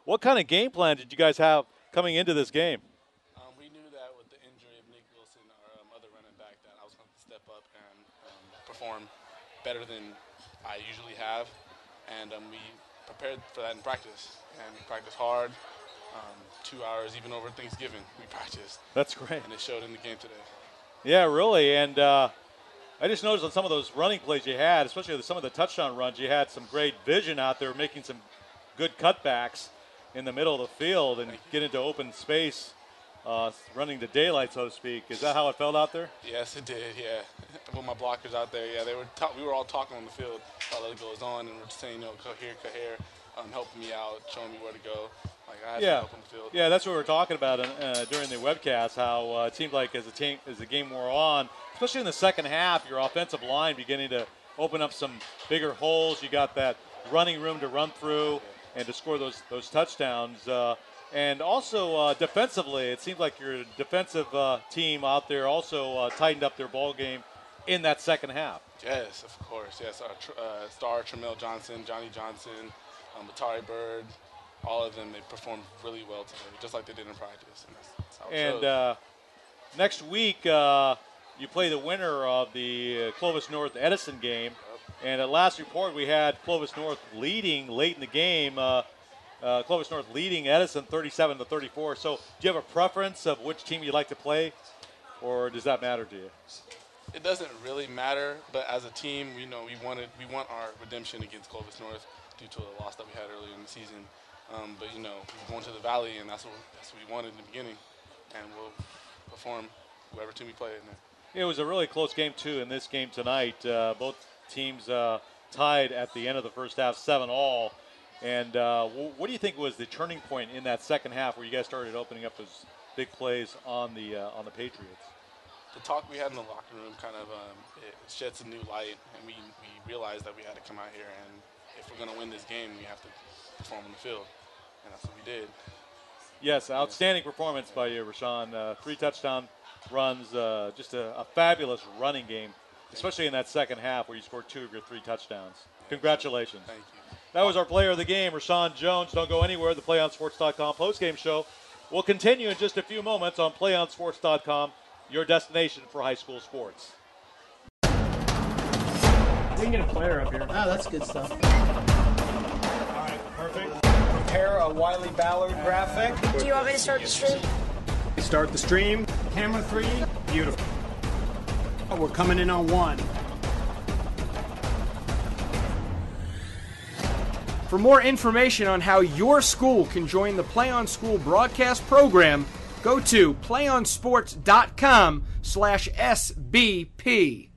What kind of game plan did you guys have coming into this game? We knew that with the injury of Nick Wilson, our other running back, that I was going to step up and perform better than I usually have. And we prepared for that in practice, and practiced hard. 2 hours, even over Thanksgiving, we practiced. That's great. And it showed in the game today. Yeah, really. And I just noticed on some of those running plays you had, especially some of the touchdown runs, you had some great vision out there, making some good cutbacks in the middle of the field and get into open space, running to daylight, so to speak. Is that how it felt out there? Yes, it did, yeah. With my blockers out there, yeah, we were all talking on the field while it goes on, and we're just saying, cut here, helping me out, showing me where to go. Like, I had some help on the field. Yeah, that's what we were talking about during the webcast, how it seemed like as the game wore on, especially in the second half, your offensive line beginning to open up some bigger holes. You got that running room to run through and to score those touchdowns. And also defensively, it seemed like your defensive team out there also tightened up their ball game in that second half. Yes, of course. Yes, our star Tramel Johnson, Johnny Johnson, Atari Bird, all of them, they performed really well today, just like they did in practice. And that's how it shows. Next week, you play the winner of the Clovis North Edison game. And at last report, we had Clovis North leading late in the game. Clovis North leading Edison 37-34. So do you have a preference of which team you'd like to play, or does that matter to you? It doesn't really matter, but as a team, we want our redemption against Clovis North due to the loss that we had earlier in the season. But we're going to the Valley, and that's what we wanted in the beginning, and we'll perform whoever team we play in there. It was a really close game too in this game tonight. Both teams tied at the end of the first half, 7-all. And what do you think was the turning point in that second half where you guys started opening up those big plays on the Patriots? The talk we had in the locker room kind of it shed some new light, and we realized that we had to come out here, and if we're going to win this game, we have to perform on the field, and that's what we did. Yes, outstanding performance by you, Rashawn. 3 touchdown runs, just a fabulous running game, especially in that second half where you scored 2 of your 3 touchdowns. Congratulations. Thank you. That was our player of the game, Rashawn Jones. Don't go anywhere. The PlayOnSports.com postgame show will continue in just a few moments on PlayOnSports.com, your destination for high school sports. We can get a player up here. Oh, that's good stuff. All right, perfect. Prepare a Wiley Ballard graphic. Do you want me to start the stream? Start the stream. Camera 3. Beautiful. We're coming in on 1. For more information on how your school can join the Play On School broadcast program, go to playonsports.com/SBP.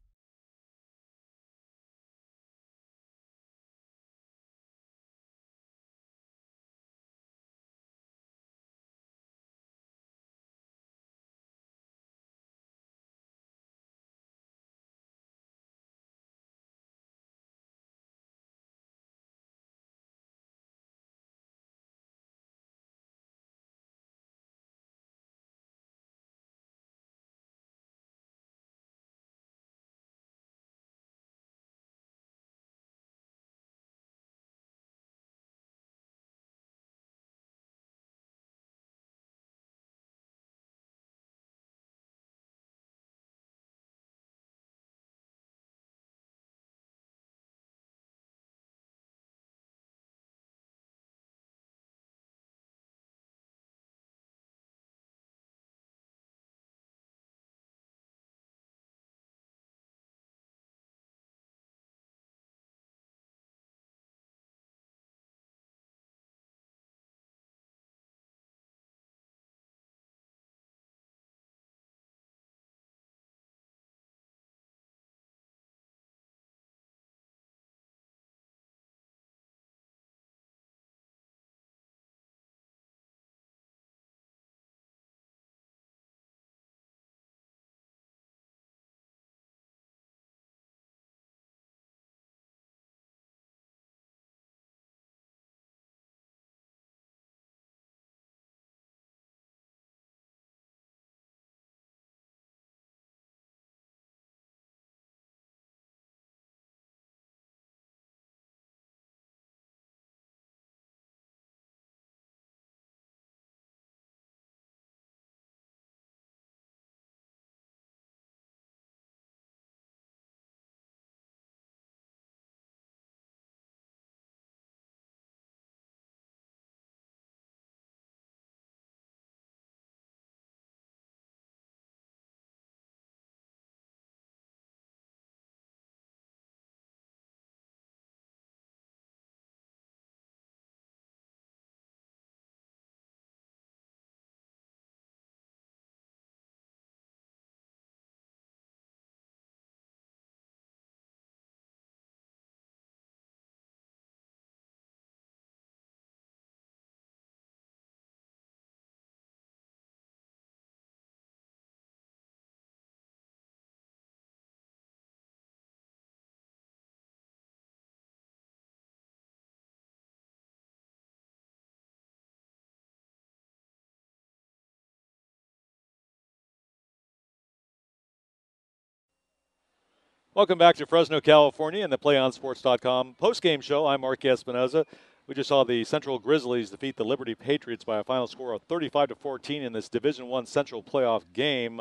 Welcome back to Fresno, California, and the PlayOnSports.com postgame show. I'm Mark Espinoza. We just saw the Central Grizzlies defeat the Liberty Patriots by a final score of 35-14 in this Division I Central playoff game.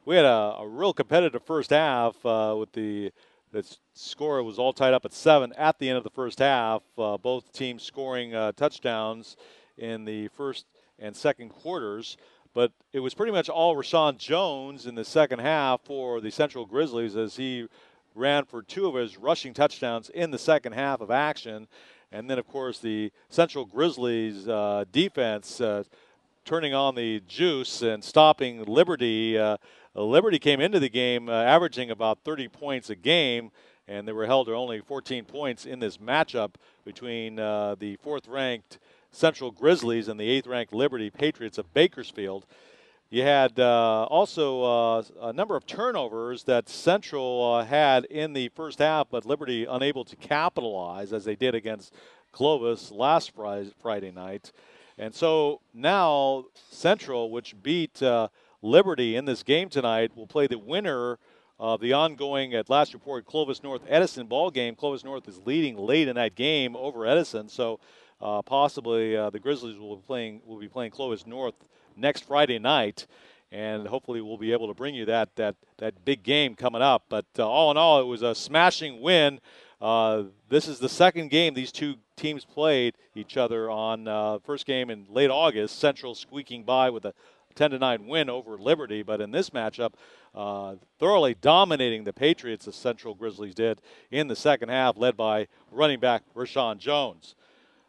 We had a real competitive first half with the score was all tied up at 7 at the end of the first half. Both teams scoring touchdowns in the first and second quarters. But it was pretty much all Rashawn Jones in the second half for the Central Grizzlies as he ran for 2 of his rushing touchdowns in the second half of action. And then, of course, the Central Grizzlies defense turning on the juice and stopping Liberty. Liberty came into the game averaging about 30 points a game, and they were held to only 14 points in this matchup between the 4th-ranked Central Grizzlies and the 8th-ranked Liberty Patriots of Bakersfield. You had also a number of turnovers that Central had in the first half, but Liberty unable to capitalize as they did against Clovis last Friday night. And so now Central, which beat Liberty in this game tonight, will play the winner of the ongoing, at last report, Clovis North Edison ball game. Clovis North is leading late in that game over Edison, so possibly the Grizzlies will be playing Clovis North next Friday night, and hopefully we'll be able to bring you that big game coming up. But all in all, it was a smashing win. This is the second game these two teams played each other on. First game in late August, Central squeaking by with a 10-9 win over Liberty, but in this matchup, thoroughly dominating the Patriots, the Central Grizzlies did in the second half, led by running back Rashawn Jones.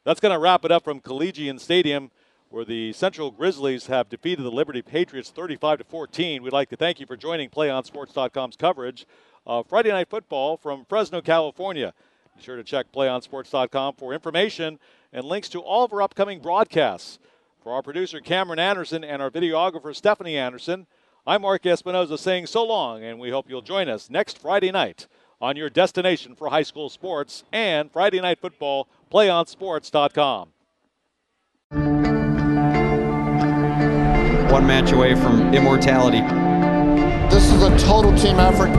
That's going to wrap it up from Collegian Stadium, where the Central Grizzlies have defeated the Liberty Patriots 35-14. We'd like to thank you for joining PlayOnSports.com's coverage of Friday Night Football from Fresno, California. Be sure to check PlayOnSports.com for information and links to all of our upcoming broadcasts. For our producer, Cameron Anderson, and our videographer, Stephanie Anderson, I'm Mark Espinoza saying so long, and we hope you'll join us next Friday night on your destination for high school sports and Friday Night Football, PlayOnSports.com. One match away from immortality. This is a total team effort.